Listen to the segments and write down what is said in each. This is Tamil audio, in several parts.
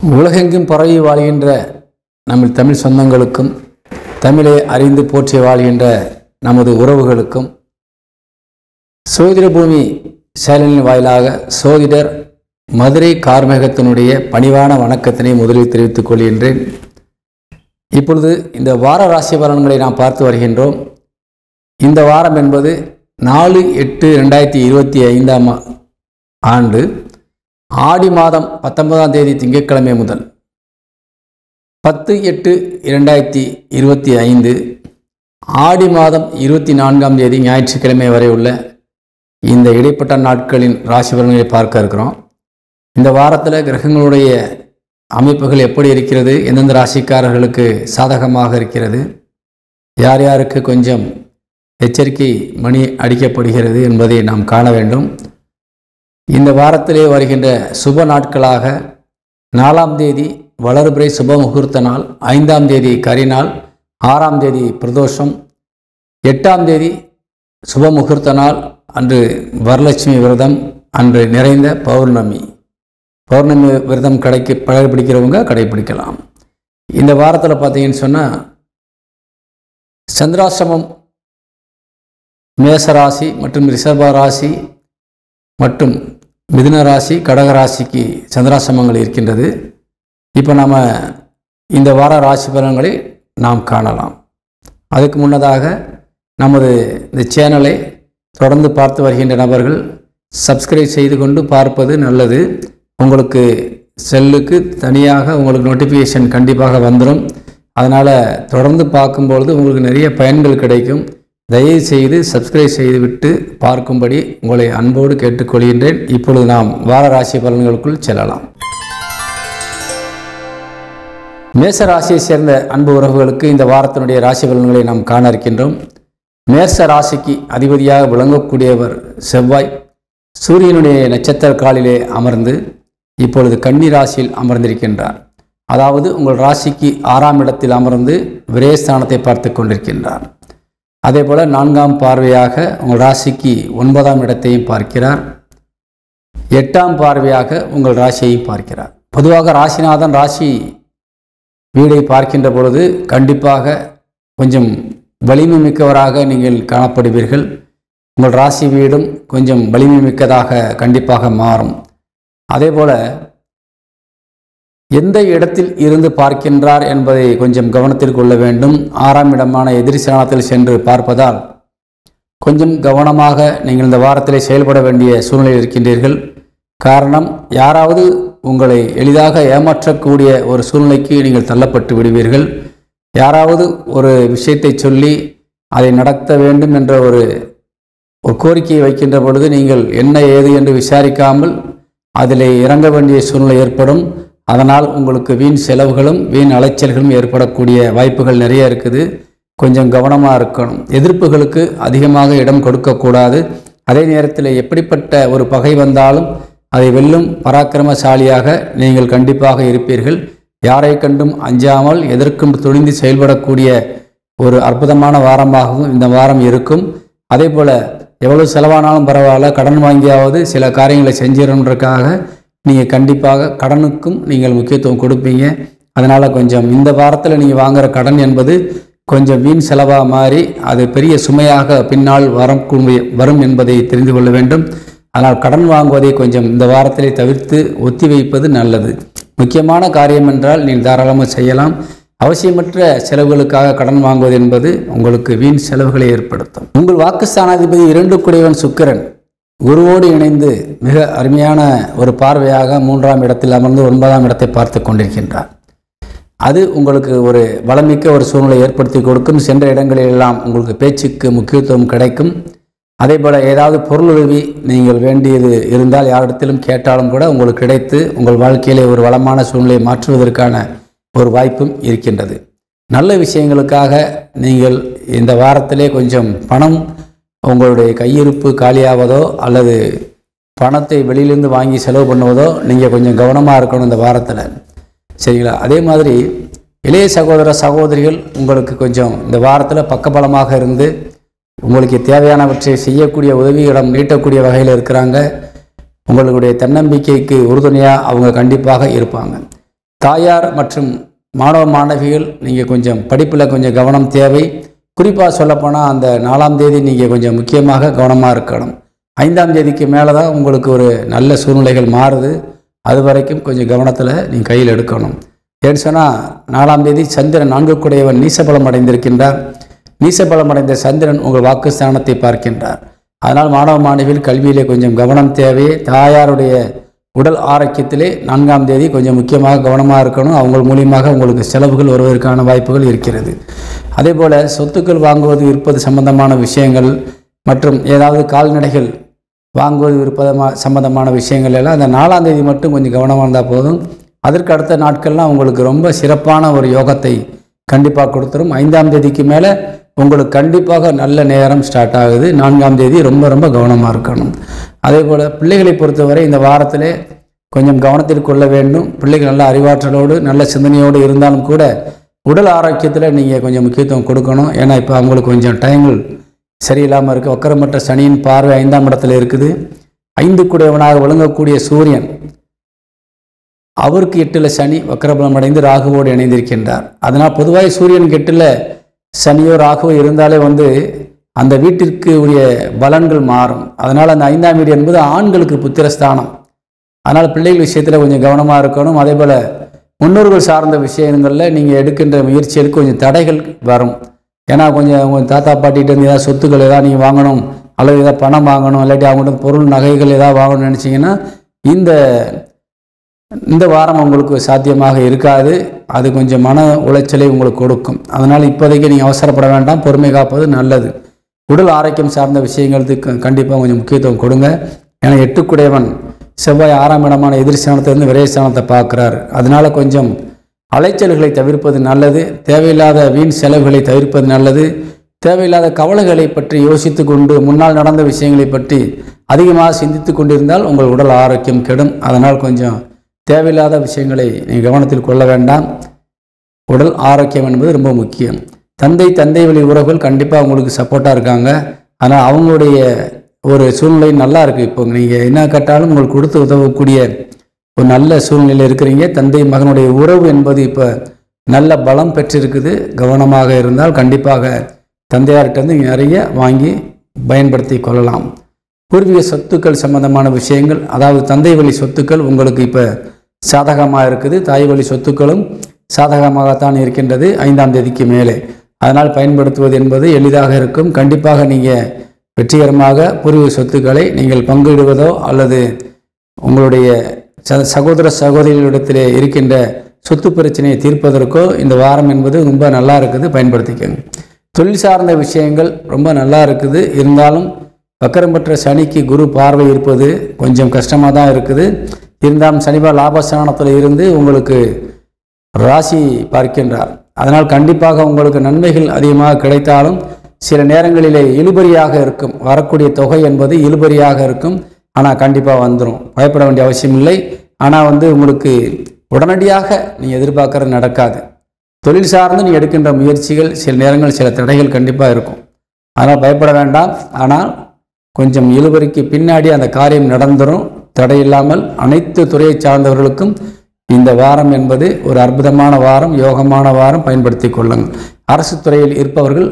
உலகெங்கும் பரவி வாழ்கின்ற நம்ம தமிழ் சொந்தங்களுக்கும், தமிழை அறிந்து போற்றி வாழ்கின்ற நமது உறவுகளுக்கும் சோதிட பூமி சேனலின் வாயிலாக சோதிடர் மதுரை கார்மேகத்தினுடைய பணிவான வணக்கத்தினை முதலில் தெரிவித்துக் கொள்கின்றேன். இப்பொழுது இந்த வார ராசி பலன்களை நாம் பார்த்து வருகின்றோம். இந்த வாரம் என்பது 4/8/2025 ஆண்டு ஆடி மாதம் 19ஆம் தேதி திங்கட்கிழமை முதல் 10/8/2025 ஆடி மாதம் 24ஆம் தேதி ஞாயிற்றுக்கிழமை வரை உள்ள இந்த இடைப்பட்ட நாட்களின் ராசி பலன்களை பார்க்க இருக்கிறோம். இந்த வாரத்தில் கிரகங்களுடைய அமைப்புகள் எப்படி இருக்கிறது, எந்தெந்த ராசிக்காரர்களுக்கு சாதகமாக இருக்கிறது, யார் யாருக்கு கொஞ்சம் எச்சரிக்கை மணி அடிக்கப்படுகிறது என்பதை நாம் காண வேண்டும். இந்த வாரத்திலே வருகின்ற சுப நாட்களாக 4ஆம் தேதி வளர்பிறை சுப முகூர்த்த நாள், 5ஆம் தேதி கரிநாள், 6ஆம் தேதி பிரதோஷம், 8ஆம் தேதி சுப முகூர்த்த நாள் அன்று வரலட்சுமி விரதம், அன்று நிறைந்த பௌர்ணமி விரதம் கடைபிடிக்கிறவங்க கடைபிடிக்கலாம். இந்த வாரத்தில் பார்த்தீங்கன்னு சொன்னால் சந்திராசிரமம் மேசராசி மற்றும் ரிஷப ராசி மற்றும் மிதுன ராசி கடக ராசிக்கு சந்திராசிரமங்கள் இருக்கின்றது. இப்போ நாம் இந்த வார ராசி பலன்களை நாம் காணலாம். அதுக்கு முன்னதாக நமது இந்த சேனலை தொடர்ந்து பார்த்து வருகின்ற நபர்கள் சப்ஸ்கிரைப் செய்து கொண்டு பார்ப்பது நல்லது. உங்களுக்கு செல்லுக்கு தனியாக உங்களுக்கு நோட்டிஃபிகேஷன் கண்டிப்பாக வந்துடும். அதனால் தொடர்ந்து பார்க்கும்பொழுது உங்களுக்கு நிறைய பயன்கள் கிடைக்கும். தயவு செய்து சப்ஸ்கிரைப் செய்துவிட்டு பார்க்கும்படி உங்களை அன்போடு கேட்டுக்கொள்கின்றேன். இப்பொழுது நாம் வார ராசி பலன்களுக்குள் செல்லலாம். மேச ராசியை சேர்ந்த அன்பு உறவுகளுக்கு இந்த வாரத்தினுடைய ராசி பலன்களை நாம் காண இருக்கின்றோம். மேச ராசிக்கு அதிபதியாக விளங்கக்கூடியவர் செவ்வாய் சூரியனுடைய நட்சத்திர காலிலே அமர்ந்து இப்பொழுது கன்னி ராசியில் அமர்ந்திருக்கின்றார். அதாவது உங்கள் ராசிக்கு 6ஆம் இடத்தில் அமர்ந்து விரயஸ்தானத்தை பார்த்து கொண்டிருக்கின்றார். அதே போல் 4ஆம் பார்வையாக உங்கள் ராசிக்கு 9ஆம் இடத்தையும் பார்க்கிறார். 8ஆம் பார்வையாக உங்கள் ராசியையும் பார்க்கிறார். பொதுவாக ராசிநாதன் ராசி வீடை பார்க்கின்ற பொழுது கண்டிப்பாக கொஞ்சம் வலிமை மிக்கவராக நீங்கள் காணப்படுவீர்கள். உங்கள் ராசி வீடும் கொஞ்சம் வலிமை மிக்கதாக கண்டிப்பாக மாறும். அதே போல் எந்த இடத்தில் இருந்து பார்க்கின்றார் என்பதை கொஞ்சம் கவனத்தில் கொள்ள வேண்டும். 6ஆம் இடமான எதிரி ஸ்தானத்தில் சென்று பார்ப்பதால் கொஞ்சம் கவனமாக நீங்கள் இந்த வாரத்திலே செயல்பட வேண்டிய சூழ்நிலையில் இருக்கின்றீர்கள். காரணம், யாராவது உங்களை எளிதாக ஏமாற்றக்கூடிய ஒரு சூழ்நிலைக்கு நீங்கள் தள்ளப்பட்டு விடுவீர்கள். யாராவது ஒரு விஷயத்தை சொல்லி அதை நடத்த வேண்டும் என்ற ஒரு கோரிக்கையை வைக்கின்ற பொழுது நீங்கள் என்ன ஏது என்று விசாரிக்காமல் அதில் இறங்க வேண்டிய சூழ்நிலை ஏற்படும். அதனால் உங்களுக்கு வீண் செலவுகளும் வீண் அலைச்சல்களும் ஏற்படக்கூடிய வாய்ப்புகள் நிறைய இருக்குது. கொஞ்சம் கவனமாக இருக்கணும். எதிர்ப்புகளுக்கு அதிகமாக இடம் கொடுக்கக்கூடாது. அதே நேரத்தில் எப்படிப்பட்ட ஒரு பகை வந்தாலும் அதை வெல்லும் பராக்கிரமசாலியாக நீங்கள் கண்டிப்பாக இருப்பீர்கள். யாரை கண்டும் அஞ்சாமல் எதற்கும் துணிந்து செயல்படக்கூடிய ஒரு அற்புதமான வாரமாகவும் இந்த வாரம் இருக்கும். அதே போல் எவ்வளவு செலவானாலும் பரவாயில்ல, கடன் வாங்கியாவது சில காரியங்களை செஞ்சிடணுன்றக்காக நீங்கள் கண்டிப்பாக கடனுக்கும் நீங்கள் முக்கியத்துவம் கொடுப்பீங்க. அதனால் கொஞ்சம் இந்த வாரத்தில் நீங்கள் வாங்குகிற கடன் என்பது கொஞ்சம் வீண் செலவாக மாறி அது பெரிய சுமையாக பின்னால் வரும் என்பதை தெரிந்து கொள்ள வேண்டும். அதனால் கடன் வாங்குவதை கொஞ்சம் இந்த வாரத்திலே தவிர்த்து ஒத்தி வைப்பது நல்லது. முக்கியமான காரியம் என்றால் நீங்கள் தாராளமாக செய்யலாம். அவசியமற்ற செலவுகளுக்காக கடன் வாங்குவது என்பது உங்களுக்கு வீண் செலவுகளை ஏற்படுத்தும். உங்கள் வாக்குஸ்தானாதிபதி 2 குடையவன் சுக்கிரன் குருவோடு இணைந்து மிக அருமையான ஒரு பார்வையாக 3ஆம் இடத்தில் அமர்ந்து 9ஆம் இடத்தை பார்த்து கொண்டிருக்கின்றார். அது உங்களுக்கு ஒரு வளமிக்க ஒரு சூழ்நிலை ஏற்படுத்தி கொடுக்கும். சென்ற இடங்களிலெல்லாம் உங்களுக்கு பேச்சுக்கு முக்கியத்துவம் கிடைக்கும். அதே போல் ஏதாவது பொருளுதவி நீங்கள் வேண்டியது இருந்தால் யாரிடத்திலும் கேட்டாலும் கூட உங்களுக்கு கிடைத்து உங்கள் வாழ்க்கையிலே ஒரு வளமான சூழ்நிலையை மாற்றுவதற்கான ஒரு வாய்ப்பும் இருக்கின்றது. நல்ல விஷயங்களுக்காக நீங்கள் இந்த வாரத்திலே கொஞ்சம் பணம் உங்களுடைய கையிருப்பு காலியாவதோ அல்லது பணத்தை வெளியிலிருந்து வாங்கி செலவு பண்ணுவதோ நீங்கள் கொஞ்சம் கவனமாக இருக்கணும் இந்த வாரத்தில். சரிங்களா? அதே மாதிரி இளைய சகோதர சகோதரிகள் உங்களுக்கு கொஞ்சம் இந்த வாரத்தில் பக்கபலமாக இருந்து உங்களுக்கு தேவையானவற்றை செய்யக்கூடிய உதவியிடம் நீட்டக்கூடிய வகையில் இருக்கிறாங்க. உங்களுடைய தன்னம்பிக்கைக்கு உறுதுணையாக அவங்க கண்டிப்பாக இருப்பாங்க. தாயார் மற்றும் மாணவ மாணவிகள் நீங்கள் கொஞ்சம் படிப்பில் கொஞ்சம் கவனம் தேவை. குறிப்பாக சொல்லப்போனால் அந்த 4ஆம் தேதி நீங்கள் கொஞ்சம் முக்கியமாக கவனமாக இருக்கணும். 5ஆம் தேதிக்கு மேலே தான் உங்களுக்கு ஒரு நல்ல சூழ்நிலைகள் மாறுது. அது வரைக்கும் கொஞ்சம் கவனத்தில் நீங்கள் கையில் எடுக்கணும். ஏன்னு சொன்னால் 4ஆம் தேதி சந்திரன் 4 குடையவன் நீசபலம் அடைந்திருக்கின்றார். நீசபலம் அடைந்த சந்திரன் உங்கள் வாக்குஸ்தானத்தை பார்க்கின்றார். அதனால் மாணவ மாணவிகள் கல்வியிலே கொஞ்சம் கவனம் தேவை. தாயாருடைய உடல் ஆரோக்கியத்திலே 4ஆம் தேதி கொஞ்சம் முக்கியமாக கவனமாக இருக்கணும். அவங்க மூலியமாக உங்களுக்கு செலவுகள் வருவதற்கான வாய்ப்புகள் இருக்கிறது. அதே போல் சொத்துக்கள் வாங்குவது விற்பது சம்பந்தமான விஷயங்கள் மற்றும் ஏதாவது கால்நடைகள் வாங்குவது விற்பது சம்பந்தமான விஷயங்கள் எல்லாம் அந்த 4ஆம் தேதி மட்டும் கொஞ்சம் கவனமாக இருந்தால் போதும். அதற்கு அடுத்த நாட்கள்லாம் உங்களுக்கு ரொம்ப சிறப்பான ஒரு யோகத்தை கண்டிப்பாக கொடுத்துரும். 5ஆம் தேதிக்கு மேலே உங்களுக்கு கண்டிப்பாக நல்ல நேரம் ஸ்டார்ட் ஆகுது. 4ஆம் தேதி ரொம்ப ரொம்ப கவனமாக இருக்கணும். அதே போல் பிள்ளைகளை பொறுத்தவரை இந்த வாரத்திலே கொஞ்சம் கவனத்தில் கொள்ள வேண்டும். பிள்ளைகள் நல்ல அறிவாற்றலோடு நல்ல சிந்தனையோடு இருந்தாலும் கூட உடல் ஆரோக்கியத்தில் நீங்கள் கொஞ்சம் முக்கியத்துவம் கொடுக்கணும். ஏன்னா இப்போ அவங்களுக்கு கொஞ்சம் டைங்கள் சரியில்லாமல் இருக்குது. வக்கரமற்ற சனியின் பார்வை 5ஆம் இடத்துல இருக்குது. 5 குடையவனாக விளங்கக்கூடிய சூரியன் அவருக்கு 8ல் சனி வக்கரபலம் அடைந்து ராகுவோடு இணைந்திருக்கின்றார். அதனால் பொதுவாக சூரியனுக்கு 8ல் சனியோ ராகுவோ இருந்தாலே அந்த வீட்டிற்கு உரிய பலன்கள் மாறும். அதனால் அந்த 5ஆம் வீடு என்பது ஆண்களுக்கு புத்திரஸ்தானம். அதனால் பிள்ளைகள் விஷயத்தில் கொஞ்சம் கவனமாக இருக்கணும். அதே போல் முன்னோர்கள் சார்ந்த விஷயங்களில் நீங்கள் எடுக்கின்ற முயற்சிகளுக்கு கொஞ்சம் தடைகள் வரும். ஏன்னா கொஞ்சம் தாத்தா பாட்டிகிட்ட இருந்து ஏதாவது சொத்துக்கள் ஏதாவது நீங்கள் வாங்கணும் அல்லது ஏதாவது பணம் வாங்கணும் இல்லாட்டி அவங்கள்ட்ட பொருள் நகைகள் ஏதாவது வாங்கணும்னு நினச்சிங்கன்னா இந்த வாரம் உங்களுக்கு சாத்தியமாக இருக்காது. அது கொஞ்சம் மன உளைச்சலை உங்களுக்கு கொடுக்கும். அதனால் இப்போதைக்கு நீங்கள் அவசரப்பட வேண்டாம், பொறுமை காப்பது நல்லது. உடல் ஆரோக்கியம் சார்ந்த விஷயங்களுக்கு கண்டிப்பாக கொஞ்சம் முக்கியத்துவம் கொடுங்க. ஏன்னா 8 குடையவன் செவ்வாய் 6ஆம் இடமான எதிர்ஸ்தானத்திலிருந்து விரயஸ்தானத்தை பார்க்குறாரு. அதனால் கொஞ்சம் அலைச்சல்களை தவிர்ப்பது நல்லது. தேவையில்லாத வீண் செலவுகளை தவிர்ப்பது நல்லது. தேவையில்லாத கவலைகளை பற்றி யோசித்து கொண்டு முன்னால் நடந்த விஷயங்களை பற்றி அதிகமாக சிந்தித்து கொண்டிருந்தால் உங்கள் உடல் ஆரோக்கியம் கெடும். அதனால் கொஞ்சம் தேவையில்லாத விஷயங்களை நீங்கள் கவனத்தில் கொள்ள வேண்டாம். உடல் ஆரோக்கியம் என்பது ரொம்ப முக்கியம். தந்தை வழி உறவுகள் கண்டிப்பாக உங்களுக்கு சப்போர்ட்டாக இருக்காங்க. ஆனால் அவங்களுடைய ஒரு சூழ்நிலை நல்லா இருக்குது. இப்போ நீங்கள் என்ன கேட்டாலும் உங்களுக்கு கொடுத்து உதவக்கூடிய ஒரு நல்ல சூழ்நிலையில் இருக்கிறீங்க. தந்தை மகனுடைய உறவு என்பது இப்போ நல்ல பலம் பெற்றிருக்குது. கவனமாக இருந்தால் கண்டிப்பாக தந்தையார்கிட்டருந்து நிறைய வாங்கி பயன்படுத்தி கொள்ளலாம். பூர்வீக சொத்துக்கள் சம்பந்தமான விஷயங்கள், அதாவது தந்தை வழி சொத்துக்கள் உங்களுக்கு இப்போ சாதகமாக இருக்குது. தாய் வழி சொத்துக்களும் சாதகமாகத்தான் இருக்கின்றது 5ஆம் தேதிக்கு மேலே. அதனால் பயன்படுத்துவது என்பது எளிதாக இருக்கும். கண்டிப்பாக நீங்கள் வெற்றிகரமாக பூர்வீக சொத்துக்களை நீங்கள் பங்கிடுவதோ அல்லது உங்களுடைய சகோதர சகோதரிகளிடத்திலே இருக்கின்ற சொத்து பிரச்சனையை தீர்ப்பதற்கோ இந்த வாரம் என்பது ரொம்ப நல்லா இருக்குது, பயன்படுத்திக்கங்க. தொழில் சார்ந்த விஷயங்கள் ரொம்ப நல்லா இருக்குது. இருந்தாலும் வக்கரம் பெற்ற சனிக்கு குரு பார்வை இருப்பது கொஞ்சம் கஷ்டமாக தான் இருக்குது. இருந்தாலும் சனிபா லாபஸ்தானத்தில் இருந்து உங்களுக்கு ராசி பார்க்கின்றார். அதனால் கண்டிப்பாக உங்களுக்கு நன்மைகள் அதிகமாக கிடைத்தாலும் சில நேரங்களிலே இழுபறியாக இருக்கும். வரக்கூடிய தொகை என்பது இழுபறியாக இருக்கும். ஆனால் கண்டிப்பாக வந்துடும், பயப்பட வேண்டிய அவசியம் இல்லை. ஆனால் உங்களுக்கு உடனடியாக நீங்கள் எதிர்பார்க்கறது நடக்காது. தொழில் சார்ந்து நீங்கள் எடுக்கின்ற முயற்சிகள் சில நேரங்கள் சில தடைகள் கண்டிப்பாக இருக்கும். அதனால் பயப்பட வேண்டாம். ஆனால் கொஞ்சம் இழுபறிக்கு பின்னாடி அந்த காரியம் நடந்துடும். தடையில்லாமல் அனைத்து துறையை சார்ந்தவர்களுக்கும் இந்த வாரம் என்பது ஒரு அற்புதமான வாரம், யோகமான வாரம், பயன்படுத்தி கொள்ளுங்கள். அரசு துறையில் இருப்பவர்கள்,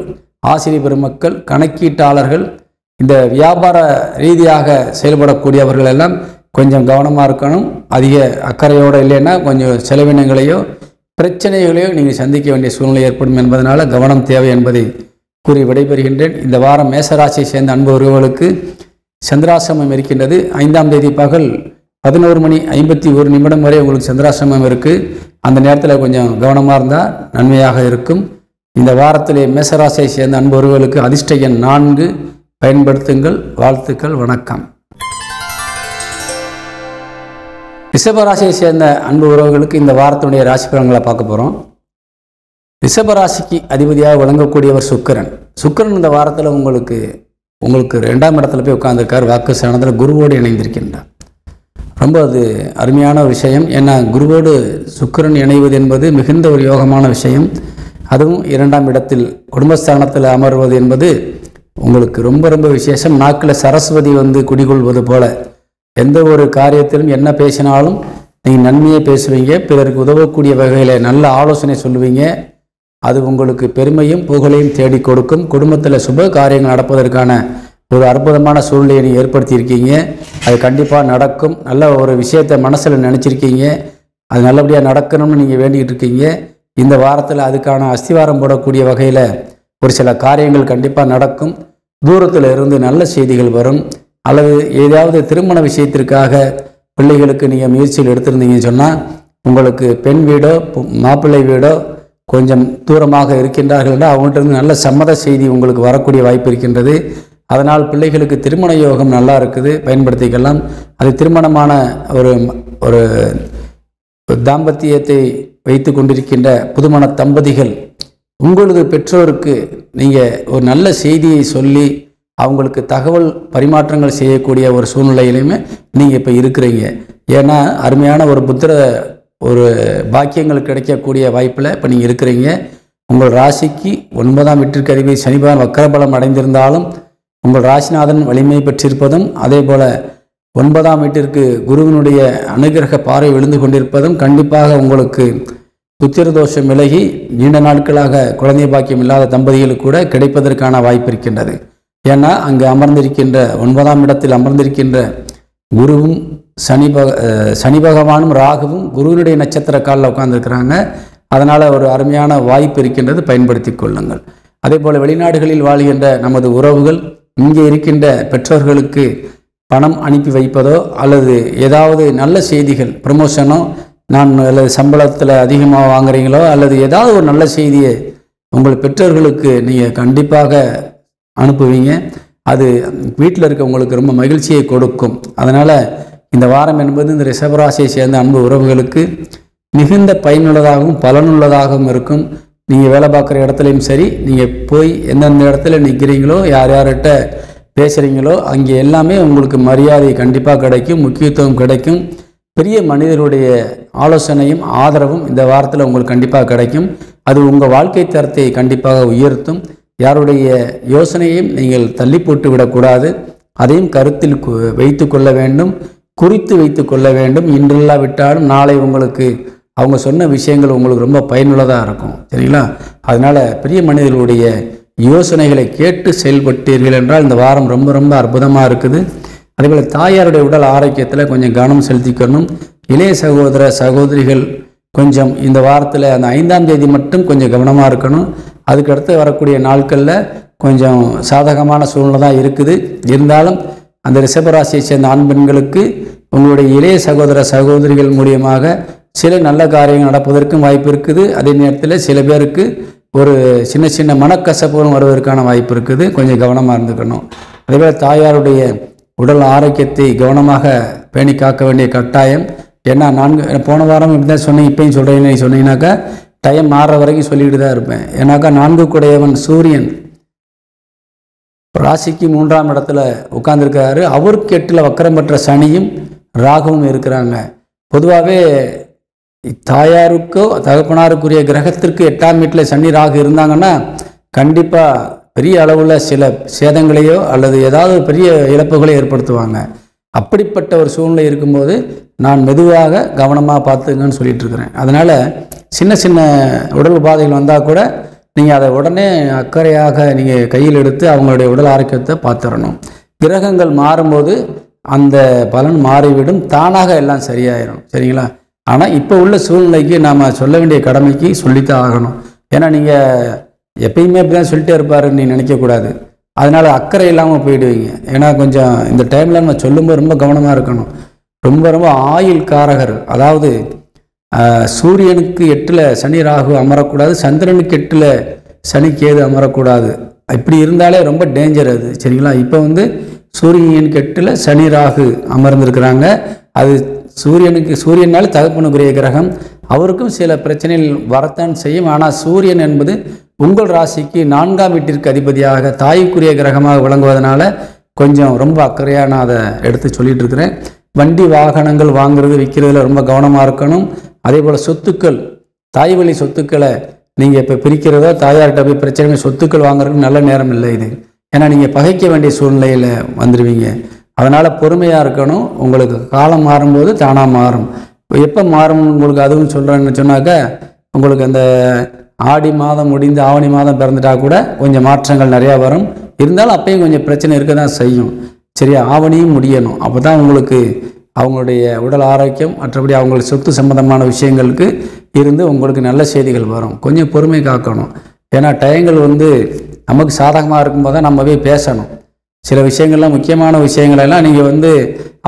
ஆசிரியர் பெருமக்கள், கணக்கீட்டாளர்கள், இந்த வியாபார ரீதியாக செயல்படக்கூடியவர்கள் எல்லாம் கொஞ்சம் கவனமாக இருக்கணும். அதிக அக்கறையோடு இல்லைன்னா கொஞ்சம் செலவினங்களையோ பிரச்சனைகளையோ நீங்கள் சந்திக்க வேண்டிய சூழ்நிலை ஏற்படும் என்பதனால கவனம் தேவை என்பதை கூறி விடைபெறுகின்றேன். இந்த வாரம் மேசராசியை சேர்ந்த அன்பு உறவுகளுக்கு சந்திராசிரமம் இருக்கின்றது. 5ஆம் தேதி பகல் 11:51 வரை உங்களுக்கு சந்திராசிரமம் இருக்குது. அந்த நேரத்தில் கொஞ்சம் கவனமாக இருந்தால் நன்மையாக இருக்கும். இந்த வாரத்திலே மேசராசியை சேர்ந்த அன்பு உறவுகளுக்கு அதிர்ஷ்ட எண் 4 பயன்படுத்துங்கள். வாழ்த்துக்கள், வணக்கம். ரிஷபராசியை சேர்ந்த அன்பு உறவுகளுக்கு இந்த வாரத்தினுடைய ராசி பலன்களை பார்க்க போகிறோம். ரிஷபராசிக்கு அதிபதியாக விளங்கக்கூடியவர் சுக்கிரன். சுக்கிரன் இந்த வாரத்தில் உங்களுக்கு 2ஆம் இடத்துல போய் உட்கார்ந்துருக்கார். வாக்கு ஸ்தானத்தில் குருவோடு இணைந்திருக்கின்றார். ரொம்ப அது அருமையான விஷயம். ஏன்னா குருவோடு சுக்கிரன் இணைவது என்பது மிகுந்த ஒரு யோகமான விஷயம். அதுவும் 2ஆம் இடத்தில் குடும்பஸ்தானத்தில் அமர்வது என்பது உங்களுக்கு ரொம்ப ரொம்ப விசேஷம். நாக்கில் சரஸ்வதி குடிகொள்வது போல எந்த ஒரு காரியத்திலும் என்ன பேசினாலும் நீங்கள் நன்மையை பேசுவீங்க, பிறருக்கு உதவக்கூடிய வகையில் நல்ல ஆலோசனை சொல்லுவீங்க. அது உங்களுக்கு பெருமையும் புகழையும் தேடி கொடுக்கும். குடும்பத்தில் சுப காரியங்கள் நடப்பதற்கான ஒரு அற்புதமான சூழ்நிலையை நீங்கள் ஏற்படுத்தியிருக்கீங்க. அது கண்டிப்பாக நடக்கும். நல்ல ஒரு விஷயத்தை மனசில் நினச்சிருக்கீங்க, அது நல்லபடியாக நடக்கணும்னு நீங்கள் வேண்டிகிட்டு இருக்கீங்க. இந்த வாரத்தில் அதுக்கான அஸ்திவாரம் போடக்கூடிய வகையில் ஒரு சில காரியங்கள் கண்டிப்பாக நடக்கும். தூரத்தில் இருந்து நல்ல செய்திகள் வரும். அல்லது ஏதாவது திருமண விஷயத்திற்காக பிள்ளைகளுக்கு நீங்கள் முயற்சியில் எடுத்திருந்தீங்கன்னு சொன்னால் உங்களுக்கு பெண் வீடோ மாப்பிள்ளை வீடோ கொஞ்சம் தூரமாக இருக்கின்றார்கள், அவங்கள்ட்ட இருந்து நல்ல சம்மத செய்தி உங்களுக்கு வரக்கூடிய வாய்ப்பு இருக்கின்றது. அதனால் பிள்ளைகளுக்கு திருமண யோகம் நல்லா இருக்குது, பயன்படுத்திக்கலாம். அது திருமணமான ஒரு தாம்பத்தியத்தை வைத்து கொண்டிருக்கின்ற புதுமண தம்பதிகள் உங்களது பெற்றோருக்கு நீங்கள் ஒரு நல்ல செய்தியை சொல்லி அவங்களுக்கு தகவல் பரிமாற்றங்கள் செய்யக்கூடிய ஒரு சூழ்நிலையிலையுமே நீங்கள் இப்போ இருக்கிறீங்க. ஏன்னா அருமையான ஒரு ஒரு பாக்கியங்கள் கிடைக்கக்கூடிய வாய்ப்பில் இப்போ நீங்கள் இருக்கிறீங்க. உங்கள் ராசிக்கு 9ஆம் வீட்டிற்கு அதிபதி சனி பகவான் வக்கரபலம் அடைந்திருந்தாலும் உங்கள் ராசிநாதன் வலிமை பெற்றிருப்பதும், அதே போல் 9ஆம் வீட்டிற்கு குருவினுடைய அனுகிரக பார்வை விழுந்து கொண்டிருப்பதும் கண்டிப்பாக உங்களுக்கு புத்திரதோஷம் விலகி நீண்ட நாட்களாக குழந்தை பாக்கியம் இல்லாத தம்பதிகளுக்கு கூட கிடைப்பதற்கான வாய்ப்பு இருக்கின்றது. ஏன்னா அங்கு அமர்ந்திருக்கின்ற 9ஆம் இடத்தில் அமர்ந்திருக்கின்ற குருவும் சனி பகவானும் ராகுவும் குருவினுடைய நட்சத்திர காலில் உட்கார்ந்துருக்கிறாங்க. அதனால் ஒரு அருமையான வாய்ப்பு இருக்கின்றது, பயன்படுத்தி கொள்ளுங்கள். அதே போல் வெளிநாடுகளில் வாழ்கின்ற நமது உறவுகள் இங்கே இருக்கின்ற பெற்றோர்களுக்கு பணம் அனுப்பி வைப்பதோ அல்லது ஏதாவது நல்ல செய்திகள் ப்ரமோஷனோ, நான் அல்லது சம்பளத்தில் அதிகமாக வாங்குறீங்களோ அல்லது ஏதாவது ஒரு நல்ல செய்தியை உங்கள் பெற்றோர்களுக்கு நீங்கள் கண்டிப்பாக அனுப்புவீங்க. அது வீட்டில் இருக்கவங்களுக்கு ரொம்ப மகிழ்ச்சியை கொடுக்கும். அதனால் இந்த வாரம் என்பது இந்த ரிஷபராசியை சேர்ந்த அன்பு உறவுகளுக்கு மிகுந்த பயனுள்ளதாகவும் பலனுள்ளதாகவும் இருக்கும். நீங்கள் வேலை பார்க்குற இடத்துலையும் சரி, நீங்கள் போய் எந்தெந்த இடத்துல நிற்கிறீங்களோ, யார் யார்கிட்ட பேசுகிறீங்களோ அங்கே எல்லாமே உங்களுக்கு மரியாதை கண்டிப்பாக கிடைக்கும், முக்கியத்துவம் கிடைக்கும். பெரிய மனிதருடைய ஆலோசனையும் ஆதரவும் இந்த வாரத்தில் உங்களுக்கு கண்டிப்பாக கிடைக்கும். அது உங்கள் வாழ்க்கை தரத்தை கண்டிப்பாக உயர்த்தும். யாருடைய யோசனையும் நீங்கள் தள்ளி போட்டு விடக்கூடாது, அதையும் கருத்தில் வைத்து கொள்ள வேண்டும், குறித்து வைத்து கொள்ள வேண்டும். இன்றில்லாவிட்டாலும் நாளை உங்களுக்கு அவங்க சொன்ன விஷயங்கள் உங்களுக்கு ரொம்ப பயனுள்ளதாக இருக்கும். சரிங்களா? அதனால் பெரிய மனிதர்களுடைய யோசனைகளை கேட்டு செயல்பட்டீர்கள் என்றால் இந்த வாரம் ரொம்ப ரொம்ப அற்புதமாக இருக்குது. அதேபோல் தாயாருடைய உடல் ஆரோக்கியத்தில் கொஞ்சம் கவனம் செலுத்திக்கணும். இளைய சகோதர சகோதரிகள் கொஞ்சம் இந்த வாரத்தில் அந்த 5ஆம் தேதி மட்டும் கொஞ்சம் கவனமாக இருக்கணும். அதுக்கடுத்து வரக்கூடிய நாட்களில் கொஞ்சம் சாதகமான சூழ்நிலை தான் இருக்குது. இருந்தாலும் அந்த ரிஷபராசியை சேர்ந்த ஆண் பெண்களுக்கு உங்களுடைய இளைய சகோதர சகோதரிகள் மூலியமாக சில நல்ல காரியங்கள் நடப்பதற்கும் வாய்ப்பு இருக்குது. அதே நேரத்தில் சில பேருக்கு ஒரு சின்ன சின்ன மனக்கசப்புகளும் வருவதற்கான வாய்ப்பு இருக்குது. கொஞ்சம் கவனமாக இருந்துக்கணும். அதேபோல் தாயாருடைய உடல் ஆரோக்கியத்தை கவனமாக பேணி காக்க வேண்டிய கட்டாயம். ஏன்னா போன வாரம் இப்படி தான் சொன்னேன், இப்பயும் சொல்கிறீங்கன்னு சொன்னீங்கன்னாக்கா டைம் மாறுற வரைக்கும் சொல்லிட்டு தான் இருப்பேன். ஏன்னாக்கா 4 கூடையவன் சூரியன் ராசிக்கு 3ஆம் இடத்துல உட்கார்ந்துருக்கிறாரு. அவருக்கு 8ல் வக்கரம் பெற்ற சனியும் ராகுவும் இருக்கிறாங்க. பொதுவாகவே தாயாருக்கோ தகப்பனாருக்குரிய கிரகத்திற்கு 8ஆம் வீட்டில் சனி ராகு இருந்தாங்கன்னா கண்டிப்பாக பெரிய அளவில் சில சேதங்களையோ அல்லது ஏதாவது பெரிய இழப்புகளை ஏற்படுத்துவாங்க. அப்படிப்பட்ட ஒரு சூழ்நிலை இருக்கும்போது நான் மெதுவாக கவனமாக பார்த்துங்கன்னு சொல்லிட்டு இருக்கிறேன். அதனால் சின்ன சின்ன உடல் உபாதைகள் வந்தால் கூட நீங்கள் அதை உடனே அக்கறையாக நீங்கள் கையில் எடுத்து அவங்களுடைய உடல் ஆரோக்கியத்தை பார்த்துடணும். கிரகங்கள் மாறும்போது அந்த பலன் மாறிவிடும், தானாக எல்லாம் சரியாயிடும். சரிங்களா? ஆனால் இப்போ உள்ள சூழ்நிலைக்கு நாம் சொல்ல வேண்டிய கடமைக்கு சொல்லித்தான் ஆகணும். ஏன்னா நீங்கள் எப்பயுமே அப்படி தான் சொல்லிட்டே இருப்பாருன்னு நீங்கள் நினைக்கக்கூடாது. அதனால் அக்கறை இல்லாமல் போயிடுவீங்க. ஏன்னா கொஞ்சம் இந்த டைமில் நம்ம சொல்லும்போது ரொம்ப கவனமாக இருக்கணும். ரொம்ப ரொம்ப ஆயுள் காரகர், அதாவது சூரியனுக்கு 8ல் சனி ராகு அமரக்கூடாது, சந்திரனுக்கு 8ல் சனி கேது அமரக்கூடாது. இப்படி இருந்தாலே ரொம்ப டேஞ்சர் அது. சரிங்களா? இப்போ சூரியனுக்கு 8ல் சனி ராகு அமர்ந்திருக்கிறாங்க. அது சூரியனால தகப்பனுக்குரிய கிரகம், அவருக்கும் சில பிரச்சனைகள் வரத்தான் செய்யும். ஆனால் சூரியன் என்பது உங்கள் ராசிக்கு 4ஆம் வீட்டிற்கு அதிபதியாக தாய்க்குரிய கிரகமாக விளங்குவதனால கொஞ்சம் ரொம்ப அக்கறையாக நான் அதை எடுத்து சொல்லிட்டு இருக்கிறேன். வண்டி வாகனங்கள் வாங்குறது விற்கிறதுல ரொம்ப கவனமாக இருக்கணும். அதே போல் சொத்துக்கள், தாய் வழி சொத்துக்களை நீங்கள் இப்போ பிரிக்கிறதோ தாயார்கிட்ட போய் பிரச்சனை சொத்துக்கள் வாங்குறதுக்கு நல்ல நேரம் இல்லை இது. ஏன்னா நீங்கள் பகைக்க வேண்டிய சூழ்நிலையில் வந்துடுவீங்க. அதனால் பொறுமையாக இருக்கணும். உங்களுக்கு காலம் மாறும்போது தானாக மாறும். எப்போ மாறும் உங்களுக்கு அதுவும் சொல்கிறேன்னு சொன்னாக்க, உங்களுக்கு அந்த ஆடி மாதம் முடிந்து ஆவணி மாதம் பிறந்துட்டா கூட கொஞ்சம் மாற்றங்கள் நிறையா வரும். இருந்தாலும் அப்பயும் கொஞ்சம் பிரச்சனை இருக்க தான் செய்யும். சரியா? ஆவணியும் முடியணும். அப்போ தான் உங்களுக்கு அவங்களுடைய உடல் ஆரோக்கியம், மற்றபடி அவங்களுக்கு சொத்து சம்பந்தமான விஷயங்களுக்கு இருந்து உங்களுக்கு நல்ல செய்திகள் வரும். கொஞ்சம் பொறுமை காக்கணும். ஏன்னா டயங்கள் நமக்கு சாதகமாக இருக்கும்போது தான் நம்ம போய் பேசணும். சில விஷயங்கள்லாம், முக்கியமான விஷயங்களெல்லாம் நீங்கள்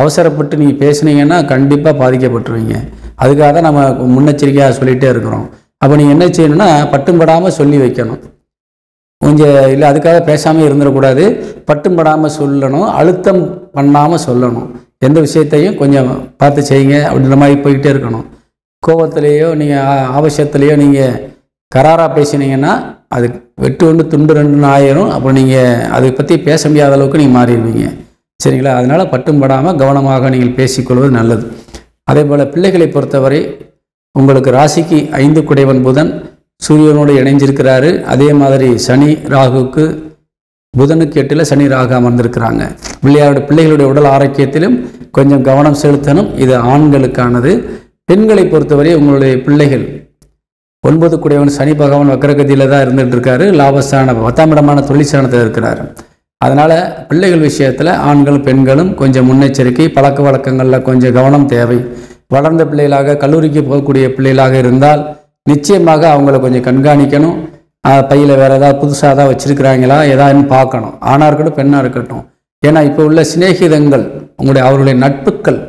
அவசரப்பட்டு நீங்கள் பேசுனீங்கன்னா கண்டிப்பாக பாதிக்கப்பட்டுருவீங்க. அதுக்காக தான் நம்ம முன்னெச்சரிக்கையாக சொல்லிகிட்டே இருக்கிறோம். அப்போ நீங்கள் என்ன செய்யணும்னா, பட்டும்படாமல் சொல்லி வைக்கணும். கொஞ்சம் இல்லை, அதுக்காக பேசாமல் இருந்துடக்கூடாது. பட்டும்படாமல் சொல்லணும், அழுத்தம் பண்ணாமல் சொல்லணும். எந்த விஷயத்தையும் கொஞ்சம் பார்த்து செய்யுங்க அப்படின்ற மாதிரி போய்கிட்டே இருக்கணும். கோபத்திலேயோ நீங்கள் ஆவேசத்துலேயோ நீங்கள் கராராக பேசினீங்கன்னா அது வெட்டு ஒன்று துண்டு ரெண்டுன்னு ஆயிரும். அப்புறம் நீங்கள் அதை பற்றி பேச முடியாத அளவுக்கு நீங்கள் மாறிடுவீங்க. சரிங்களா? அதனால் பட்டும்படாமல் கவனமாக நீங்கள் பேசிக்கொள்வது நல்லது. அதே போல் பிள்ளைகளை பொறுத்தவரை உங்களுக்கு ராசிக்கு 5 குடைவன் புதன் சூரியனோடு இணைஞ்சிருக்கிறாரு. அதே மாதிரி சனி ராகுக்கு, புதனுக்கு 8ல் சனி ராகு அமர்ந்திருக்கிறாங்க. பிள்ளைகளுடைய உடல் ஆரோக்கியத்திலும் கொஞ்சம் கவனம் செலுத்தணும். இது ஆண்களுக்கானது. பெண்களை பொறுத்தவரை உங்களுடைய பிள்ளைகள் 9 குடைவன் சனி பகவான் வக்கரகதியில் தான் இருந்துகிட்டு இருக்காரு. லாபஸ்தான 10ஆம் இடமான தொழிற்சானத்தில் இருக்கிறார். அதனால் பிள்ளைகள் விஷயத்தில் ஆண்களும் பெண்களும் கொஞ்சம் முன்னெச்சரிக்கை, பழக்க வழக்கங்களில் கொஞ்சம் கவனம் தேவை. வளர்ந்த பிள்ளைகளாக, கல்லூரிக்கு போகக்கூடிய பிள்ளைகளாக இருந்தால் நிச்சயமாக அவங்கள கொஞ்சம் கண்காணிக்கணும். பையில் வேறு ஏதாவது புதுசாக தான் வச்சுருக்கிறாங்களா ஏதான்னு பார்க்கணும். ஆணாக இருக்கட்டும் பெண்ணாக இருக்கட்டும். ஏன்னா இப்போ உள்ள சிநேகிதங்கள், அவர்களுடைய நட்புகள்,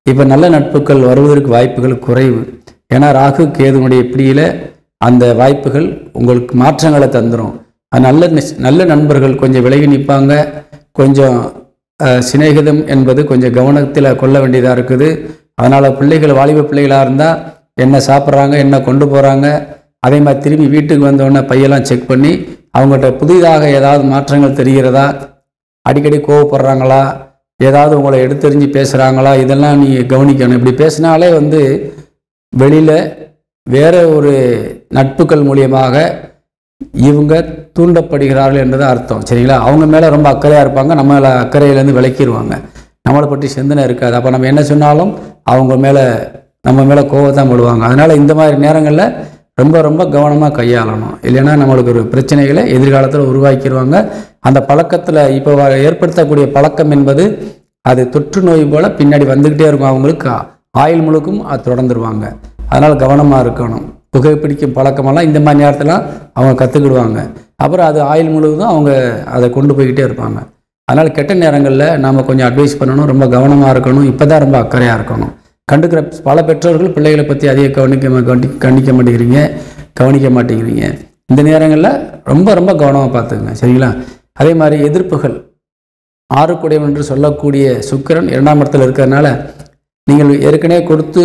இப்போ நல்ல நட்புகள் வருவதற்கு வாய்ப்புகள் குறைவு. ஏன்னா ராகு கேதுனுடைய பிடியில் அந்த வாய்ப்புகள் உங்களுக்கு மாற்றங்களை தந்துடும். நல்ல நண்பர்கள் கொஞ்சம் விலகி நிற்பாங்க. கொஞ்சம் சிநேகிதம் என்பது கொஞ்சம் கவனத்தில் கொள்ள வேண்டியதாக இருக்குது. அதனால் பிள்ளைகள், வாலிப பிள்ளைகளாக இருந்தால் என்ன சாப்பிட்றாங்க, என்ன கொண்டு போகிறாங்க, அதே மாதிரி திரும்பி வீட்டுக்கு வந்தோடனே பையெல்லாம் செக் பண்ணி அவங்கள்ட்ட புதிதாக ஏதாவது மாற்றங்கள் தெரிகிறதா, அடிக்கடி கோவப்படுறாங்களா, ஏதாவது உங்களை எடுத்தெறிஞ்சு பேசுகிறாங்களா, இதெல்லாம் நீங்கள் கவனிக்கணும். இப்படி பேசினாலே வெளியில் வேறு ஒரு நட்புகள் மூலியமாக இவங்க தூண்டப்படுகிறார்கள் என்றது அர்த்தம். சரிங்களா? அவங்க மேலே ரொம்ப அக்கறையாக இருப்பாங்க, நம்ம மேலே அக்கறையிலேருந்து விலக்கிடுவாங்க. நம்மளை பற்றி சிந்தனை இருக்காது. அப்போ நம்ம என்ன சொன்னாலும் நம்ம மேலே கோவத்தான் போடுவாங்க. அதனால் இந்த மாதிரி நேரங்களில் ரொம்ப ரொம்ப கவனமாக கையாளணும். இல்லைன்னா நம்மளுக்கு ஒரு பிரச்சனைகளை எதிர்காலத்தில் உருவாக்கிடுவாங்க. அந்த பழக்கத்தில் இப்போ ஏற்படுத்தக்கூடிய பழக்கம் என்பது அது தொற்று நோய் போல் பின்னாடி வந்துக்கிட்டே இருக்கும். அவங்களுக்கு ஆயுள் முழுக்கும் அது தொடர்ந்துருவாங்க. அதனால் கவனமாக இருக்கணும். புகைப்பிடிக்கும் பழக்கமெல்லாம் இந்த மாதிரி நேரத்தில் அவங்க கற்றுக்கிடுவாங்க. அப்புறம் அது ஆயுள் முழுவதும் அவங்க அதை கொண்டு போய்கிட்டே இருப்பாங்க. அதனால் கெட்ட நேரங்களில் நாம் கொஞ்சம் அட்வைஸ் பண்ணணும், ரொம்ப கவனமாக இருக்கணும். இப்போ தான் ரொம்ப அக்கறையாக இருக்கணும். கண்டுக்கிற பல பெற்றோர்கள் பிள்ளைகளை பற்றி அதிக கவனிக்க மாட்டேங்கிறீங்க. இந்த நேரங்களில் ரொம்ப ரொம்ப கவனமாக பார்த்துக்குங்க. சரிங்களா? அதே மாதிரி எதிர்ப்புகள், 6 குடைவன் என்று சொல்லக்கூடிய சுக்கிரன் 2ஆம் இடத்துல இருக்கிறதுனால நீங்கள் ஏற்கனவே கொடுத்து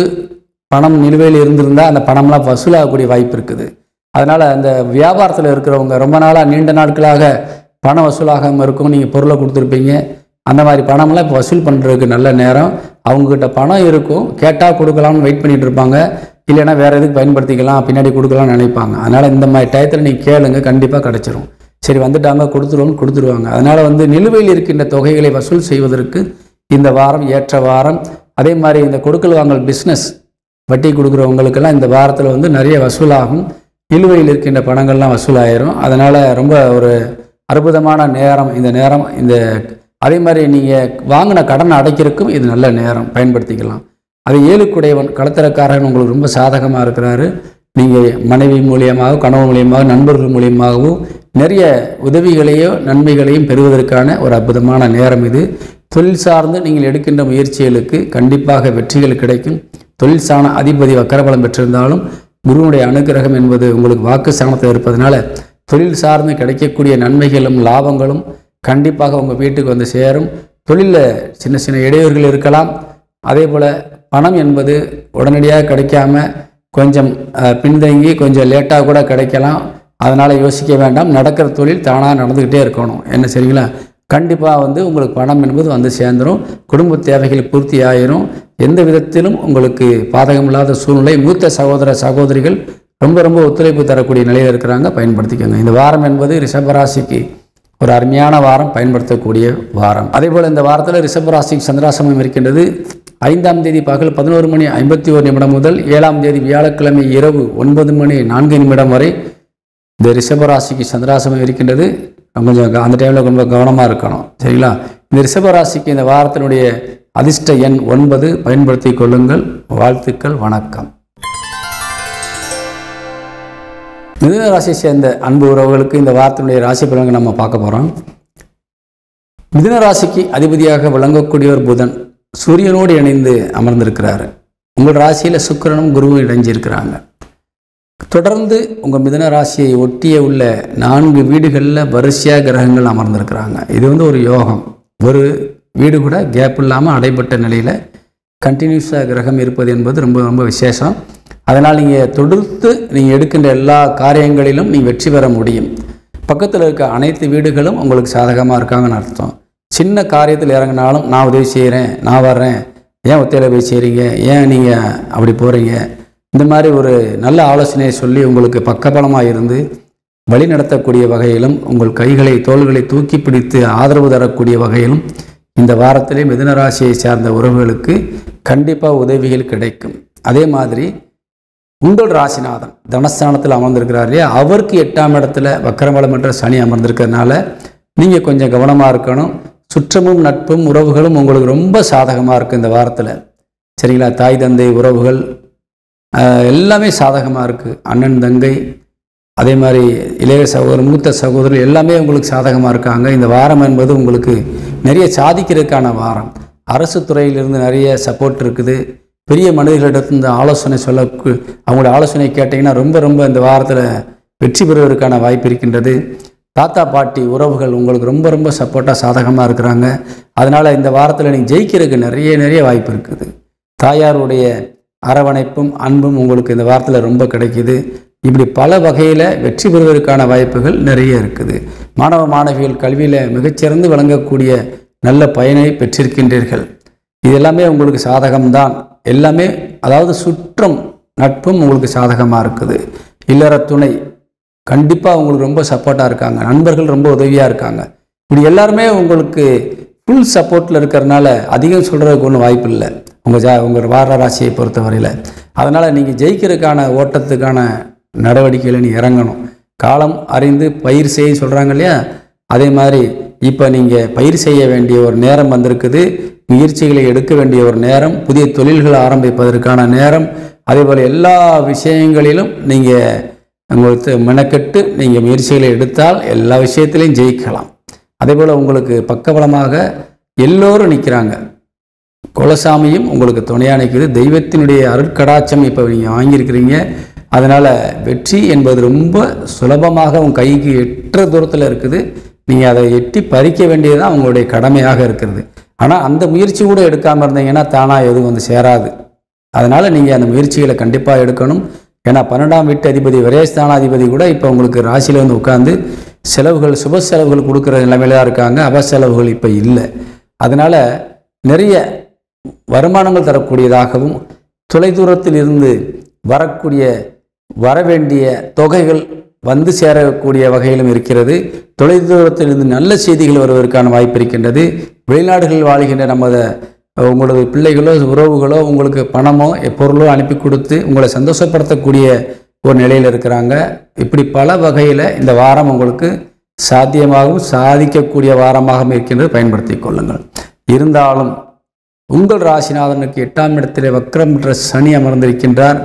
பணம் நிலுவையில் இருந்திருந்தால் அந்த பணம்லாம் வசூலாகக்கூடிய வாய்ப்பு இருக்குது. அதனால் அந்த வியாபாரத்தில் இருக்கிறவங்க ரொம்ப நாளாக, நீண்ட நாட்களாக பணம் வசூலாகாமல் இருக்கும். நீங்கள் பொருளை கொடுத்துருப்பீங்க, அந்த மாதிரி பணம்லாம் இப்போ வசூல் பண்ணுறதுக்கு நல்ல நேரம். அவங்கக்கிட்ட பணம் இருக்கும், கேட்டால் கொடுக்கலாம்னு வெயிட் பண்ணிகிட்டு இருப்பாங்க. இல்லைன்னா வேறு எதுக்கு பயன்படுத்திக்கலாம், பின்னாடி கொடுக்கலாம்னு நினைப்பாங்க. அதனால் இந்த மாதிரி டயத்தில் நீங்கள் கேளுங்க, கண்டிப்பாக கிடச்சிரும். சரி வந்துட்டாங்க கொடுத்துருவாங்க. அதனால் நிலுவையில் இருக்கின்ற தொகைகளை வசூல் செய்வதற்கு இந்த வாரம் ஏற்ற வாரம். அதே மாதிரி இந்த கொடுக்கல் வாங்கல் பிஸ்னஸ், வட்டி கொடுக்குறவங்களுக்கெல்லாம் இந்த வாரத்தில் நிறைய வசூலாகும். நிலுவையில் இருக்கின்ற பணங்கள்லாம் வசூலாயிரும். அதனால் ரொம்ப ஒரு அற்புதமான நேரம் இந்த நேரம். அதே மாதிரி நீங்கள் வாங்கின கடனை அடைக்கிறதுக்கும் இது நல்ல நேரம், பயன்படுத்திக்கலாம். அது 7 குடைவன் களத்திரக்காரன் உங்களுக்கு ரொம்ப சாதகமாக இருக்கிறாரு. நீங்கள் மனைவி மூலியமாக, கணவன் மூலியமாக, நண்பர்கள் மூலியமாகவும் நிறைய உதவிகளையோ நன்மைகளையும் பெறுவதற்கான ஒரு அற்புதமான நேரம் இது. தொழில் சார்ந்து நீங்கள் எடுக்கின்ற முயற்சிகளுக்கு கண்டிப்பாக வெற்றிகள் கிடைக்கும். தொழில் சாண அதிபதி வக்கரபலம் பெற்றிருந்தாலும் குருவுடைய அனுகிரகம் என்பது உங்களுக்கு வாக்கு ஸ்தானத்தில் இருப்பதனால தொழில் சார்ந்து கிடைக்கக்கூடிய நன்மைகளும் லாபங்களும் கண்டிப்பாக உங்கள் வீட்டுக்கு வந்து சேரும். தொழிலில் சின்ன சின்ன இடையூறுகள் இருக்கலாம். அதே போல் பணம் என்பது உடனடியாக கிடைக்காம கொஞ்சம் பின்தங்கி கொஞ்சம் லேட்டாக கூட கிடைக்கலாம். அதனால் யோசிக்க வேண்டாம். நடக்கிற தொழில் தானாக நடந்துக்கிட்டே இருக்கணும். என்ன சரிங்களா? கண்டிப்பாக உங்களுக்கு பணம் என்பது வந்து சேர்ந்துடும். குடும்ப தேவைகள் பூர்த்தி ஆயிரும். எந்த விதத்திலும் உங்களுக்கு பாதகமில்லாத சூழ்நிலை. மூத்த சகோதர சகோதரிகள் ரொம்ப ரொம்ப ஒத்துழைப்பு தரக்கூடிய நிலையில் இருக்கிறாங்க, பயன்படுத்திக்கோங்க. இந்த வாரம் என்பது ரிஷபராசிக்கு ஒரு அருமையான வாரம், பயன்படுத்தக்கூடிய வாரம். அதேபோல் இந்த வாரத்தில் ரிஷப ராசிக்கு சந்திராசிரமம் இருக்கின்றது. 5ஆம் தேதி பகல் 11:51 முதல் 7ஆம் தேதி வியாழக்கிழமை இரவு 9:04 வரை இந்த ரிஷப ராசிக்கு சந்திராசிரமம் இருக்கின்றது. கொஞ்சம் அந்த டைமில் ரொம்ப கவனமாக இருக்கணும். சரிங்களா? இந்த ரிஷப ராசிக்கு இந்த வாரத்தினுடைய அதிர்ஷ்ட எண் 9. பயன்படுத்தி கொள்ளுங்கள். வாழ்த்துக்கள். வணக்கம். மிதுன ராசியை சேர்ந்த அன்பு உறவுகளுக்கு இந்த வாரத்தினுடைய ராசி பலன்களை நம்ம பார்க்க போகிறோம். மிதுன ராசிக்கு அதிபதியாக விளங்கக்கூடியவர் புதன் சூரியனோடு இணைந்து அமர்ந்திருக்கிறாரு. உங்கள் ராசியில் சுக்கிரனும் குருவும் இணைஞ்சிருக்கிறாங்க. தொடர்ந்து உங்கள் மிதுன ராசியை ஒட்டிய உள்ள 4 வீடுகளில் வரிசையாக கிரகங்கள் அமர்ந்திருக்கிறாங்க. இது ஒரு யோகம். ஒரு வீடு கூட கேப் இல்லாமல் அடைபட்ட நிலையில் கண்டினியூஸாக கிரகம் இருப்பது என்பது ரொம்ப ரொம்ப விசேஷம். அதனால் நீங்கள் தொடுத்து நீங்கள் எடுக்கின்ற எல்லா காரியங்களிலும் நீங்கள் வெற்றி பெற முடியும். பக்கத்தில் இருக்க அனைத்து வீடுகளும் உங்களுக்கு சாதகமாக இருக்காங்கன்னு அர்த்தம். சின்ன காரியத்தில் இறங்கினாலும் நான் உதவி செய்கிறேன், நான் வர்றேன், ஏன் ஒத்தையில் செய்கிறீங்க, ஏன் நீங்கள் அப்படி போகிறீங்க, இந்த மாதிரி ஒரு நல்ல ஆலோசனையை சொல்லி உங்களுக்கு பக்கபலமாக இருந்து வழி நடத்தக்கூடிய வகையிலும் உங்கள் கைகளை தோள்களை தூக்கி பிடித்து ஆதரவு தரக்கூடிய வகையிலும் இந்த வாரத்திலே மிதுன ராசியை சார்ந்த உறவுகளுக்கு கண்டிப்பாக உதவிகள் கிடைக்கும். அதே மாதிரி உங்கள் ராசிநாதன் தனஸ்தானத்தில் அமர்ந்திருக்கிறார் இல்லையா, அவருக்கு 8ஆம் இடத்துல வக்கரபலம் என்ற சனி அமர்ந்திருக்கிறதுனால நீங்கள் கொஞ்சம் கவனமாக இருக்கணும். சுற்றமும் நட்பும் உறவுகளும் உங்களுக்கு ரொம்ப சாதகமாக இருக்குது இந்த வாரத்தில். சரிங்களா? தாய் தந்தை உறவுகள் எல்லாமே சாதகமாக இருக்குது. அண்ணன் தங்கை, அதே மாதிரி இளைய சகோதரர், மூத்த சகோதரர் எல்லாமே உங்களுக்கு சாதகமாக இருக்காங்க. இந்த வாரம் என்பது உங்களுக்கு நிறைய சாதிக்கிறதுக்கான வாரம். அரசு துறையிலிருந்து நிறைய சப்போர்ட் இருக்குது. பெரிய மனிதர்களிடத்து இந்த ஆலோசனை அவங்களோட ஆலோசனை கேட்டிங்கன்னா ரொம்ப இந்த வாரத்தில் வெற்றி பெறுவதற்கான வாய்ப்பு இருக்கின்றது. தாத்தா பாட்டி உறவுகள் உங்களுக்கு ரொம்ப சப்போர்ட்டாக சாதகமாக இருக்கிறாங்க. அதனால் இந்த வாரத்தில் நீங்கள் ஜெயிக்கிறதுக்கு நிறைய வாய்ப்பு இருக்குது. தாயாருடைய அரவணைப்பும் அன்பும் உங்களுக்கு இந்த வாரத்தில் ரொம்ப கிடைக்குது. இப்படி பல வகையில் வெற்றி பெறுவதற்கான வாய்ப்புகள் நிறைய இருக்குது. மாணவ மாணவிகள் கல்வியில் மிகச்சிறந்து விளங்கக்கூடிய நல்ல பயனை பெற்றிருக்கின்றீர்கள். இது எல்லாமே உங்களுக்கு சாதகம்தான். எல்லாமே அதாவது சுற்றம் நட்பும் உங்களுக்கு சாதகமாக இருக்குது. இல்லற துணை கண்டிப்பாக உங்களுக்கு ரொம்ப சப்போர்ட்டாக இருக்காங்க. நண்பர்கள் ரொம்ப உதவியாக இருக்காங்க. இப்படி எல்லாருமே உங்களுக்கு ஃபுல் சப்போர்ட்டில் இருக்கிறதுனால அதிகம் சொல்கிறதுக்கு ஒன்றும் வாய்ப்பு இல்லை உங்கள் வார ராசியை பொறுத்தவரையில். அதனால் நீங்கள் ஜெயிக்கிறதுக்கான ஓட்டத்துக்கான நடவடிக்கைகளை நீங்கள் இறங்கணும். காலம் அறிந்து பயிர் செய்ய சொல்கிறாங்க இல்லையா, அதே மாதிரி இப்போ நீங்கள் பயிர் செய்ய வேண்டிய ஒரு நேரம் வந்திருக்குது. முயற்சிகளை எடுக்க வேண்டிய ஒரு நேரம், புதிய தொழில்களை ஆரம்பிப்பதற்கான நேரம். அதேபோல் எல்லா விஷயங்களிலும் நீங்கள் உங்களுக்கு மெனக்கெட்டு நீங்கள் முயற்சிகளை எடுத்தால் எல்லா விஷயத்திலையும் ஜெயிக்கலாம். அதேபோல் உங்களுக்கு பக்கபலமாக எல்லோரும் நிற்கிறாங்க. குலசாமியும் உங்களுக்கு துணையாக நிற்குது. தெய்வத்தினுடைய அருட்கடாட்சம் இப்போ நீங்கள் வாங்கியிருக்கிறீங்க. அதனால் வெற்றி என்பது ரொம்ப சுலபமாக உங்கள் கைக்கு எட்டுற தூரத்தில் இருக்குது. நீங்கள் அதை எட்டி பறிக்க வேண்டியது தான் உங்களுடைய கடமையாக இருக்கிறது. ஆனால் அந்த முயற்சி கூட எடுக்காமல் இருந்தீங்கன்னா தானாக எதுவும் சேராது. அதனால் நீங்கள் அந்த முயற்சிகளை கண்டிப்பாக எடுக்கணும். ஏன்னா 12ஆம் வீட்டு அதிபதி விரயஸ்தானாதிபதி கூட இப்போ உங்களுக்கு ராசியில் உட்கார்ந்து செலவுகள் சுப செலவுகள் கொடுக்குற நிலைமையில தான் இருக்காங்க. அவசெலவுகள் இப்போ இல்லை. அதனால் நிறைய வருமானங்கள் தரக்கூடியதாகவும் தொலைதூரத்தில் இருந்து வரவேண்டிய தொகைகள் வந்து சேரக்கூடிய வகையிலும் இருக்கிறது. தொலைதூரத்திலிருந்து நல்ல செய்திகள் வருவதற்கான வாய்ப்பு இருக்கின்றது. வெளிநாடுகளில் வாழ்கின்ற உங்களது பிள்ளைகளோ உறவுகளோ உங்களுக்கு பணமோ பொருளோ அனுப்பி கொடுத்து உங்களை சந்தோஷப்படுத்தக்கூடிய ஒரு நிலையில் இருக்கிறாங்க. இப்படி பல வகையில் இந்த வாரம் உங்களுக்கு சாத்தியமாகவும் சாதிக்கக்கூடிய வாரமாகவும் இருக்கின்றது. பயன்படுத்தி கொள்ளுங்கள். இருந்தாலும் உங்கள் ராசிநாதனுக்கு 8ஆம் இடத்திலே வக்ரம் என்ற சனி அமர்ந்திருக்கின்றார்,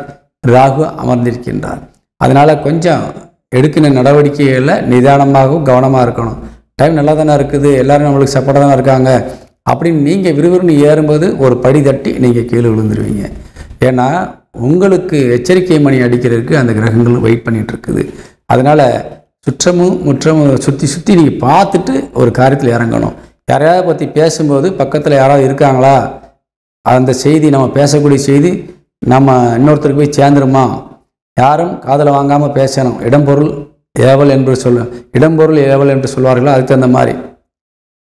ராகு அமர்ந்திருக்கின்றார். அதனால் கொஞ்சம் எடுக்கிற நடவடிக்கைகளில் நிதானமாகவும் கவனமாக இருக்கணும். டைம் நல்லா தானே இருக்குது, எல்லோரும் நம்மளுக்கு சப்போர்ட்டாக தானே இருக்காங்க அப்படின்னு நீங்கள் விறுவிறுன்னு ஏறும்போது ஒரு படி தட்டி நீங்கள் கீழே விழுந்துருவீங்க. ஏன்னா உங்களுக்கு எச்சரிக்கை மணி அடிக்கிறதுக்கு அந்த கிரகங்கள் வெயிட் பண்ணிகிட்ருக்குது. அதனால் சுற்றமும் முற்றமும் சுற்றி நீங்கள் பார்த்துட்டு ஒரு காரியத்தில் இறங்கணும். யாரையாவது பற்றி பேசும்போது பக்கத்தில் யாராவது இருக்காங்களா, அந்த செய்தி நம்ம பேசக்கூடிய செய்தி நம்ம இன்னொருத்தருக்கு போய் சேர்ந்துருமா, யாரும் காதில் வாங்காமல் பேசணும். இடம்பொருள் ஏவல் என்று இடம்பொருள் ஏவல் என்று சொல்வார்களோ அதுக்கு தகுந்த மாதிரி.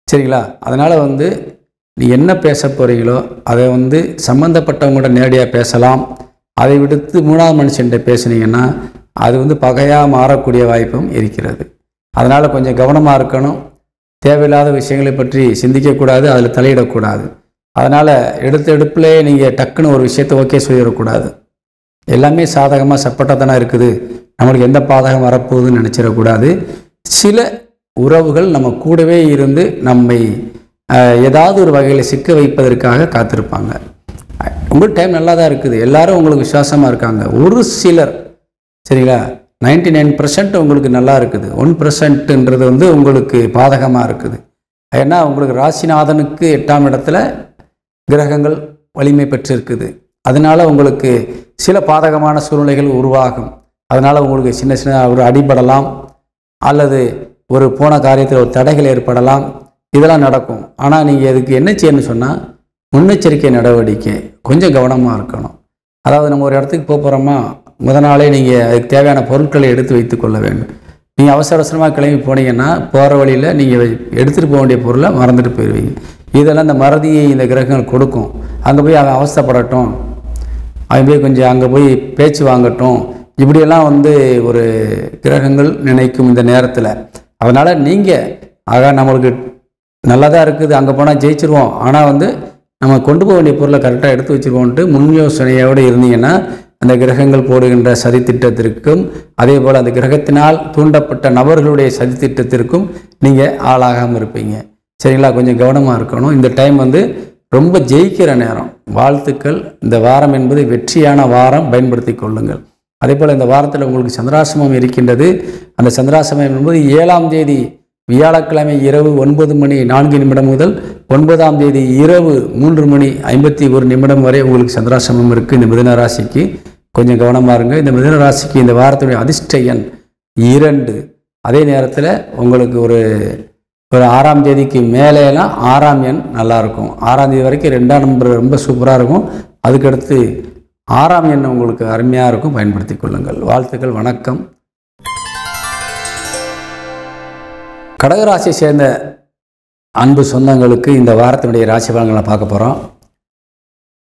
சரிங்களா? அதனால் நீ என்ன பேச போகிறீங்களோ அதை சம்மந்தப்பட்டவங்கள்ட்ட நேரடியாக பேசலாம். அதை விடுத்து 3ஆவது மனுஷன்கிட்ட பேசுனீங்கன்னா அது பகையாக மாறக்கூடிய வாய்ப்பும் இருக்கிறது. அதனால் கொஞ்சம் கவனமாக இருக்கணும். தேவையில்லாத விஷயங்களை பற்றி சிந்திக்கக்கூடாது, அதில் தலையிடக்கூடாது. அதனால் எடுப்பிலே நீங்கள் டக்குன்னு ஒரு விஷயத்தை ஓகே சொல்லிடக்கூடாது. எல்லாமே சாதகமாக சப்போர்ட்டாக தானே இருக்குது, நம்மளுக்கு எந்த பாதகம் வரப்போகுதுன்னு நினச்சிடக்கூடாது. சில உறவுகள் நம்ம கூடவே இருந்து நம்மை ஏதாவது ஒரு வகையில் சிக்க வைப்பதற்காக காத்திருப்பாங்க. உங்களுக்கு டைம் நல்லா தான் இருக்குது, எல்லாரும் உங்களுக்கு விசுவாசமாக இருக்காங்க. ஒரு சிலர் சரிங்களா 99% உங்களுக்கு நல்லா இருக்குது, 1%ன்றது வந்து உங்களுக்கு பாதகமாக இருக்குது. ஏன்னா உங்களுக்கு ராசிநாதனுக்கு 8ஆம் இடத்துல கிரகங்கள் வலிமை பெற்றிருக்குது. அதனால் உங்களுக்கு சில பாதகமான சூழ்நிலைகள் உருவாகும். அதனால் உங்களுக்கு சின்ன சின்ன ஒரு அடிபடலாம், அல்லது ஒரு போன காரியத்தில் ஒரு தடைகள் ஏற்படலாம், இதெல்லாம் நடக்கும். ஆனால் நீங்கள் இதுக்கு என்ன செய்யணும்னு சொன்னால் முன்னெச்சரிக்கை நடவடிக்கை கொஞ்சம் கவனமாக இருக்கணும். அதாவது நம்ம ஒரு இடத்துக்கு போகிறோமா, முதல் நாளே நீங்கள் அதுக்கு தேவையான பொருட்களை எடுத்து வைத்து கொள்ள வேண்டும். நீங்கள் அவசரமாக கிளம்பி போனீங்கன்னா போகிற வழியில் நீங்கள் எடுத்துகிட்டு போக வேண்டிய பொருளை மறந்துட்டு போயிடுவீங்க. இதெல்லாம் இந்த மறதியை இந்த கிரகங்கள் கொடுக்கும். அங்கே போய் அவன் அவஸ்தைப்படட்டும், அவன் போய் கொஞ்சம் அங்கே போய் பேச்சு வாங்கட்டும், இப்படியெல்லாம் வந்து ஒரு கிரகங்கள் நினைக்கும் இந்த நேரத்தில். அதனால் நீங்கள் நம்மளுக்கு நல்லா தான் இருக்குது, அங்கே போனால் ஜெயிச்சிருவோம், ஆனால் வந்து நம்ம கொண்டு போக வேண்டிய பொருளை கரெக்டாக எடுத்து வச்சுருவோன்ட்டு முன் யோசனையோடு இருந்தீங்கன்னா அந்த கிரகங்கள் போடுகின்ற சதித்திட்டத்திற்கும் அதே போல் அந்த கிரகத்தினால் தூண்டப்பட்ட நபர்களுடைய சதித்திட்டத்திற்கும் நீங்கள் ஆளாகாமல் இருப்பீங்க. சரிங்களா? கொஞ்சம் கவனமாக இருக்கணும். இந்த டைம் வந்து ரொம்ப ஜெயிக்கிற நேரம். வாழ்த்துக்கள். இந்த வாரம் என்பது வெற்றியான வாரம், பயன்படுத்தி கொள்ளுங்கள். அதே போல் இந்த வாரத்தில் உங்களுக்கு சந்திராசிரமம் இருக்கின்றது. அந்த சந்திராசிரமம் என்பது 7ஆம் தேதி வியாழக்கிழமை இரவு 9:04 முதல் 9ஆம் தேதி இரவு 3:51 வரை உங்களுக்கு சந்திராசிரமம் இருக்குது. இந்த மிதுன ராசிக்கு கொஞ்சம் கவனமாக இருங்க. இந்த மிதுன ராசிக்கு இந்த வாரத்துடைய அதிர்ஷ்ட எண் 2. அதே நேரத்தில் உங்களுக்கு ஒரு 6ஆம் தேதிக்கு மேலேலாம் 6ஆம் எண் நல்லாயிருக்கும். 6ஆம் தேதி வரைக்கும் 2ஆம் நம்பர் ரொம்ப சூப்பராக இருக்கும். அதுக்கடுத்து 6ஆம் எண் உங்களுக்கு அருமையாக இருக்கும், பயன்படுத்தி கொள்ளுங்கள். வாழ்த்துக்கள். வணக்கம். கடகராசியை சேர்ந்த அன்பு சொந்தங்களுக்கு இந்த வாரத்தினுடைய ராசி பலன்களை பார்க்க போகிறோம்.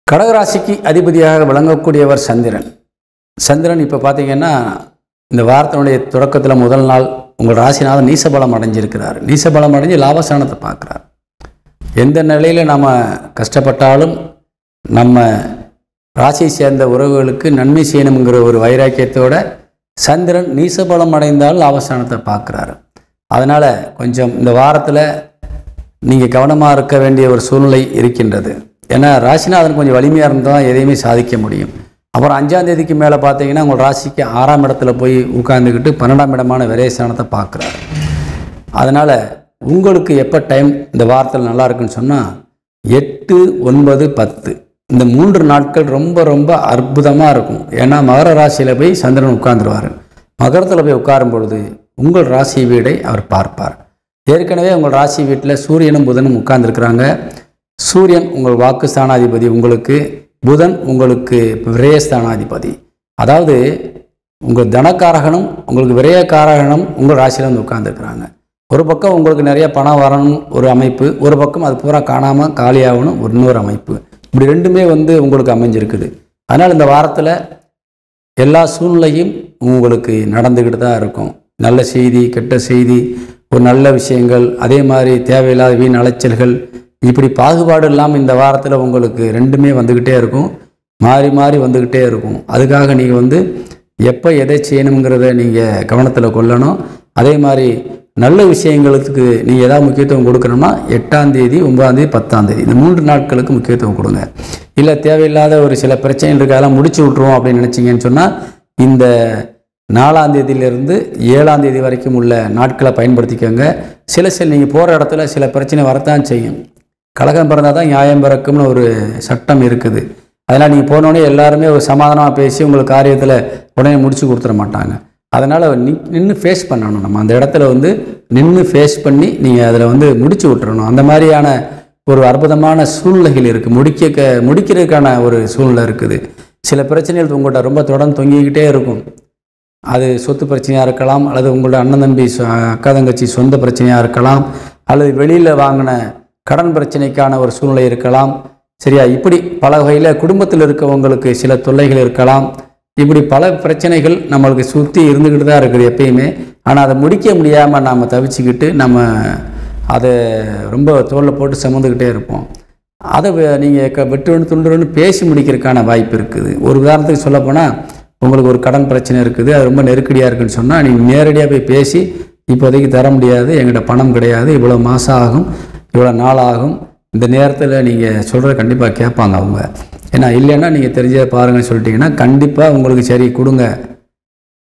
கடகராசிக்கு அதிபதியாக விளங்கக்கூடியவர் சந்திரன். சந்திரன் இப்போ பார்த்தீங்கன்னா இந்த வாரத்தினுடைய தொடக்கத்தில் முதல் நாள் உங்கள் ராசிநாதன் நீசபலம் அடைஞ்சிருக்கிறார். நீசபலம் அடைஞ்சு லாபஸ்தானத்தை பார்க்குறார். எந்த நிலையில் நம்ம கஷ்டப்பட்டாலும் நம்ம ராசியை சேர்ந்த உறவுகளுக்கு நன்மை செய்யணுங்கிற ஒரு வைராக்கியத்தோட சந்திரன் நீசபலம் அடைந்தால் லாபஸ்தானத்தை பார்க்குறாரு. அதனால் கொஞ்சம் இந்த வாரத்தில் நீங்கள் கவனமாக இருக்க வேண்டிய ஒரு சூழ்நிலை இருக்கின்றது. ஏன்னா ராசிநாதன் கொஞ்சம் வலிமையாக இருந்தால் தான் எதையுமே சாதிக்க முடியும். அப்புறம் 5ஆம் தேதிக்கு மேலே பார்த்தீங்கன்னா உங்கள் ராசிக்கு 6ஆம் இடத்துல போய் உட்கார்ந்துக்கிட்டு 12ஆம் இடமான விரயஸ்தானத்தை பார்க்குறாரு. அதனால் உங்களுக்கு எப்போ டைம் இந்த வாரத்தில் நல்லா இருக்குன்னு சொன்னால் 8, 9, 10 இந்த 3 நாட்கள் ரொம்ப ரொம்ப அற்புதமாக இருக்கும். ஏன்னா மகர ராசியில் போய் சந்திரன் உட்கார்ந்துருவார். மகரத்தில் போய் உட்காரும் பொழுது உங்கள் ராசி வீடை அவர் பார்ப்பார். ஏற்கனவே உங்கள் ராசி வீட்டில் சூரியனும் புதனும் உட்கார்ந்துருக்கிறாங்க. சூரியன் உங்கள் வாக்கு ஸ்தானாதிபதி உங்களுக்கு, புதன் உங்களுக்கு விரயஸ்தானாதிபதி. அதாவது உங்கள் தனக்காரகனும் உங்களுக்கு விரயக்காரகனும் உங்கள் ராசியில் வந்து உட்கார்ந்துருக்கிறாங்க. ஒரு பக்கம் உங்களுக்கு நிறைய பணம் வரணும் ஒரு அமைப்பு, ஒரு பக்கம் அது பூரா காணாமல் காலியாகணும் இன்னொரு அமைப்பு. இப்படி ரெண்டுமே வந்து உங்களுக்கு அமைஞ்சிருக்குது. அதனால் இந்த வாரத்தில் எல்லா சூழ்நிலையும் உங்களுக்கு நடந்துக்கிட்டு தான் இருக்கும். நல்ல செய்தி, கெட்ட செய்தி, ஒரு நல்ல விஷயங்கள், அதே மாதிரி தேவையில்லாத வீண் அலைச்சல்கள், இப்படி பாகுபாடு இல்லாமல் இந்த வாரத்தில் உங்களுக்கு ரெண்டுமே வந்துக்கிட்டே இருக்கும். மாறி மாறி வந்துக்கிட்டே இருக்கும். அதுக்காக நீங்கள் வந்து எப்போ எதை செய்யணுங்கிறத நீங்கள் கவனத்தில் கொள்ளணும். அதே மாதிரி நல்ல விஷயங்களுக்கு நீங்கள் ஏதாவது முக்கியத்துவம் கொடுக்கணும்னா 8ஆம் தேதி, 9ஆம் தேதி, 10ஆம் தேதி இந்த 3 நாட்களுக்கு முக்கியத்துவம் கொடுங்க. இல்லை தேவையில்லாத ஒரு சில பிரச்சனைகள் இருக்குது, அதெல்லாம் முடிச்சு விட்ருவோம் அப்படின்னு நினச்சிங்கன்னு சொன்னால் இந்த 4ஆம் தேதியிலிருந்து 7ஆம் தேதி வரைக்கும் உள்ள நாட்களை பயன்படுத்திக்கோங்க. சில நீங்கள் போகிற இடத்துல சில பிரச்சனை வரத்தான் செய்யும். கலகம் பிறந்தால் தான் நியாயம் பிறக்கும்னு ஒரு சட்டம் இருக்குது. அதனால் நீங்கள் போனோடனே எல்லாருமே ஒரு சமாதானமாக பேசி உங்களுக்கு காரியத்தில் உடனே முடிச்சு கொடுத்துட மாட்டாங்க. அதனால் நின்று ஃபேஸ் பண்ணணும். நம்ம அந்த இடத்துல வந்து நின்று ஃபேஸ் பண்ணி நீங்கள் அதில் வந்து முடிச்சு விட்டுறணும். அந்த மாதிரியான ஒரு அற்புதமான சூழ்நிலைகள் இருக்குது. முடிக்கிறதுக்கான ஒரு சூழ்நிலை இருக்குது. சில பிரச்சனைகள் உங்கள்கிட்ட ரொம்ப தொடர்ந்து தொங்கிக்கிட்டே இருக்கும். அது சொத்து பிரச்சனையாக இருக்கலாம், அல்லது உங்களோட அண்ணன் தம்பி அக்கா தங்கச்சி சொந்த பிரச்சனையாக இருக்கலாம், அல்லது வெளியில் வாங்கின கடன் பிரச்சனைக்கான ஒரு சூழ்நிலை இருக்கலாம். சரியா? இப்படி பல வகையில் குடும்பத்தில் இருக்கவங்களுக்கு சில தொல்லைகள் இருக்கலாம். இப்படி பல பிரச்சனைகள் நம்மளுக்கு சுற்றி இருந்துக்கிட்டு தான் இருக்குது எப்பயுமே. ஆனால் அதை முடிக்க முடியாமல் நாம் தவிச்சுக்கிட்டு நம்ம அதை ரொம்ப தோளில் போட்டு சுமந்துக்கிட்டே இருப்போம். அதை நீங்கள் வெட்டு துண்டுன்னு பேசி முடிக்கிறதுக்கான வாய்ப்பு இருக்குது. ஒரு உதாரணத்துக்கு சொல்லப்போனால், உங்களுக்கு ஒரு கடன் பிரச்சனை இருக்குது, அது ரொம்ப நெருக்கடியாக இருக்குதுன்னு சொன்னால் நீங்கள் நேரடியாக போய் பேசி, இப்போதைக்கு தர முடியாது, எங்கிட்ட பணம் கிடையாது, இவ்வளோ மாதம் ஆகும், இவ்வளோ நாள் ஆகும், இந்த நேரத்தில் நீங்கள் சொல்கிறத கண்டிப்பாக கேட்பாங்க அவங்க. ஏன்னா இல்லைன்னா நீங்கள் தெரிஞ்சதை பாருங்கன்னு சொல்லிட்டீங்கன்னா கண்டிப்பாக உங்களுக்கு சரி கொடுங்க,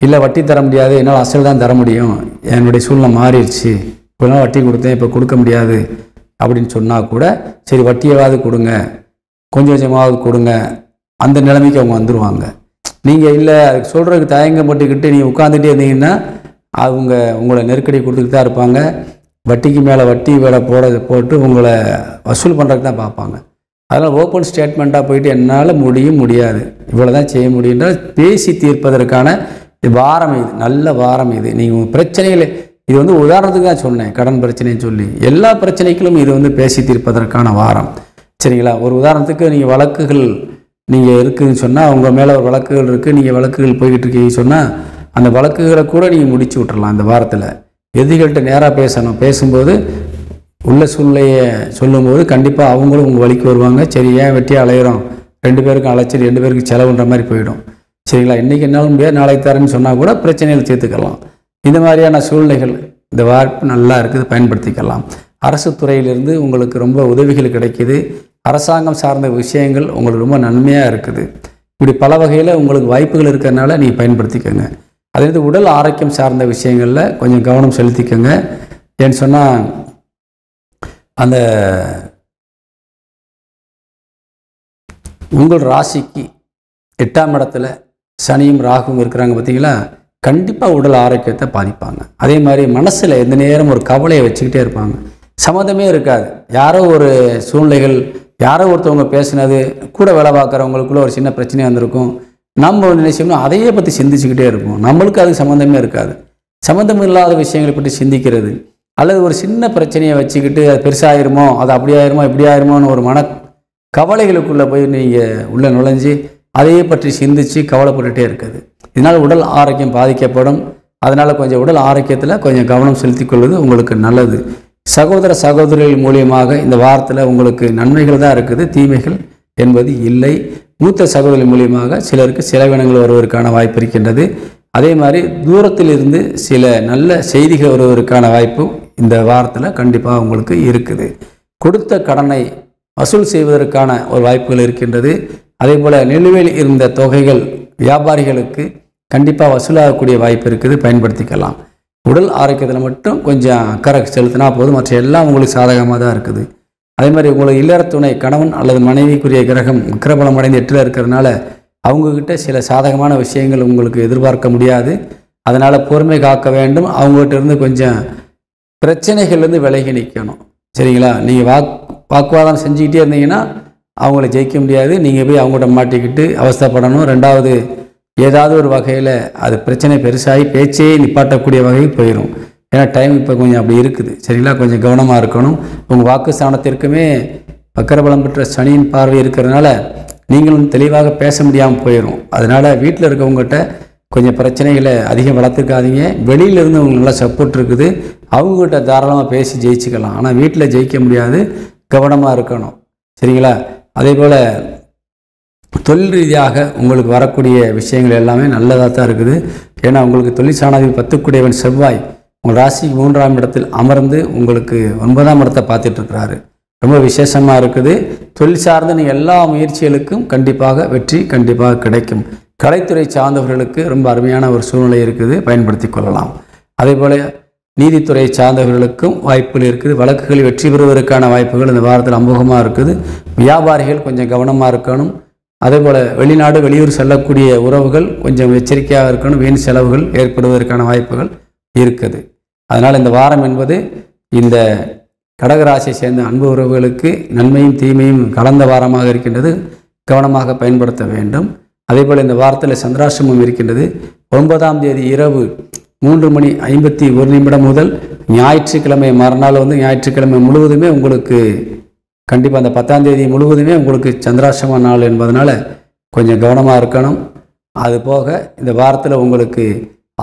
இல்லை வட்டி தர முடியாது, என்னால் அசல் தான் தர முடியும், என்னுடைய சூழ்நிலை மாறிடுச்சு, இப்போலாம் வட்டி கொடுத்தேன் இப்போ கொடுக்க முடியாது அப்படின்னு சொன்னால் கூட சரி வட்டியாவது கொடுங்க, கொஞ்சம் கொஞ்சமாவது கொடுங்க, அந்த நிலைமைக்கு அவங்க வந்துடுவாங்க. நீங்கள் இல்லை அதுக்கு சொல்கிறதுக்கு தயங்கப்பட்டுக்கிட்டு நீங்கள் உட்காந்துட்டே இருந்தீங்கன்னா அவங்க உங்களை நெருக்கடி கொடுத்துக்கிட்டு தான் இருப்பாங்க. வட்டிக்கு மேலே வட்டி வேலை போட்டு உங்களை வசூல் பண்ணுறதுக்கு தான் பார்ப்பாங்க. அதனால் ஓப்பன் ஸ்டேட்மெண்ட்டாக போயிட்டு என்னால் முடியாது, இவ்வளோ தான் செய்ய முடியுன்றால் பேசி தீர்ப்பதற்கான வாரம் இது, நல்ல வாரம் இது. நீங்கள் உங்கள் பிரச்சனைகள் இது உதாரணத்துக்கு தான் சொன்னேன், கடன் பிரச்சனைன்னு சொல்லி எல்லா பிரச்சனைகளும் இது பேசி தீர்ப்பதற்கான வாரம். சரிங்களா? ஒரு உதாரணத்துக்கு நீங்கள் வழக்குகள் நீங்கள் இருக்குதுன்னு சொன்னால், உங்கள் மேலே ஒரு வழக்குகள் இருக்குது, நீங்கள் வழக்குகள் போய்கிட்டு இருக்கீங்கன்னு சொன்னால் அந்த வழக்குகளை கூட நீங்கள் முடிச்சு விட்டுறலாம் இந்த வாரத்தில். எதிரிகள்கிட்ட நேராக பேசணும், பேசும்போது உள்ள சூழ்நிலையை சொல்லும்போது கண்டிப்பாக அவங்களும் உங்கள் வழிக்கு வருவாங்க. சரி ஏன் வெட்டியாக அலையிறோம், 2 பேருக்கும் அலைச்சி 2 பேருக்கு செலவுன்ற மாதிரி போயிடும். சரிங்களா? இன்றைக்கி என்னாலும் முடியாது, நாளைக்கு தரேன்னு சொன்னால் கூட பிரச்சனைகள் தீர்த்துக்கலாம். இந்த மாதிரியான சூழ்நிலைகள் இந்த வாய்ப்பு நல்லா இருக்குது, பயன்படுத்திக்கலாம். அரசு துறையிலிருந்து உங்களுக்கு ரொம்ப உதவிகள் கிடைக்கிது, அரசாங்கம் சார்ந்த விஷயங்கள் உங்களுக்கு ரொம்ப நன்மையாக இருக்குது. இப்படி பல வகையில் உங்களுக்கு வாய்ப்புகள் இருக்கிறதுனால நீங்கள் பயன்படுத்திக்கோங்க. அதே உடல் ஆரோக்கியம் சார்ந்த விஷயங்களில் கொஞ்சம் கவனம் செலுத்திக்கோங்க. ஏன்னு சொன்னால் அந்த உங்கள் ராசிக்கு 8ஆம் இடத்துல சனியும் ராகுவும் இருக்கிறாங்க பார்த்தீங்களா, கண்டிப்பாக உடல் ஆரோக்கியத்தை பாதிப்பாங்க. அதே மாதிரி மனசில் எந்த நேரம் ஒரு கவலையை வச்சுக்கிட்டே இருப்பாங்க, சம்மந்தமே இருக்காது. யாரோ ஒரு சூழ்நிலைகள், யாரோ ஒருத்தவங்க பேசினது, கூட வேலை பார்க்குறவங்களுக்குள்ள ஒரு சின்ன பிரச்சனையாக வந்திருக்கும், நம்ம நினைச்சோம்னா அதையே பற்றி சிந்திச்சுக்கிட்டே இருப்போம். நம்மளுக்கு அது சம்மந்தமே இருக்காது. சம்மந்தம் இல்லாத விஷயங்களை பற்றி சிந்திக்கிறது, அல்லது ஒரு சின்ன பிரச்சனையை வச்சுக்கிட்டு அது பெருசாகிருமோ, அது அப்படி ஆயிருமோ இப்படி ஆயிருமோன்னு ஒரு கவலைகளுக்குள்ளே போய் நீங்கள் உள்ளே நுழைஞ்சி அதையே பற்றி சிந்தித்து கவலைப்பட்டுகிட்டே இருக்குது. இதனால் உடல் ஆரோக்கியம் பாதிக்கப்படும். அதனால் கொஞ்சம் உடல் ஆரோக்கியத்தில் கொஞ்சம் கவனம் செலுத்திக் கொள்வது உங்களுக்கு நல்லது. சகோதர சகோதரிகள் மூலியமாக இந்த வாரத்தில் உங்களுக்கு நன்மைகள் தான் இருக்குது, தீமைகள் என்பது இல்லை. மூத்த சகோதரிகள் மூலியமாக சிலருக்கு செலவினங்கள் வருவதற்கான வாய்ப்பு இருக்கின்றது. அதே மாதிரி தூரத்தில் இருந்து சில நல்ல செய்திகள் வருவதற்கான வாய்ப்பும் இந்த வாரத்தில் கண்டிப்பாக உங்களுக்கு இருக்குது. கொடுத்த கடனை வசூல் செய்வதற்கான ஒரு வாய்ப்புகள் இருக்கின்றது. அதே போல் நிலுவையில் இருந்த தொகைகள் வியாபாரிகளுக்கு கண்டிப்பாக வசூலாகக்கூடிய வாய்ப்பு இருக்குது, பயன்படுத்திக்கலாம். உடல் ஆரோக்கியத்தில் மட்டும் கொஞ்சம் அக்கறை செலுத்தினா போதும், மற்ற எல்லாம் உங்களுக்கு சாதகமாக தான் இருக்குது. அதே மாதிரி உங்களுக்கு இல்லற துணை கணவன் அல்லது மனைவிக்குரிய கிரகம் விக்கிரபலம் அடைந்து 8ல் இருக்கிறதுனால அவங்கக்கிட்ட சில சாதகமான விஷயங்கள் உங்களுக்கு எதிர்பார்க்க முடியாது. அதனால் பொறுமை காக்க வேண்டும். அவங்ககிட்ட இருந்து கொஞ்சம் பிரச்சனைகள்லேருந்து விலகி நிற்கணும். சரிங்களா? நீங்கள் வாக்குவாதம் செஞ்சுக்கிட்டே இருந்தீங்கன்னா அவங்கள ஜெயிக்க முடியாது. நீங்கள் போய் அவங்கள்ட்ட மாட்டிக்கிட்டு அவஸ்தைப்படணும். 2வது ஏதாவது ஒரு வகையில் அது பிரச்சனை பெருசாகி பேச்சே நிப்பாட்டக்கூடிய வகையில் போயிடும். ஏன்னா டைம் இப்போ கொஞ்சம் அப்படி இருக்குது. சரிங்களா? கொஞ்சம் கவனமாக இருக்கணும். உங்கள் வாக்கு ஸ்தானத்திற்குமே வக்கரபலம் பெற்ற சனியின் பார்வை இருக்கிறதுனால நீங்களும் தெளிவாக பேச முடியாமல் போயிடும். அதனால் வீட்டில் இருக்கவங்ககிட்ட கொஞ்சம் பிரச்சனைகளை அதிகம் வளர்த்துக்காதீங்க. வெளியிலேருந்து உங்களுக்கு நல்லா சப்போர்ட் இருக்குது, அவங்ககிட்ட தாராளமாக பேசி ஜெயிச்சுக்கலாம். ஆனால் வீட்டில் ஜெயிக்க முடியாது, கவனமாக இருக்கணும். சரிங்களா? அதே போல் தொழில் ரீதியாக உங்களுக்கு வரக்கூடிய விஷயங்கள் எல்லாமே நல்லதாக தான் இருக்குது. ஏன்னா உங்களுக்கு தொழில் சாணாதிபதி 10க்குடையவன் செவ்வாய் உங்கள் ராசிக்கு 3ஆம் இடத்தில் அமர்ந்து உங்களுக்கு 9ஆம் இடத்தை பார்த்துட்ருக்கிறாரு. ரொம்ப விசேஷமாக இருக்குது. தொழில் சார்ந்த நீங்கள் எல்லா முயற்சிகளுக்கும் கண்டிப்பாக வெற்றி கண்டிப்பாக கிடைக்கும். கலைத்துறை சார்ந்தவர்களுக்கு ரொம்ப அருமையான ஒரு சூழ்நிலை இருக்குது, பயன்படுத்தி கொள்ளலாம். அதே போல் நீதித்துறை சார்ந்தவர்களுக்கும் வாய்ப்புகள் இருக்குது. வழக்குகளில் வெற்றி பெறுவதற்கான வாய்ப்புகள் இந்த வாரத்தில் அமோகமாக இருக்குது. வியாபாரிகள் கொஞ்சம் கவனமாக இருக்கணும். அதே போல் வெளிநாடு வெளியூர் செல்லக்கூடிய உறவுகள் கொஞ்சம் எச்சரிக்கையாக இருக்கணும். வீண் செலவுகள் ஏற்படுவதற்கான வாய்ப்புகள் இருக்குது. அதனால் இந்த வாரம் என்பது இந்த கடகராசியை சேர்ந்த அன்பு உறவுகளுக்கு நன்மையும் தீமையும் கலந்த வாரமாக இருக்கின்றது, கவனமாக பயன்படுத்த வேண்டும். அதே போல் இந்த வாரத்தில் சந்திராஷ்டமம் இருக்கின்றது. 9ஆம் தேதி இரவு 3:51 முதல் ஞாயிற்றுக்கிழமை மறுநாள் ஞாயிற்றுக்கிழமை முழுவதுமே உங்களுக்கு கண்டிப்பாக அந்த 10ஆம் தேதி முழுவதுமே உங்களுக்கு சந்திராஷ்டம நாள் என்பதனால கொஞ்சம் கவனமாக இருக்கணும். அதுபோக இந்த வாரத்தில் உங்களுக்கு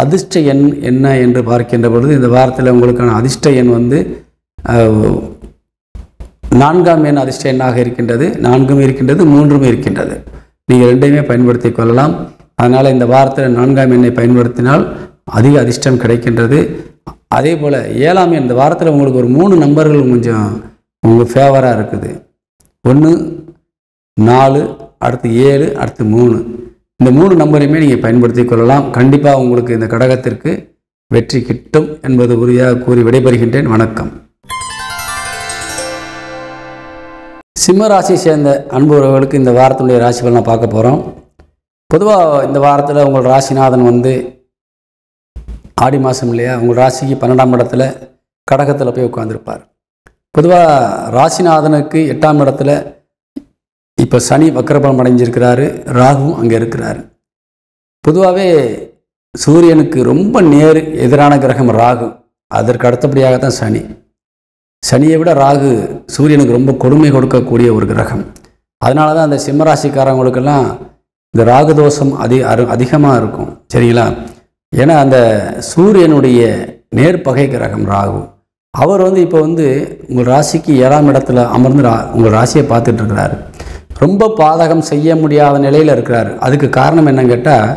அதிர்ஷ்ட எண் என்ன என்று பார்க்கின்ற பொழுது இந்த வாரத்தில் உங்களுக்கான அதிர்ஷ்ட எண் 4ஆம் எண் அதிர்ஷ்ட எண்ணாக இருக்கின்றது. 4ம் இருக்கின்றது, 3ம் இருக்கின்றது. நீங்கள் ரெண்டையுமே பயன்படுத்தி கொள்ளலாம். அதனால் இந்த வாரத்தில் 4ஆம் எண்ணை பயன்படுத்தினால் அதிக அதிர்ஷ்டம் கிடைக்கின்றது. அதே போல் 7ஆம் எண் இந்த வாரத்தில் உங்களுக்கு ஒரு 3 நம்பர்கள் கொஞ்சம் உங்களுக்கு ஃபேவராக இருக்குது. 1, 4, அடுத்து 7, அடுத்து 3. இந்த 3 நம்பரையுமே நீங்கள் பயன்படுத்தி கொள்ளலாம். கண்டிப்பாக உங்களுக்கு இந்த கடகத்திற்கு வெற்றி கிட்டும் என்பது உறுதியாக கூறி விடைபெறுகின்றேன். வணக்கம். சிம்ம ராசியை சேர்ந்த அன்புறவர்களுக்கு இந்த வாரத்தினுடைய ராசி பலனை பார்க்க போகிறோம். பொதுவாக இந்த வாரத்தில் உங்கள் ராசிநாதன் ஆடி மாதம் இல்லையா, உங்கள் ராசிக்கு 12ஆம் இடத்துல கடகத்தில் போய் உட்கார்ந்துருப்பார். பொதுவாக ராசிநாதனுக்கு 8ஆம் இடத்துல இப்போ சனி வக்கரபலம் அடைஞ்சிருக்கிறாரு, ராகுவும் அங்கே இருக்கிறாரு. பொதுவாகவே சூரியனுக்கு ரொம்ப எதிரான கிரகம் ராகு, அதற்கு அடுத்தபடியாகத்தான் சனி. சனியை விட ராகு சூரியனுக்கு ரொம்ப கொடுமை கொடுக்கக்கூடிய ஒரு கிரகம். அதனால தான் அந்த சிம்மராசிக்காரங்களுக்கெல்லாம் இந்த ராகு தோஷம் அதிகமாக இருக்கும். சரிங்களா? ஏன்னா அந்த சூரியனுடைய நேர்பகை கிரகம் ராகு. அவர் இப்போ உங்கள் ராசிக்கு 7ஆம் இடத்துல அமர்ந்து உங்கள் ராசியை பார்த்துட்டு இருக்கிறாரு. ரொம்ப பாதகம் செய்ய முடியாத நிலையில் இருக்கிறார். அதுக்கு காரணம் என்னன்னு கேட்டால்,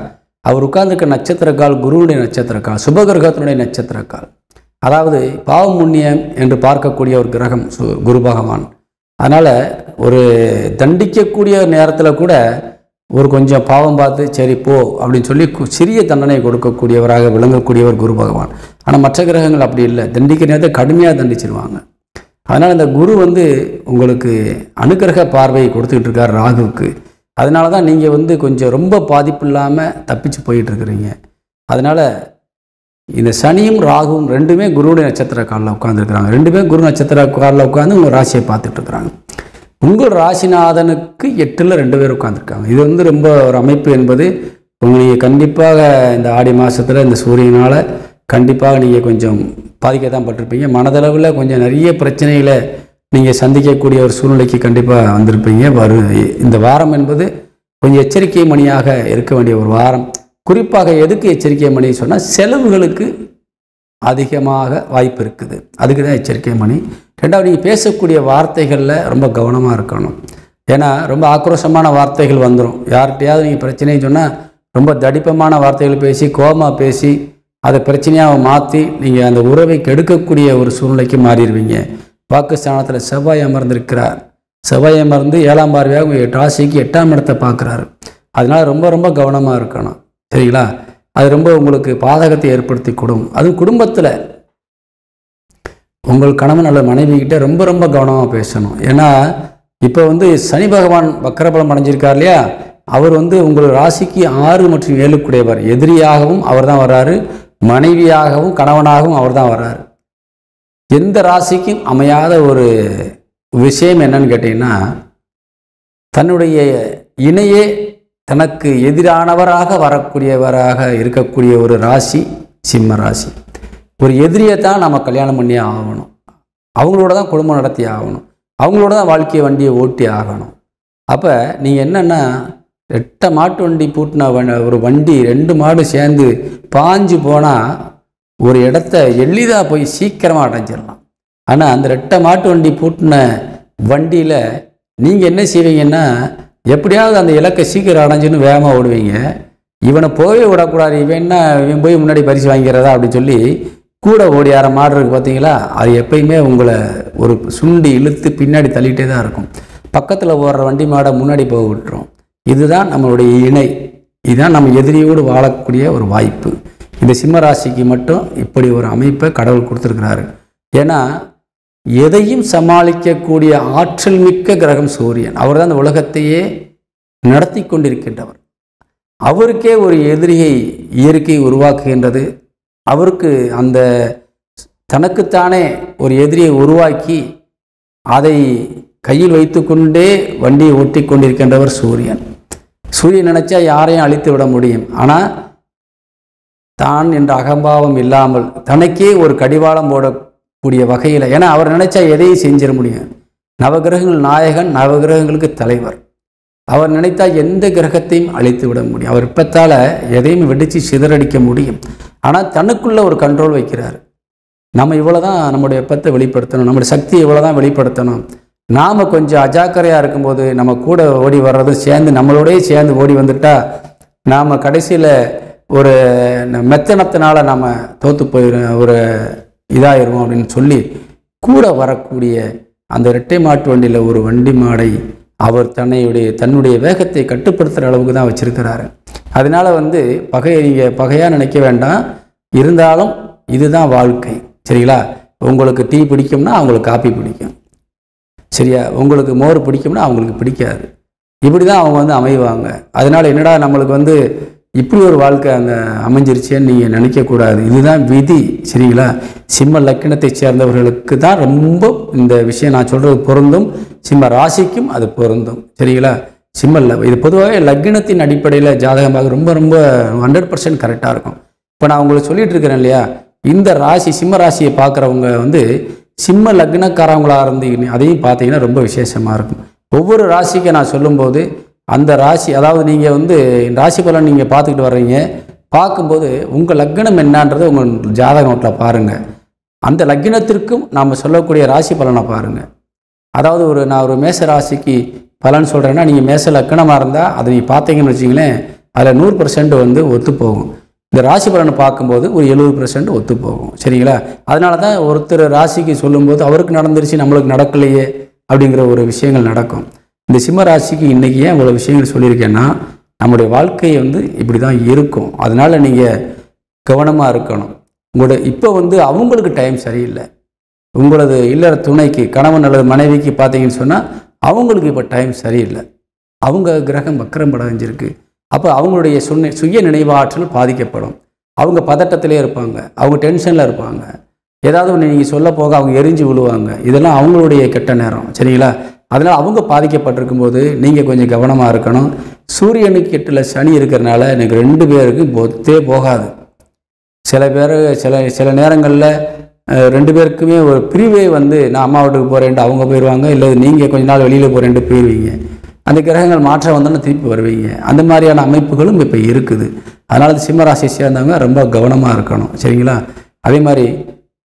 அவர் உட்கார்ந்துருக்க நட்சத்திரக்கால் குருவுடைய நட்சத்திரக்கால், சுபகிரகத்தினுடைய நட்சத்திரக்கால். அதாவது பாவம் புண்ணியம் என்று பார்க்கக்கூடிய ஒரு கிரகம் குரு பகவான். அதனால் ஒரு தண்டிக்கக்கூடிய நேரத்தில் கூட ஒரு கொஞ்சம் பாவம் பார்த்து சரி போ அப்படின்னு சொல்லி சிறிய தண்டனை கொடுக்கக்கூடியவராக விளங்கக்கூடியவர் குரு பகவான். ஆனால் மற்ற கிரகங்கள் அப்படி இல்லை, தண்டிக்கிற நேரத்தை கடுமையாக தண்டிச்சிருவாங்க. அதனால் இந்த குரு உங்களுக்கு அனுக்கிரக பார்வையை கொடுத்துக்கிட்டு இருக்கார் ராகுவுக்கு. அதனால தான் நீங்கள் கொஞ்சம் ரொம்ப பாதிப்பு இல்லாமல் தப்பிச்சு போயிட்டுருக்குறீங்க. அதனால் இந்த சனியும் ராகுவும் ரெண்டுமே குருவுடைய நட்சத்திர காலில் உட்காந்துருக்குறாங்க. ரெண்டுமே குரு நட்சத்திர காலில் உட்காந்து உங்கள் ராசியை பார்த்துட்ருக்குறாங்க. உங்கள் ராசிநாதனுக்கு 8ல் 2 பேர் உட்காந்துருக்காங்க. இது ரொம்ப ஒரு அமைப்பு என்பது நீங்கள் கண்டிப்பாக இந்த ஆடி மாதத்தில் இந்த சூரியனால் கண்டிப்பாக நீங்கள் கொஞ்சம் பாதிக்க தான் பட்டிருப்பீங்க. மனதளவில் கொஞ்சம் நிறைய பிரச்சனைகளை நீங்கள் சந்திக்கக்கூடிய ஒரு சூழ்நிலைக்கு கண்டிப்பாக வந்திருப்பீங்க. இந்த வாரம் என்பது கொஞ்சம் எச்சரிக்கை மணியாக இருக்க வேண்டிய ஒரு வாரம். குறிப்பாக எதுக்கு எச்சரிக்கை மணி சொன்னால், செலவுகளுக்கு அதிகமாக வாய்ப்பு இருக்குது, அதுக்கு தான் எச்சரிக்கை மணி. ரெண்டாவது, நீங்கள் பேசக்கூடிய வார்த்தைகளில் ரொம்ப கவனமாக இருக்கணும். ஏன்னா ரொம்ப ஆக்ரோஷமான வார்த்தைகள் வந்துடும். யார்கிட்டையாவது நீங்கள் பிரச்சனைன்னு சொன்னால் ரொம்ப தடிப்பமான வார்த்தைகள் பேசி கோபமாக பேசி அதை பிரச்சனையாக மாற்றி நீங்கள் அந்த உறவை கெடுக்கக்கூடிய ஒரு சூழ்நிலைக்கு மாறிடுவீங்க. வாக்குஸ்தானத்தில் செவ்வாய் அமர்ந்திருக்கிறார். செவ்வாய் அமர்ந்து 7ஆம் பார்வையாக உங்கள் ராசிக்கு 8ஆம் இடத்தை பார்க்குறாரு. அதனால் ரொம்ப ரொம்ப கவனமாக இருக்கணும். சரிங்களா? அது ரொம்ப உங்களுக்கு பாதகத்தை ஏற்படுத்தி கொடுக்கும். அதுவும் குடும்பத்தில் உங்கள் கணவன் அல்லது மனைவிக்கிட்ட ரொம்ப ரொம்ப கவனமாக பேசணும். ஏன்னா இப்போ சனி பகவான் வக்கரபலம் அடைஞ்சிருக்கார் இல்லையா, அவர் உங்கள் ராசிக்கு 6 மற்றும் 7 கூடையவர். எதிரியாகவும் அவர் தான் வர்றாரு, மனைவியாகவும் கணவனாகவும் அவர் தான் வர்றாரு. எந்த ராசிக்கும் அமையாத ஒரு விஷயம் என்னன்னு கேட்டிங்கன்னா, தன்னுடைய இணையே தனக்கு எதிரானவராக வரக்கூடியவராக இருக்கக்கூடிய ஒரு ராசி சிம்ம ராசி. ஒரு எதிரியை தான் நம்ம கல்யாணம் பண்ணி ஆகணும், அவங்களோட தான் குடும்பம் நடத்தி ஆகணும், அவங்களோட தான் வாழ்க்கையை வண்டியை ஓட்டி ஆகணும். அப்போ நீங்கள் என்னென்னா, 8 மாட்டு வண்டி பூட்டின ஒரு வண்டி 2 மாடு சேர்ந்து பாஞ்சு போனால் ஒரு இடத்த எளிதாக போய் சீக்கிரமாக அடைஞ்சிடலாம். ஆனால் அந்த 2 மாட்டு வண்டி பூட்டின வண்டியில் நீங்கள் என்ன செய்வீங்கன்னா, எப்படியாவது அந்த இலக்கை சீக்கிரம் அடைஞ்சுன்னு வேகமாக ஓடுவீங்க. இவனை போய் விடக்கூடாது, இவன் போய் முன்னாடி பரிசு வாங்கிறதா அப்படின்னு சொல்லி கூட ஓடி ஆற மாடு இருக்குது பார்த்தீங்களா, அது எப்பயுமே உங்களை ஒரு சுண்டி இழுத்து பின்னாடி தள்ளிகிட்டே தான் இருக்கும். பக்கத்தில் ஓடுற வண்டி மாடை முன்னாடி போக விட்டுரும். இதுதான் நம்மளுடைய இணை, இதுதான் நம்ம எதிரியோடு வாழக்கூடிய ஒரு வாய்ப்பு. இந்த சிம்மராசிக்கு மட்டும் இப்படி ஒரு அமைப்பை கடவுள் கொடுத்துருக்கிறாரு. ஏன்னா எதையும் சமாளிக்கக்கூடிய ஆற்றல் மிக்க கிரகம் சூரியன். அவர் தான் அந்த உலகத்தையே நடத்தி கொண்டிருக்கின்றவர். அவருக்கே ஒரு எதிரியை இயற்கை உருவாக்குகின்றது. அவருக்கு அந்த தனக்குத்தானே ஒரு எதிரியை உருவாக்கி அதை கையில் வைத்து கொண்டே வண்டியை ஓட்டி கொண்டிருக்கின்றவர் சூரியன். சூரியன் நினைச்சா யாரையும் அழித்து விட முடியும். ஆனால் தான் என்ற அகம்பாவம் இல்லாமல் தனக்கே ஒரு கடிவாளம் போடக்கூடிய வகையில், ஏன்னா அவர் நினைச்சா எதையும் செஞ்சிட முடியும். நவகிரகங்கள் நாயகன், நவகிரகங்களுக்கு தலைவர். அவர் நினைத்தால் எந்த கிரகத்தையும் அழித்து விட முடியும். அவர் இப்பத்தால் எதையும் வெடித்து சிதறடிக்க முடியும். ஆனால் தனக்குள்ள ஒரு கண்ட்ரோல் வைக்கிறார். நம்ம இவ்வளோ தான் நம்முடைய வெப்பத்தை வெளிப்படுத்தணும், நம்முடைய சக்தியை இவ்வளோ தான் வெளிப்படுத்தணும். நாம் கொஞ்சம் அஜாக்கிரதையாக இருக்கும்போது நம்ம கூட ஓடி வர்றதும் சேர்ந்து நம்மளோடய சேர்ந்து ஓடி வந்துட்டால் நாம் கடைசியில் ஒரு மெத்தனத்தினால நாம் தோற்று போயிடும், ஒரு இதாகிருவோம் அப்படின்னு சொல்லி கூட வரக்கூடிய அந்த இரட்டை மாட்டு வண்டியில் ஒரு வண்டி மாடை அவர் தன்னுடைய வேகத்தை கட்டுப்படுத்துகிற அளவுக்கு தான் வச்சுருக்கிறாரு. அதனால் பகையை நீங்கள் பகையாக நினைக்க வேண்டாம். இருந்தாலும் இதுதான் வாழ்க்கை. சரிங்களா? உங்களுக்கு டீ பிடிக்கும்னா அவங்களுக்கு காப்பி பிடிக்கும், சரியா? உங்களுக்கு மோர் பிடிக்கும்னா அவங்களுக்கு பிடிக்காது. இப்படி தான் அவங்க அமைவாங்க. அதனால் என்னடா நம்மளுக்கு இப்படி ஒரு வாழ்க்கை அமைஞ்சிருச்சேன்னு நீங்கள் நினைக்கக்கூடாது. இதுதான் விதி. சரிங்களா? சிம்ம லக்கினத்தை சேர்ந்தவர்களுக்கு தான் ரொம்ப இந்த விஷயம் நான் சொல்கிறது பொருந்தும். சிம்ம ராசிக்கும் அது பொருந்தும். சரிங்களா? இது பொதுவாகவே லக்கினத்தின் அடிப்படையில் ஜாதகமாக ரொம்ப ரொம்ப 100% கரெக்டாக இருக்கும். இப்போ நான் உங்களுக்கு சொல்லிட்டு இருக்கிறேன் இல்லையா, இந்த ராசி சிம்ம ராசியை பார்க்குறவங்க சிம்ம லக்னக்காரவங்களாக இருந்து அதையும் பார்த்தீங்கன்னா ரொம்ப விசேஷமாக இருக்கும். ஒவ்வொரு ராசிக்கு நான் சொல்லும்போது அந்த ராசி, அதாவது நீங்கள் ராசி பலன் நீங்கள் பார்த்துக்கிட்டு வர்றீங்க, பார்க்கும்போது உங்கள் லக்னம் என்னன்றதை உங்கள் ஜாதக நோட்டில் பாருங்கள். அந்த லக்னத்திற்கும் நாம் சொல்லக்கூடிய ராசி பலனை பாருங்கள். அதாவது நான் ஒரு மேச ராசிக்கு பலன் சொல்கிறேன்னா, நீங்கள் மேச லக்னமாக இருந்தால் அதை நீங்கள் பார்த்தீங்கன்னு வச்சிங்களேன், அதில் 100% ஒத்து போகும். இந்த ராசி பலனை பார்க்கும்போது ஒரு 70% ஒத்து போகும். சரிங்களா? அதனால தான் ஒருத்தர் ராசிக்கு சொல்லும்போது அவருக்கு நடந்துருச்சு நம்மளுக்கு நடக்கலையே அப்படிங்கிற ஒரு விஷயங்கள் நடக்கும். இந்த சிம்ம ராசிக்கு இன்றைக்கி ஏன் இவ்வளோ விஷயங்கள் சொல்லியிருக்கேன்னா, நம்முடைய வாழ்க்கை இப்படி தான் இருக்கும். அதனால் நீங்கள் கவனமாக இருக்கணும். உங்களோட இப்போ அவங்களுக்கு டைம் சரியில்லை. உங்களது இல்லற துணைக்கு, கணவன் அல்லது மனைவிக்கு பார்த்தீங்கன்னு சொன்னால் அவங்களுக்கு இப்போ டைம் சரியில்லை. அவங்க கிரகம் வக்கரம் அடைஞ்சிருக்கு. அப்போ அவங்களுடைய சுய நினைவாற்றல் பாதிக்கப்படும். அவங்க பதட்டத்திலே இருப்பாங்க, அவங்க டென்ஷனில் இருப்பாங்க. ஏதாவது ஒன்று நீங்கள் சொல்ல போக அவங்க எரிஞ்சு விழுவாங்க. இதெல்லாம் அவங்களுடைய கெட்ட நேரம். சரிங்களா? அதனால் அவங்க பாதிக்கப்பட்டிருக்கும் போது நீங்கள் கொஞ்சம் கவனமாக இருக்கணும். சூரியனுக்கு 8ல் சனி இருக்கிறனால எனக்கு 2 பேருக்கு ஒத்தே போகாது. சில பேர் சில நேரங்களில் 2 பேருக்குமே ஒரு பிரிவே நான் அம்மா வீட்டுக்கு போகிறேன்ட்டு அவங்க போயிடுவாங்க, இல்லை நீங்கள் கொஞ்ச நாள் வெளியில் போகிறேன்ட்டு போயிடுவீங்க. அந்த கிரகங்கள் மாற்றம் வந்தோன்னா திருப்பி வருவீங்க. அந்த மாதிரியான அமைப்புகளும் இப்போ இருக்குது. அதனால் சிம்மராசியை சேர்ந்தவங்க ரொம்ப கவனமாக இருக்கணும். சரிங்களா? அதே மாதிரி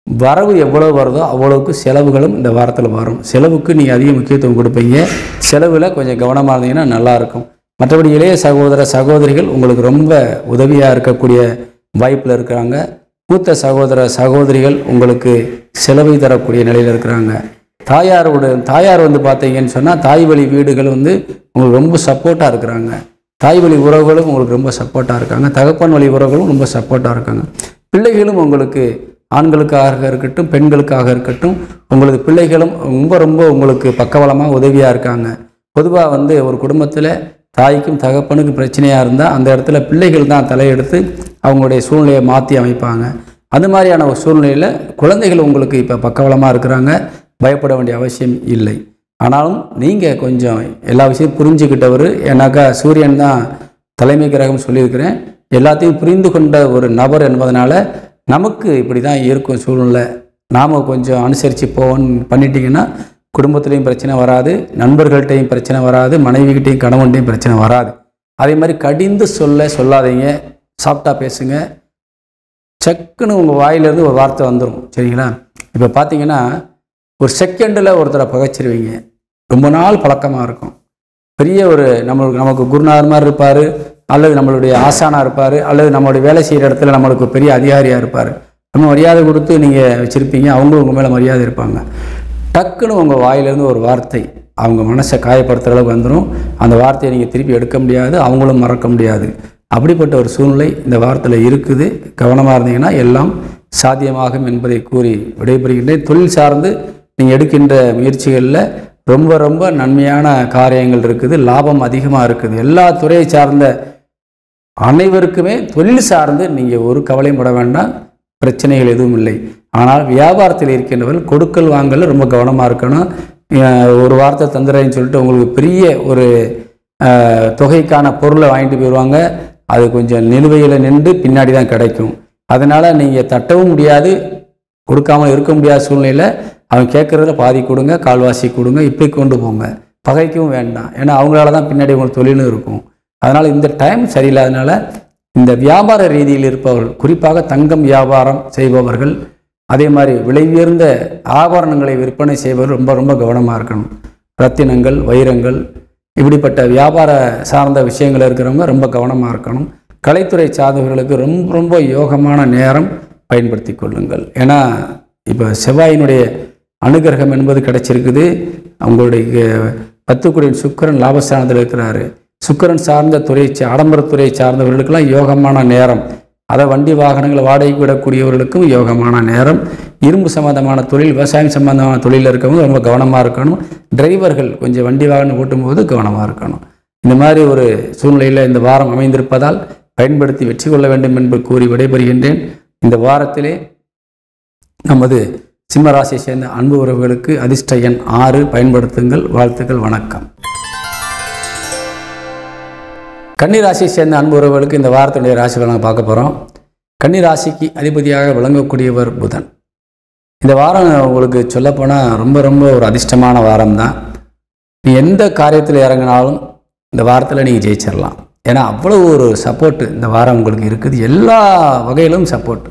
வரவு எவ்வளோ வருதோ அவ்வளோக்கு செலவுகளும் இந்த வாரத்தில் வரும். செலவுக்கு நீங்கள் அதிக முக்கியத்துவம் கொடுப்பீங்க. செலவில் கொஞ்சம் கவனமாக இருந்தீங்கன்னா நல்லாயிருக்கும். மற்றபடி இளைய சகோதர சகோதரிகள் உங்களுக்கு ரொம்ப உதவியாக இருக்கக்கூடிய வாய்ப்பில் இருக்கிறாங்க. மூத்த சகோதர சகோதரிகள் உங்களுக்கு செலவை தரக்கூடிய நிலையில் இருக்கிறாங்க. தாயார் பார்த்தீங்கன்னு சொன்னால் தாய் வழி வீடுகள் உங்களுக்கு ரொம்ப சப்போர்ட்டாக இருக்கிறாங்க. தாய் வழி உறவுகளும் உங்களுக்கு ரொம்ப சப்போர்ட்டாக இருக்காங்க. தகப்பன் வழி உறவுகளும் ரொம்ப சப்போர்ட்டாக இருக்காங்க. பிள்ளைகளும் உங்களுக்கு ஆண்களுக்காக இருக்கட்டும் பெண்களுக்காக இருக்கட்டும் உங்களுக்கு பிள்ளைகளும் ரொம்ப ரொம்ப உங்களுக்கு பக்கபலமாக உதவியாக இருக்காங்க. பொதுவாக ஒரு குடும்பத்தில் தாய்க்கும் தகப்பனுக்கும் பிரச்சனையாக இருந்தால் அந்த இடத்துல பிள்ளைகள் தான் தலையெடுத்து அவங்களுடைய சூழ்நிலையை மாற்றி அமைப்பாங்க. அந்த மாதிரியான ஒரு சூழ்நிலையில் குழந்தைகள் உங்களுக்கு இப்போ பக்கபலமாக இருக்கிறாங்க. பயப்பட வேண்டிய அவசியம் இல்லை. ஆனாலும் நீங்கள் கொஞ்சம் எல்லா விஷயத்தையும் புரிஞ்சுக்கிட்டவர். ஏன்னாக்கா சூரியன் தான் தலைமை கிரகம் சொல்லியிருக்கிறேன். எல்லாத்தையும் புரிந்து கொண்ட ஒரு நபர் என்பதனால நமக்கு இப்படி தான் இருக்கும் சூழ்நிலை. நாம் கொஞ்சம் அனுசரித்து பண்ணிட்டீங்கன்னா குடும்பத்துலேயும் பிரச்சனை வராது, நண்பர்கள்ட்டையும் பிரச்சனை வராது, மனைவிகிட்டையும் கணவன்கிட்டையும் பிரச்சனை வராது. அதே மாதிரி கடிந்து சொல்லாதீங்க, சாஃப்டாக பேசுங்க. சக்குன்னு உங்கள் வாயிலிருந்து ஒரு வார்த்தை வந்துடும். சரிங்களா? இப்போ பார்த்தீங்கன்னா ஒரு செகண்டில் ஒருத்தரை பகைச்சிருவீங்க. ரொம்ப நாள் பழக்கமாக இருக்கும். பெரிய ஒரு நமக்கு குருநாதர் மாதிரி இருப்பார், அல்லது நம்மளுடைய ஆசானாக இருப்பார், அல்லது நம்மளுடைய வேலை செய்கிற இடத்துல நம்மளுக்கு பெரிய அதிகாரியாக இருப்பார். நம்ம மரியாதை கொடுத்து நீங்கள் வச்சுருப்பீங்க, அவங்களும் உங்கள் மேலே மரியாதை இருப்பாங்க. டக்குன்னு உங்கள் வாயிலிருந்து ஒரு வார்த்தை அவங்க மனசை காயப்படுத்துகிற அளவுக்கு வந்துடும். அந்த வார்த்தையை நீங்கள் திருப்பி எடுக்க முடியாது, அவங்களும் மறக்க முடியாது. அப்படிப்பட்ட ஒரு சூழ்நிலை இந்த வாரத்தில் இருக்குது. கவனமாக இருந்தீங்கன்னா எல்லாம் சாத்தியமாகும் என்பதை கூறி விடைபெறுகின்றேன். தொழில் சார்ந்து நீங்கள் எடுக்கின்ற முயற்சிகளில் ரொம்ப ரொம்ப நன்மையான காரியங்கள் இருக்குது, லாபம் அதிகமாக இருக்குது. எல்லா துறையை சார்ந்த அனைவருக்குமே தொழில் சார்ந்து நீங்கள் ஒரு கவலையும் பட வேண்டாம், பிரச்சனைகள் எதுவும் இல்லை. ஆனால் வியாபாரத்தில் இருக்கின்றவர்கள் கொடுக்கல் வாங்கல ரொம்ப கவனமாக இருக்கணும். ஒரு வார்த்தை தந்துடுறேன்னு சொல்லிட்டு உங்களுக்கு பெரிய ஒரு தொகைக்கான பொருளை வாங்கிட்டு போயிடுவாங்க. அது கொஞ்சம் நிலுவையில் நின்று பின்னாடி தான் கிடைக்கும். அதனால் நீங்கள் தட்டவும் முடியாது, கொடுக்காமல் இருக்க முடியாத சூழ்நிலையில் அவன் கேட்குறதுல பாதி கொடுங்க, கால்வாசி கொடுங்க, இப்படி கொண்டு போங்க. பகைக்கவும் வேண்டாம். ஏன்னா அவங்களால தான் பின்னாடி உங்களுக்கு தொழிலும் இருக்கும். அதனால் இந்த டைம் சரியில்லாதனால இந்த வியாபார ரீதியில் இருப்பவர்கள், குறிப்பாக தங்கம் வியாபாரம் செய்பவர்கள், அதே மாதிரி விலை உயர்ந்த ஆபரணங்களை விற்பனை செய்வது ரொம்ப ரொம்ப கவனமாக இருக்கணும். ரத்தினங்கள், வைரங்கள், இப்படிப்பட்ட வியாபார சார்ந்த விஷயங்கள் இருக்கிறவங்க ரொம்ப கவனமாக இருக்கணும். கலைத்துறை சார்ந்தவர்களுக்கு ரொம்ப ரொம்ப யோகமான நேரம் பயன்படுத்தி கொள்ளுங்கள். ஏன்னா இப்போ செவ்வாயினுடைய அனுகிரகம் என்பது கிடைச்சிருக்குது. அவங்களுடைய 10 சுக்கிரன் லாபஸ்தானத்தில் இருக்கிறாரு. சுக்கிரன் சார்ந்த துறை, ஆடம்பரத்துறையை சார்ந்தவர்களுக்கெல்லாம் யோகமான நேரம். அதை வண்டி வாகனங்களை வாடகைக்கு விடக்கூடியவர்களுக்கும் யோகமான நேரம். இரும்பு சம்பந்தமான தொழில், விவசாயம் சம்பந்தமான தொழிலில் இருக்கவங்க ரொம்ப கவனமாக இருக்கணும். டிரைவர்கள் கொஞ்சம் வண்டி வாகனம் ஓட்டும்போது கவனமாக இருக்கணும். இந்த மாதிரி ஒரு சூழ்நிலையில் இந்த வாரம் அமைந்திருப்பதால் பயன்படுத்தி வெற்றி கொள்ள வேண்டும் என்று கூறி விடைபெறுகின்றேன். இந்த வாரத்திலே நமது சிம்மராசியை சேர்ந்த அன்பு உறவுகளுக்கு அதிர்ஷ்ட எண் 6 பயன்படுத்துங்கள். வாழ்த்துக்கள், வணக்கம். கன்னிராசியை சேர்ந்த அன்பு உறவுகளுக்கு இந்த வாரத்தினுடைய ராசி பலனை பார்க்க போகிறோம். கன்னிராசிக்கு அதிபதியாக விளங்கக்கூடியவர் புதன். இந்த வாரம் உங்களுக்கு சொல்லப்போனால் ரொம்ப ரொம்ப ஒரு அதிர்ஷ்டமான வாரம் தான். நீ எந்த காரியத்தில் இறங்கினாலும் இந்த வாரத்தில் நீங்கள் ஜெயிச்சிடலாம். ஏன்னா அவ்வளோ ஒரு சப்போர்ட்டு இந்த வாரம் உங்களுக்கு இருக்குது. எல்லா வகையிலும் சப்போர்ட்.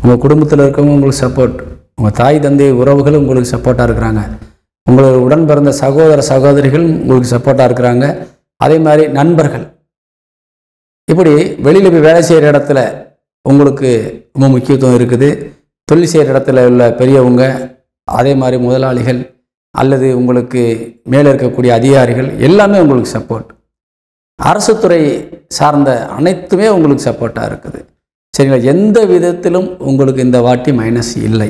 உங்கள் குடும்பத்தில் இருக்கவங்க உங்களுக்கு சப்போர்ட், உங்கள் தாய் தந்தை உறவுகளும் உங்களுக்கு சப்போர்ட்டாக இருக்கிறாங்க, உங்களுக்கு உடன் பிறந்த சகோதர சகோதரிகள் உங்களுக்கு சப்போர்ட்டாக இருக்கிறாங்க. அதே மாதிரி நண்பர்கள், இப்படி வெளியில் போய் வேலை செய்கிற இடத்துல உங்களுக்கு ரொம்ப முக்கியத்துவம் இருக்குது. தொழில் செய்கிற இடத்துல உள்ள பெரியவங்க, அதே மாதிரி முதலாளிகள் அல்லது உங்களுக்கு மேலே இருக்கக்கூடிய அதிகாரிகள் எல்லாமே உங்களுக்கு சப்போர்ட். அரசு துறை சார்ந்த அனைத்துமே உங்களுக்கு சப்போர்ட்டாக இருக்குது. சரிங்களா? எந்த விதத்திலும் உங்களுக்கு இந்த வாட்டி மைனஸ் இல்லை.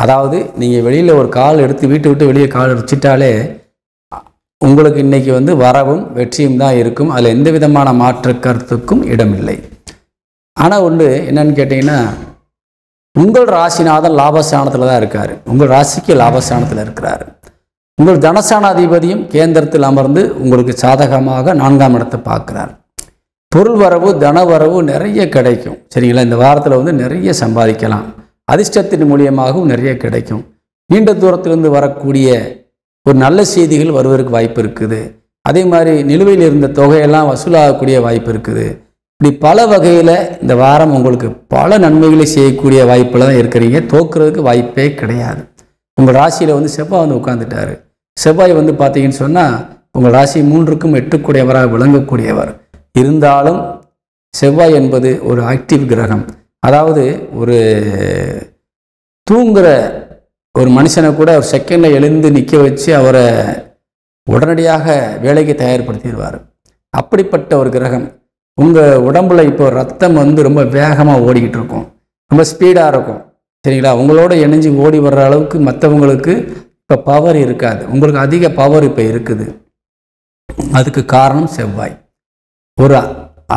அதாவது நீங்கள் வெளியில் ஒரு கால் எடுத்து வீட்டை விட்டு வெளியே கால் வச்சிட்டாலே உங்களுக்கு இன்றைக்கி வரவும் வெற்றியும் தான் இருக்கும். அதில் எந்த விதமான மாற்று கருத்துக்கும் இடமில்லை. ஆனால் ஒன்று என்னன்னு கேட்டிங்கன்னா, உங்கள் ராசிநாதன் லாபஸ்தானத்தில் தான் இருக்கார். உங்கள் ராசிக்கு லாபஸ்தானத்தில் இருக்கிறார். உங்கள் தனஸ்தானாதிபதியும் கேந்திரத்தில் அமர்ந்து உங்களுக்கு சாதகமாக 4ஆம் இடத்தை பார்க்குறார். பொருள் வரவு, தன வரவு நிறைய கிடைக்கும். சரிங்களா? இந்த வாரத்தில் நிறைய சம்பாதிக்கலாம். அதிர்ஷ்டத்தின் மூலியமாகவும் நிறைய கிடைக்கும். நீண்ட தூரத்திலிருந்து வரக்கூடிய ஒரு நல்ல செய்திகள் வருவதற்கு வாய்ப்பு இருக்குது. அதே மாதிரி நிலுவையில் இருந்த தொகையெல்லாம் வசூலாகக்கூடிய வாய்ப்பு இருக்குது. இப்படி பல வகையில் இந்த வாரம் உங்களுக்கு பல நன்மைகளை செய்யக்கூடிய வாய்ப்பில் தான் இருக்கிறீங்க. தோக்குறதுக்கு வாய்ப்பே கிடையாது. உங்கள் ராசியில் செவ்வாய் உட்காந்துட்டார். செவ்வாய் பார்த்தீங்கன்னு சொன்னால் உங்கள் ராசி 3க்கும் 8 விளங்கக்கூடியவர். இருந்தாலும் செவ்வாய் என்பது ஒரு ஆக்டிவ் கிரகம். அதாவது ஒரு தூங்குகிற ஒரு மனுஷனை கூட ஒரு செகண்டில் எழுந்து நிற்க வச்சு அவரை உடனடியாக வேலைக்கு தயார்படுத்திடுவார். அப்படிப்பட்ட ஒரு கிரகம். உங்கள் உடம்புல இப்போ ரத்தம் ரொம்ப வேகமாக ஓடிக்கிட்டு இருக்கும், ரொம்ப ஸ்பீடாக இருக்கும். சரிங்களா? உங்களோட இணைஞ்சு ஓடி வர்ற அளவுக்கு மற்றவங்களுக்கு இப்போ பவர் இருக்காது. உங்களுக்கு அதிக பவர் இப்போ இருக்குது. அதுக்கு காரணம் செவ்வாய். ஒரு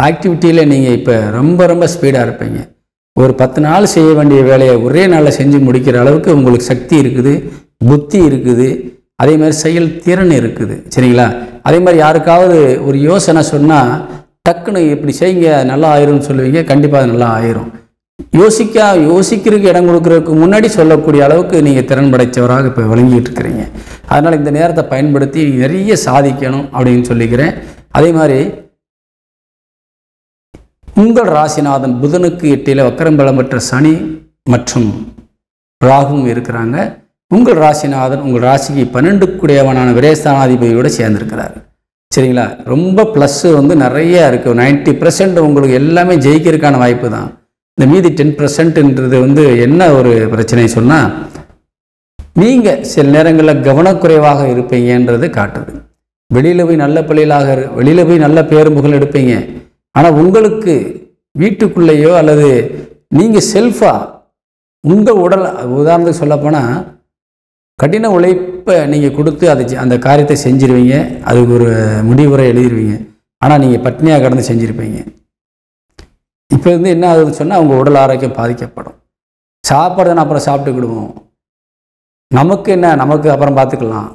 ஆக்டிவிட்டியில் நீங்கள் இப்போ ரொம்ப ரொம்ப ஸ்பீடாக இருப்பீங்க. ஒரு 10 நாள் செய்ய வேண்டிய வேலையை ஒரே நாளில் செஞ்சு முடிக்கிற அளவுக்கு உங்களுக்கு சக்தி இருக்குது, புத்தி இருக்குது, அதே மாதிரி செயல் திறன் இருக்குது. சரிங்களா? அதே மாதிரி யாருக்காவது ஒரு யோசனை சொன்னால் டக்குன்னு இப்படி செய்யுங்க நல்லா ஆயிரும்னு சொல்லுவீங்க. கண்டிப்பாக அது நல்லா ஆயிரும். யோசிக்கிறதுக்கு இடம் கொடுக்கறதுக்கு முன்னாடி சொல்லக்கூடிய அளவுக்கு நீங்கள் திறன் படைத்தவராக இப்போ விளங்கிட்டு இருக்கிறீங்க. அதனால் இந்த நேரத்தை பயன்படுத்தி நிறைய சாதிக்கணும் அப்படின்னு சொல்லிக்கிறேன். அதே மாதிரி உங்கள் ராசிநாதன் புதனுக்கு 8 வக்கரம் பலம் பெற்ற சனி மற்றும் ராகுவும் இருக்கிறாங்க. உங்கள் ராசிநாதன் உங்கள் ராசிக்கு 12 விரயஸ்தானாதிபதியோடு சேர்ந்திருக்கிறார். சரிங்களா? ரொம்ப ப்ளஸ் நிறைய இருக்குது. 90% உங்களுக்கு எல்லாமே ஜெயிக்கிறதுக்கான வாய்ப்பு தான். இந்த மீதி 10%ன்றது என்ன ஒரு பிரச்சனை சொன்னால், நீங்கள் சில நேரங்களில் கவனக்குறைவாக இருப்பீங்கன்றது காட்டுது. வெளியில் போய் நல்ல பேரும் புகழ் எடுப்பீங்க. ஆனால் உங்களுக்கு வீட்டுக்குள்ளேயோ அல்லது நீங்கள் செல்ஃபாக உங்கள் உடல், உதாரணத்துக்கு சொல்லப்போனால் கடின உழைப்பை நீங்கள் கொடுத்து அந்த காரியத்தை செஞ்சிருவீங்க. அதுக்கு ஒரு முடிவுரை எழுதிடுவீங்க. ஆனால் நீங்கள் பட்னியாக கடந்து செஞ்சுருப்பீங்க. இப்போ என்ன ஆகுதுன்னு சொன்னால் உங்கள் உடல் ஆரோக்கியம் பாதிக்கப்படும். சாப்பாடு அப்புறம் சாப்பிட்டுக்கிடுவோம். நமக்கு அப்புறம் பார்த்துக்கலாம்,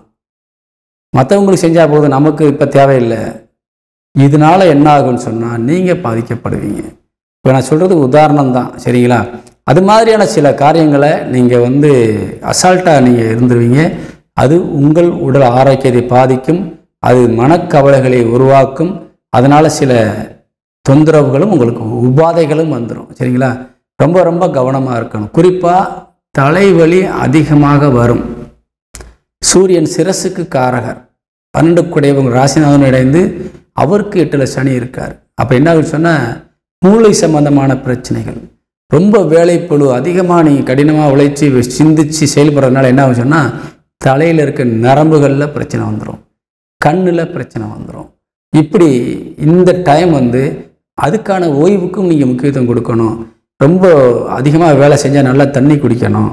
மற்றவங்களுக்கு செஞ்சால் போதும், நமக்கு இப்போ தேவையில்லை. இதனால் என்ன ஆகுன்னு சொன்னால் நீங்கள் பாதிக்கப்படுவீங்க. இப்போ நான் சொல்கிறது உதாரணம் தான். சரிங்களா? அது மாதிரியான சில காரியங்களை நீங்கள் அசால்ட்டாக நீங்கள் இருந்துருவீங்க. அது உங்கள் உடல் ஆரோக்கியத்தை பாதிக்கும். அது மனக்கவலைகளை உருவாக்கும். அதனால் சில தொந்தரவுகளும் உங்களுக்கு உபாதைகளும் வந்துடும். சரிங்களா? ரொம்ப ரொம்ப கவனமாக இருக்கணும். குறிப்பாக தலைவலி அதிகமாக வரும். சூரியன் சிரசுக்கு காரகர், 12 குடையவங்க ராசிநாதன் இணைந்து அவருக்கு 8ல் சனி இருக்கார். அப்போ என்ன சொன்னால் மூளை சம்பந்தமான பிரச்சனைகள், ரொம்ப வேலைப்பழு அதிகமாக நீங்கள் கடினமாக உழைச்சி சிந்திச்சு செயல்படுறதுனால என்ன ஆகும் சொன்னால் தலையில் இருக்க நரம்புகளில் பிரச்சனை வந்துடும், கண்ணில் பிரச்சனை வந்துடும். இப்படி இந்த டைம் அதுக்கான ஓய்வுக்கும் நீங்கள் முக்கியத்துவம் கொடுக்கணும். ரொம்ப அதிகமாக வேலை செஞ்சால் நல்லா தண்ணி குடிக்கணும்.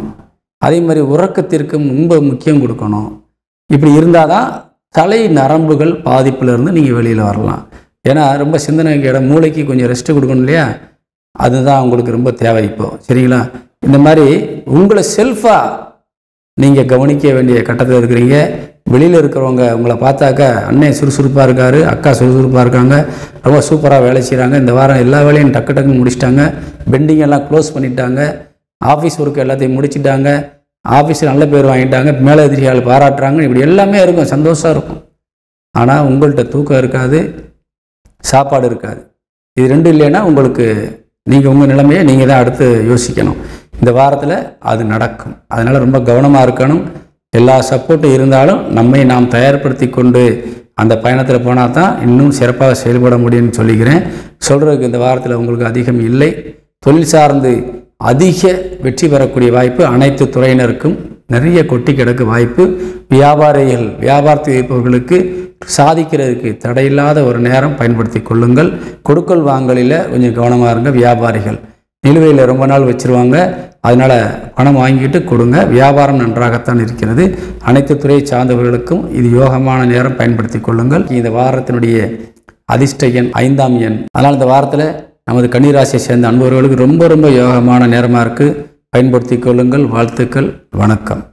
அதே மாதிரி உறக்கத்திற்கும் ரொம்ப முக்கியம் கொடுக்கணும். இப்படி இருந்தால் தான் தலை நரம்புகள் பாதிப்பிலிருந்து நீங்கள் வெளியில் வரலாம். ஏன்னா ரொம்ப சிந்தனைக்கு இடம், மூளைக்கு கொஞ்சம் ரெஸ்ட்டு கொடுக்கணும் இல்லையா, அதுதான் உங்களுக்கு ரொம்ப தேவை இப்போ. சரிங்களா? இந்த மாதிரி உங்களை செல்ஃபாக நீங்கள் கவனிக்க வேண்டிய கட்டத்தில் இருக்கிறீங்க. வெளியில் இருக்கிறவங்க உங்களை பார்த்தாக்கா அண்ணன் சுறுசுறுப்பாக இருக்கார், அக்கா சுறுசுறுப்பாக இருக்காங்க, ரொம்ப சூப்பராக வேலை செய்கிறாங்க, இந்த வாரம் எல்லா வேலையும் டக்கு டக்குன்னு முடிச்சிட்டாங்க, பெண்டிங் எல்லாம் க்ளோஸ் பண்ணிட்டாங்க, ஆஃபீஸ் ஒர்க்கு எல்லாத்தையும் முடிச்சிட்டாங்க, ஆஃபீஸில் நல்ல பேர் வாங்கிட்டாங்க, மேலதிகாரிகள் பாராட்டுறாங்க, இப்படி எல்லாமே இருக்கும், சந்தோஷம் இருக்கும். ஆனால் உங்கள்கிட்ட தூக்கம் இருக்காது, சாப்பாடு இருக்காது. இது ரெண்டும் இல்லைன்னா உங்களுக்கு நீங்கள் உங்கள் நிலைமையை நீங்கள் தான் அடுத்து யோசிக்கணும். இந்த வாரத்தில் அது நடக்கும். அதனால் ரொம்ப கவனமாக இருக்கணும். எல்லா சப்போர்ட்டும் இருந்தாலும் நம்மை நாம் தயார்படுத்தி கொண்டு அந்த பயணத்தில் போனால் தான் இன்னும் சிறப்பாக செயல்பட முடியும்னு சொல்லிக்கிறேன். சொல்கிறதுக்கு இந்த வாரத்தில் உங்களுக்கு அதிகம் இல்லை. தொழில் சார்ந்து அதிக வெற்றி பெறக்கூடிய வாய்ப்பு அனைத்து துறையினருக்கும் நிறைய கொட்டி கிடக்கு வாய்ப்பு. வியாபாரத்தில் இருப்பவர்களுக்கு சாதிக்கிறதுக்கு தடையில்லாத ஒரு நேரம் பயன்படுத்தி கொள்ளுங்கள். கொடுக்கல் வாங்கலில் கொஞ்சம் கவனமாக இருங்க. வியாபாரிகள் நிலுவையில் ரொம்ப நாள் வச்சுருவாங்க, அதனால் பணம் வாங்கிட்டு கொடுங்க. வியாபாரம் நன்றாகத்தான் இருக்கிறது. அனைத்து துறையை சார்ந்தவர்களுக்கும் இது யோகமான நேரம் பயன்படுத்தி கொள்ளுங்கள். இந்த வாரத்தினுடைய அதிர்ஷ்ட எண் 5ஆம் எண். அதனால் இந்த வாரத்தில் நமது கன்னிராசியை சேர்ந்த அன்பவர்களுக்கு ரொம்ப ரொம்ப யோகமான நேரமாக இருக்குது. பயன்படுத்தி கொள்ளுங்கள். வாழ்த்துக்கள். வணக்கம்.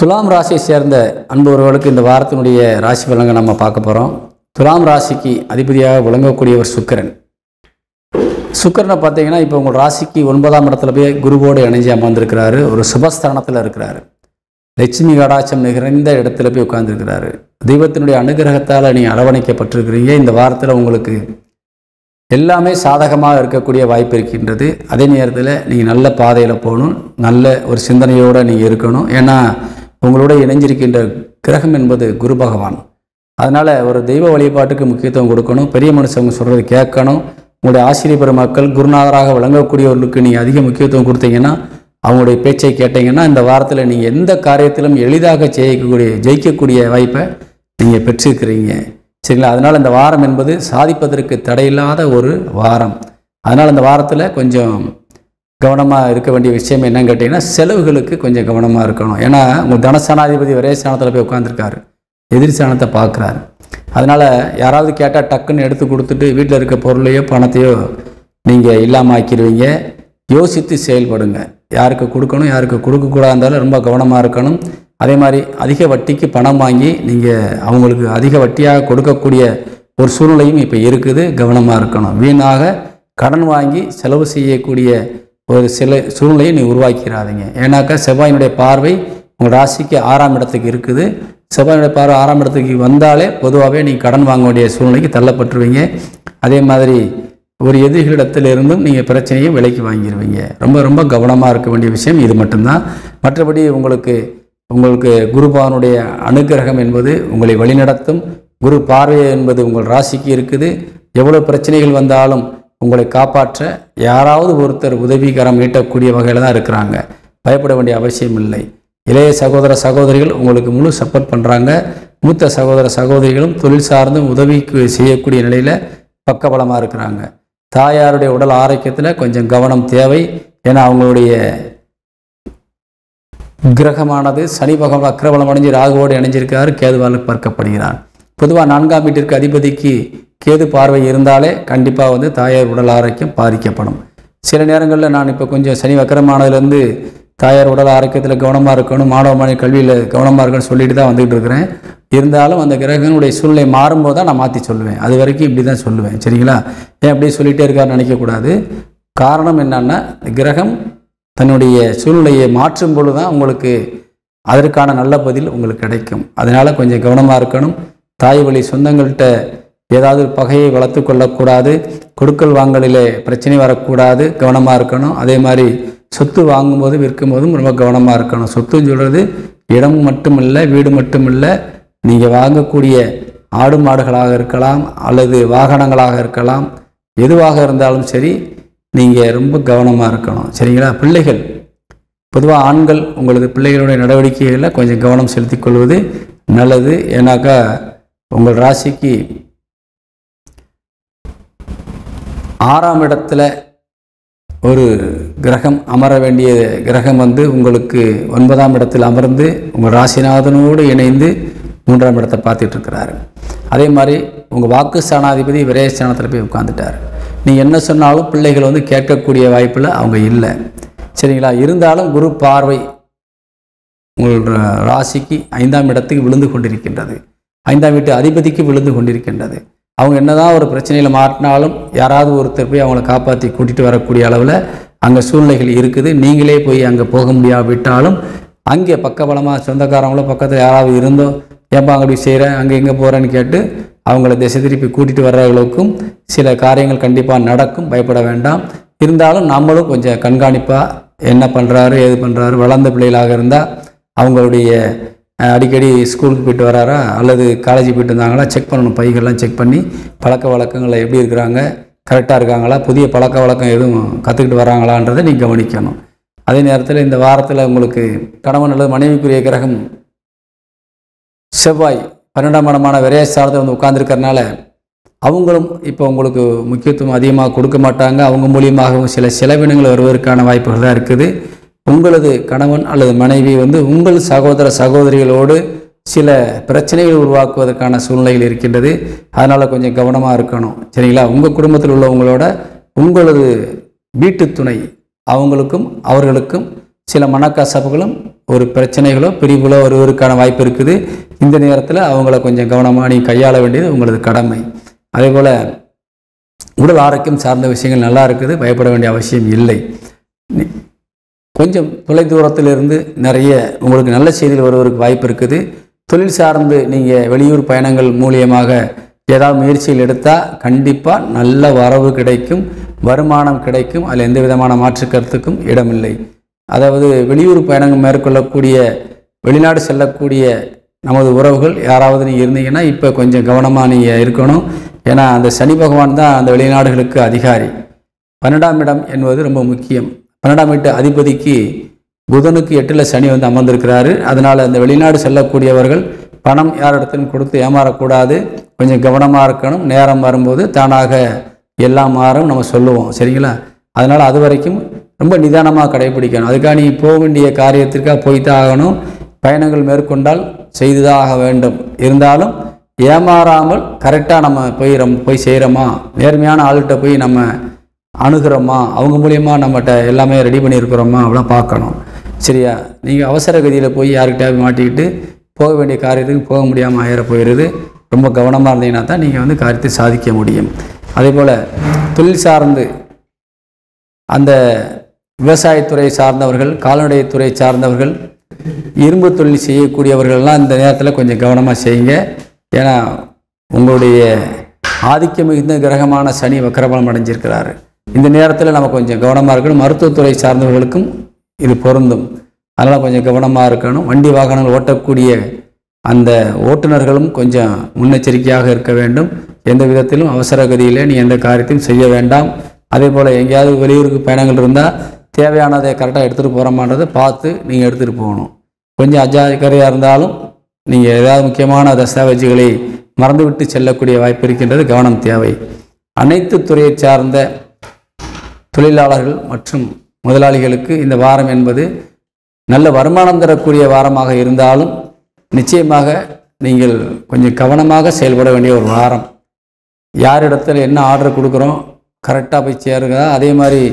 துலாம் ராசியை சேர்ந்த அன்பவர்களுக்கு இந்த வாரத்தினுடைய ராசி பலன்களை நம்ம பார்க்க போகிறோம். துலாம் ராசிக்கு அதிபதியாக விளங்கக்கூடியவர் சுக்கிரன். சுக்கிரனை பார்த்தீங்கன்னா இப்போ உங்கள் ராசிக்கு 9ஆம் இடத்துல போய் குருவோடு இணைஞ்சு அமர்ந்திருக்கிறாரு. ஒரு சுபஸ்தானத்தில் இருக்கிறாரு. லட்சுமி கடாட்சம் நிறைந்த இடத்துல போய் உட்கார்ந்துருக்கிறாரு. தெய்வத்தினுடைய அனுகிரகத்தால் நீங்கள் அரவணைக்கப்பட்டிருக்கிறீங்க. இந்த வாரத்தில் உங்களுக்கு எல்லாமே சாதகமாக இருக்கக்கூடிய வாய்ப்பு இருக்கின்றது. அதே நேரத்தில் நீங்கள் நல்ல பாதையில் போகணும், நல்ல ஒரு சிந்தனையோடு நீங்கள் இருக்கணும். ஏன்னா உங்களோட இணைஞ்சிருக்கின்ற கிரகம் என்பது குரு பகவான். அதனால் ஒரு தெய்வ வழிபாட்டுக்கு முக்கியத்துவம் கொடுக்கணும். பெரிய மனுஷங்க சொல்கிறது கேட்கணும். உங்களுடைய ஆசிரியர் பெருமக்கள் குருநாதராக விளங்கக்கூடியவர்களுக்கு நீங்கள் அதிக முக்கியத்துவம் கொடுத்தீங்கன்னா, அவங்களுடைய பேச்சை கேட்டீங்கன்னா, இந்த வாரத்தில் நீங்கள் எந்த காரியத்திலும் எளிதாக ஜெயிக்கக்கூடிய வாய்ப்பை நீங்கள் பெற்றிருக்கிறீங்க. சரிங்களா? அதனால் இந்த வாரம் என்பது சாதிப்பதற்கு தடையில்லாத ஒரு வாரம். அதனால் இந்த வாரத்தில் கொஞ்சம் கவனமாக இருக்க வேண்டிய விஷயம் என்னன்னு கேட்டிங்கன்னா, செலவுகளுக்கு கொஞ்சம் கவனமாக இருக்கணும். ஏன்னா உங்கள் தனஸ்தானாதிபதி ஒரே ஸ்தானத்தில் போய் உட்காந்துருக்காரு, எதிரி ஸ்தானத்தை பார்க்குறாரு. அதனால் யாராவது கேட்டால் டக்குன்னு எடுத்து கொடுத்துட்டு வீட்டில் இருக்க பொருளையோ பணத்தையோ நீங்கள் இல்லாமல் ஆக்கிடுவீங்க. யோசித்து செயல்படுங்க. யாருக்கு கொடுக்கணும், யாருக்கு கொடுக்கக்கூடாது இருந்தாலும் ரொம்ப கவனமாக இருக்கணும். அதே மாதிரி அதிக வட்டிக்கு பணம் வாங்கி நீங்கள் அவங்களுக்கு அதிக வட்டியாக கொடுக்கக்கூடிய ஒரு சூழ்நிலையும் இப்போ இருக்குது. கவனமாக இருக்கணும். வீணாக கடன் வாங்கி செலவு செய்யக்கூடிய ஒரு சில சூழ்நிலையை நீ உருவாக்கிறாதீங்க. ஏன்னாக்கா செவ்வாயினுடைய பார்வை உங்கள் ராசிக்கு 6ஆம் இடத்துக்கு இருக்குது. செவ்வாயினுடைய பார்வை 6ஆம் இடத்துக்கு வந்தாலே பொதுவாகவே நீங்கள் கடன் வாங்க வேண்டிய சூழ்நிலைக்கு தள்ளப்பட்டுருவீங்க. அதே மாதிரி ஒரு எதிரிகளிடத்திலிருந்தும் நீங்கள் பிரச்சனையை விலைக்கு வாங்கிடுவீங்க. ரொம்ப ரொம்ப கவனமாக இருக்க வேண்டிய விஷயம் இது மட்டும்தான். மற்றபடி உங்களுக்கு குருபகவானுடைய அனுகிரகம் என்பது உங்களை வழிநடத்தும். குரு பார்வை என்பது உங்கள் ராசிக்கு இருக்குது. எவ்வளோ பிரச்சனைகள் வந்தாலும் உங்களை காப்பாற்ற யாராவது ஒருத்தர் உதவிகரம் ஈட்டக்கூடிய வகையில் தான் இருக்கிறாங்க. பயப்பட வேண்டிய அவசியம் இல்லை. இளைய சகோதர சகோதரிகள் உங்களுக்கு முழு சப்போர்ட் பண்ணுறாங்க. மூத்த சகோதர சகோதரிகளும் தொழில் சார்ந்தும் உதவிக்கு செய்யக்கூடிய நிலையில் பக்கபலமாக இருக்கிறாங்க. தாயாருடைய உடல் ஆரோக்கியத்தில் கொஞ்சம் கவனம் தேவை. ஏன்னா அவங்களுடைய கிரகமானது சனி பகவான் அக்கிரபலம் அடைஞ்சு ராகுவோடு இணைஞ்சிருக்காரு, கேதுவால் பார்க்கப்படுகிறார். பொதுவாக 4ஆம் வீட்டிற்கு அதிபதிக்கு கேது பார்வை இருந்தாலே கண்டிப்பாக தாயார் உடல் ஆரோக்கியம் பாதிக்கப்படும். சில நேரங்களில் நான் இப்போ கொஞ்சம் சனி வக்கரமானதுலேருந்து தாயார் உடல் ஆரோக்கியத்தில் கவனமாக இருக்கணும், மாணவ மாணவி கல்வியில் கவனமாக இருக்கணும்னு சொல்லிட்டு தான் வந்துகிட்டு இருக்கிறேன். இருந்தாலும் அந்த கிரகங்களுடைய சூழ்நிலை மாறும்போது தான் நான் மாற்றி சொல்லுவேன். அது வரைக்கும் இப்படி தான் சொல்லுவேன். சரிங்களா? ஏன் அப்படியே சொல்லிகிட்டே இருக்காருன்னு நினைக்கக்கூடாது. காரணம் என்னன்னா, கிரகம் தன்னுடைய சூழ்நிலையை மாற்றும் பொழுது தான் உங்களுக்கு அதற்கான நல்ல பதில் உங்களுக்கு கிடைக்கும். அதனால் கொஞ்சம் கவனமாக இருக்கணும். தாய் வழி சொந்தங்கள்கிட்ட ஏதாவது பகையை வளர்த்து கொள்ளக்கூடாது, கொடுக்கல் வாங்கலிலே பிரச்சனை வரக்கூடாது, கவனமாக இருக்கணும். அதே மாதிரி சொத்து வாங்கும்போது விற்கும்போதும் ரொம்ப கவனமாக இருக்கணும். சொத்துன்னு சொல்கிறது இடம் மட்டும் இல்லை, வீடு மட்டும் இல்லை, நீங்கள் வாங்கக்கூடிய ஆடு மாடுகளாக இருக்கலாம் அல்லது வாகனங்களாக இருக்கலாம், எதுவாக இருந்தாலும் சரி நீங்கள் ரொம்ப கவனமாக இருக்கணும். சரிங்களா? பிள்ளைகள், பொதுவாக ஆண்கள் உங்களது பிள்ளைகளுடைய நடவடிக்கைகளில் கொஞ்சம் கவனம் செலுத்திக் கொள்வது நல்லது. ஏன்னாக்கா உங்கள் ராசிக்கு 6ஆம் இடத்துல ஒரு கிரகம் அமர வேண்டிய கிரகம் உங்களுக்கு 9ஆம் இடத்தில் அமர்ந்து உங்கள் ராசிநாதனோடு இணைந்து 3ஆம் இடத்தை பார்த்துட்டு இருக்கிறாரு. அதே மாதிரி உங்கள் வாக்கு ஸ்தானாதிபதி விரயஸ்தானத்தில் போய் உட்காந்துட்டார். நீங்கள் என்ன சொன்னாலும் பிள்ளைகள் கேட்கக்கூடிய வாய்ப்பில் அவங்க இல்லை. சரிங்களா? இருந்தாலும் குரு பார்வை உங்கள் ராசிக்கு 5ஆம் இடத்துக்கு விழுந்து கொண்டிருக்கின்றது, 5ஆம் வீட்டு அதிபதிக்கு விழுந்து கொண்டிருக்கின்றது. அவங்க என்னதான் ஒரு பிரச்சனையில் மாட்டினாலும் யாராவது ஒருத்தர் போய் அவங்கள காப்பாற்றி கூட்டிகிட்டு வரக்கூடிய அளவில் அங்கே சூழ்நிலைகள் இருக்குது. நீங்களே போய் அங்கே போக முடியாவிட்டாலும் அங்கே பக்கபலமாக சொந்தக்காரங்களும் பக்கத்தில் யாராவது இருந்தோ ஏன்பா அங்கே போய் செய்கிறேன், அங்கே எங்கே போகிறேன்னு கேட்டு அவங்கள திசை திருப்பி கூட்டிகிட்டு வர்றவங்களுக்கும் சில காரியங்கள் கண்டிப்பாக நடக்கும், பயப்பட வேண்டாம். இருந்தாலும் நம்மளும் கொஞ்சம் கண்காணிப்பாக என்ன பண்ணுறாரு ஏது பண்ணுறாரு. வளர்ந்த பிள்ளைகளாக இருந்தால் அவங்களுடைய அடிக்கடி ஸ்கூலுக்கு போயிட்டு வராரா அல்லது காலேஜுக்கு போயிட்டு இருந்தாங்களா செக் பண்ணணும். பைகள்லாம் செக் பண்ணி பழக்க வழக்கங்களில் எப்படி இருக்கிறாங்க, கரெக்டாக இருக்காங்களா, புதிய பழக்க வழக்கம் எதுவும் கற்றுக்கிட்டு வராங்களான்றதை நீங்கள் கவனிக்கணும். அதே நேரத்தில் இந்த வாரத்தில் உங்களுக்கு கணவன் அல்லது மனைவிக்குரிய கிரகம் செவ்வாய் 12ஆம் இடமான விரயஸ்தானத்தில் உட்கார்ந்துருக்கறனால அவங்களும் இப்போ உங்களுக்கு முக்கியத்துவம் அதிகமாக கொடுக்க மாட்டாங்க. அவங்க மூலியமாகவும் சில செலவினங்கள் வருவதற்கான வாய்ப்புகள் தான் இருக்குது. உங்களது கணவன் அல்லது மனைவி உங்கள் சகோதர சகோதரிகளோடு சில பிரச்சனைகள் உருவாக்குவதற்கான சூழ்நிலைகள் இருக்கின்றது. அதனால் கொஞ்சம் கவனமாக இருக்கணும். சரிங்களா? உங்கள் குடும்பத்தில் உள்ளவங்களோட உங்களது வீட்டு துணை அவங்களுக்கும் அவர்களுக்கும் சில மனக்கசப்புகளும் ஒரு பிரச்சனைகளோ பிரிவுகளோ வருவதற்கான வாய்ப்பு இருக்குது. இந்த நேரத்தில் அவங்கள கொஞ்சம் கவனமாக நீங்கள் கையாள வேண்டியது உங்களது கடமை. அதே போல் உடல் ஆரோக்கியம் சார்ந்த விஷயங்கள் நல்லா இருக்குது, பயப்பட வேண்டிய அவசியம் இல்லை. கொஞ்சம் தொலைதூரத்திலிருந்து நிறைய உங்களுக்கு நல்ல செய்திகள் வருவதற்கு வாய்ப்பு இருக்குது. தொழில் சார்ந்து நீங்கள் வெளியூர் பயணங்கள் மூலியமாக ஏதாவது முயற்சிகள் எடுத்தால் கண்டிப்பாக நல்ல வரவு கிடைக்கும், வருமானம் கிடைக்கும். அதில் எந்த விதமான மாற்று கருத்துக்கும் இடமில்லை. அதாவது வெளியூர் பயணங்கள் மேற்கொள்ளக்கூடிய வெளிநாடு செல்லக்கூடிய நமது உறவுகள் யாராவது நீங்கள் இருந்தீங்கன்னா இப்போ கொஞ்சம் கவனமாக நீங்கள் இருக்கணும். ஏன்னா அந்த சனி பகவான் தான் அந்த வெளிநாடுகளுக்கு அதிகாரி. 12ஆம் இடம் என்பது ரொம்ப முக்கியம். 12ஆம் வீட்டு அதிபதிக்கு புதனுக்கு 8ல் சனி அமர்ந்திருக்கிறாரு. அதனால் அந்த வெளிநாடு செல்லக்கூடியவர்கள் பணம் யாரிடத்திலும் கொடுத்து ஏமாறக்கூடாது, கொஞ்சம் கவனமாக இருக்கணும். நேரம் வரும்போது தானாக எல்லாம் மாறும் நம்ம சொல்லுவோம். சரிங்களா? அதனால் அது வரைக்கும் ரொம்ப நிதானமாக கடைபிடிக்கணும். அதுக்காக நீ போக வேண்டிய காரியத்திற்காக போய்தான் ஆகணும். பயணங்கள் மேற்கொண்டால் செய்துதான் ஆக வேண்டும். இருந்தாலும் ஏமாறாமல் கரெக்டாக நம்ம போய் செய்கிறோமா, நேர்மையான ஆள்கிட்ட போய் நம்ம அணுகிறோமா, அவங்க மூலியமாக நம்மகிட்ட எல்லாமே ரெடி பண்ணியிருக்கிறோமா அப்படிலாம் பார்க்கணும். சரியா? நீங்கள் அவசர கதியில் போய் யாருக்கிட்டையாவது மாட்டிக்கிட்டு போக வேண்டிய காரியத்துக்கு போக முடியாமல் ஆயிர போயிடுது. ரொம்ப கவனமாக இருந்தீங்கன்னா தான் நீங்கள் காரியத்தை சாதிக்க முடியும். அதே போல் தொழில் சார்ந்து அந்த விவசாயத்துறை சார்ந்தவர்கள், கால்நடைத்துறை சார்ந்தவர்கள், இரும்பு தொழில் செய்யக்கூடியவர்கள்லாம் இந்த நேரத்தில் கொஞ்சம் கவனமாக செய்யுங்க. ஏன்னா உங்களுடைய ஆதிக்கம் மிகுந்த கிரகமான சனி வக்கரபலம் அடைஞ்சிருக்கிறாரு. இந்த நேரத்தில் நம்ம கொஞ்சம் கவனமாக இருக்கணும். மருத்துவத்துறை சார்ந்தவர்களுக்கும் இது பொருந்தும். அதனால் கொஞ்சம் கவனமாக இருக்கணும். வண்டி வாகனங்கள் ஓட்டக்கூடிய அந்த ஓட்டுநர்களும் கொஞ்சம் முன்னெச்சரிக்கையாக இருக்க வேண்டும். எந்த விதத்திலும் அவசர கதியில் நீ எந்த காரியத்தையும் செய்ய வேண்டாம். அதே போல் எங்கேயாவது வெளியூருக்கு பயணங்கள் இருந்தால் தேவையானதை கரெக்டாக எடுத்துகிட்டு போகிறோமான்றதை பார்த்து நீங்கள் எடுத்துகிட்டு போகணும். கொஞ்சம் அஜாக்கிரதையாக இருந்தாலும் நீங்கள் ஏதாவது முக்கியமான தஸ்தாவேஜுகளை மறந்துவிட்டு செல்லக்கூடிய வாய்ப்பு இருக்கின்றது. கவனம் தேவை. அனைத்து துறையை சார்ந்த தொழிலாளர்கள் மற்றும் முதலாளிகளுக்கு இந்த வாரம் என்பது நல்ல வருமானம் தரக்கூடிய வாரமாக இருந்தாலும் நிச்சயமாக நீங்கள் கொஞ்சம் கவனமாக செயல்பட வேண்டிய ஒரு வாரம். யாரிடத்தில் என்ன ஆர்டர் கொடுக்குறோம் கரெக்டாக போய் சேருங்க. அதே மாதிரி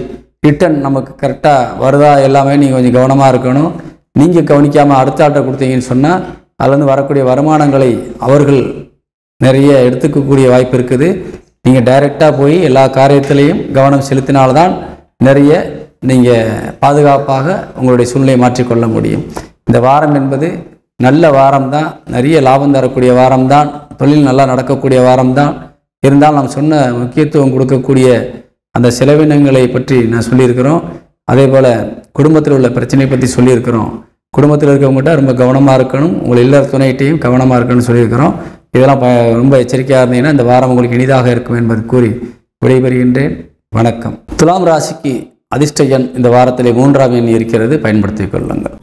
ரிட்டன் நமக்கு கரெக்டாக வருதா எல்லாமே நீங்கள் கொஞ்சம் கவனமாக இருக்கணும். நீங்கள் கவனிக்காமல் அடுத்த ஆர்டர் கொடுத்தீங்கன்னு சொன்னால் அதுலேருந்து வரக்கூடிய வருமானங்களை அவர்கள் நிறைய எடுத்துக்கக்கூடிய வாய்ப்பு இருக்குது. நீங்கள் டைரெக்டாக போய் எல்லா காரியத்திலையும் கவனம் செலுத்தினால்தான் நிறைய நீங்கள் பாதுகாப்பாக உங்களுடைய சூழ்நிலையை மாற்றிக்கொள்ள முடியும். இந்த வாரம் என்பது நல்ல வாரம்தான், நிறைய லாபம் தரக்கூடிய வாரம்தான், தொழில் நல்லா நடக்கக்கூடிய வாரம்தான். இருந்தாலும் நாம் சொன்ன முக்கியத்துவம் கொடுக்கக்கூடிய அந்த செலவினங்களை பற்றி நான் சொல்லியிருக்கிறோம். அதே போல் குடும்பத்தில் உள்ள பிரச்சனையை பற்றி சொல்லியிருக்கிறோம். குடும்பத்தில் இருக்கவங்ககிட்ட ரொம்ப கவனமாக இருக்கணும், உங்கள் இல்லற துணையிட்டையும் கவனமாக இருக்கணும்னு சொல்லியிருக்கிறோம். இதெல்லாம் ரொம்ப எச்சரிக்கையாக இருந்தீங்கன்னா இந்த வாரம் உங்களுக்கு இனிதாக இருக்கும் என்பது கூறி விடைபெறுகின்றேன். வணக்கம். துலாம் ராசிக்கு அதிர்ஷ்ட எண் இந்த வாரத்திலே 3ஆம் எண் இருக்கிறது, பயன்படுத்திக் கொள்ளுங்கள்.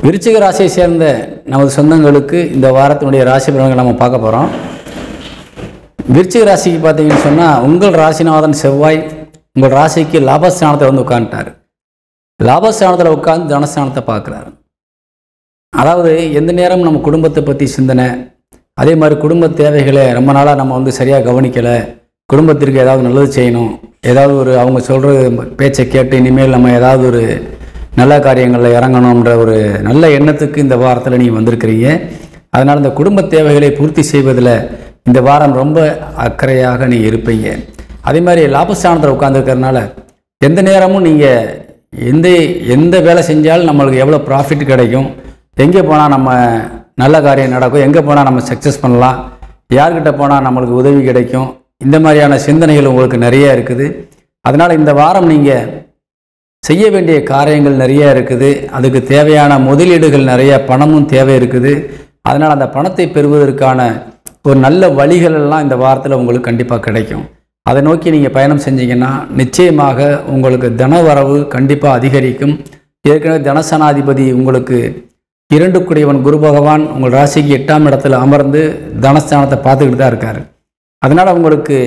விருச்சிக ராசியை சேர்ந்த நமது சொந்தங்களுக்கு இந்த வாரத்தினுடைய ராசி பலன்களை நம்ம பார்க்க போகிறோம். விருச்சிக ராசிக்கு பார்த்தீங்கன்னு சொன்னால், உங்கள் ராசிநாதன் செவ்வாய் உங்கள் ராசிக்கு லாபஸ்தானத்தை வந்து உட்காந்துட்டார். லாபஸ்தானத்தில் உட்காந்து தனஸ்தானத்தை பார்க்குறாரு. அதாவது எந்த நேரம் நம்ம குடும்பத்தை பற்றி சிந்தனை, அதே மாதிரி குடும்ப தேவைகளை ரொம்ப நாளாக நம்ம வந்து சரியாக கவனிக்கலை, குடும்பத்திற்கு ஏதாவது நல்லது செய்யணும், ஏதாவது ஒரு அவங்க சொல்கிற பேச்சை கேட்டு இனிமேல் நம்ம ஏதாவது ஒரு நல்ல காரியங்களில் இறங்கணுன்ற ஒரு நல்ல எண்ணத்துக்கு இந்த வாரத்தில் நீங்கள் வந்திருக்கிறீங்க. அதனால் இந்த குடும்ப தேவைகளை பூர்த்தி செய்வதில் இந்த வாரம் ரொம்ப அக்கறையாக நீங்கள் இருப்பீங்க. அதே மாதிரி லாபஸ்தானத்தில் உட்காந்துருக்கிறதுனால எந்த நேரமும் நீங்கள் எந்த வேலை செஞ்சாலும் நம்மளுக்கு எவ்வளோ ப்ராஃபிட் கிடைக்கும், எங்கே போனால் நம்ம நல்ல காரியம் நடக்கும், எங்கே போனால் நம்ம சக்ஸஸ் பண்ணலாம், யார்கிட்ட போனால் நம்மளுக்கு உதவி கிடைக்கும், இந்த மாதிரியான சிந்தனைகள் உங்களுக்கு நிறைய இருக்குது. அதனால் இந்த வாரம் நீங்கள் செய்ய வேண்டிய காரியங்கள் நிறைய இருக்குது. அதுக்கு தேவையான முதலீடுகள் நிறைய பணமும் தேவை இருக்குது. அதனால் அந்த பணத்தை பெறுவதற்கான ஒரு நல்ல வழிகள் எல்லாம் இந்த வாரத்தில் உங்களுக்கு கண்டிப்பாக கிடைக்கும். அதை நோக்கி நீங்கள் பயணம் செஞ்சீங்கன்னா நிச்சயமாக உங்களுக்கு தனவரவு கண்டிப்பாக அதிகரிக்கும். ஏற்கனவே தனசனாதிபதி உங்களுக்கு 2 குரு பகவான் உங்கள் ராசிக்கு 8ஆம் இடத்துல அமர்ந்து தனஸ்தானத்தை பார்த்துக்கிட்டு தான் இருக்கார். அதனால் உங்களுக்கு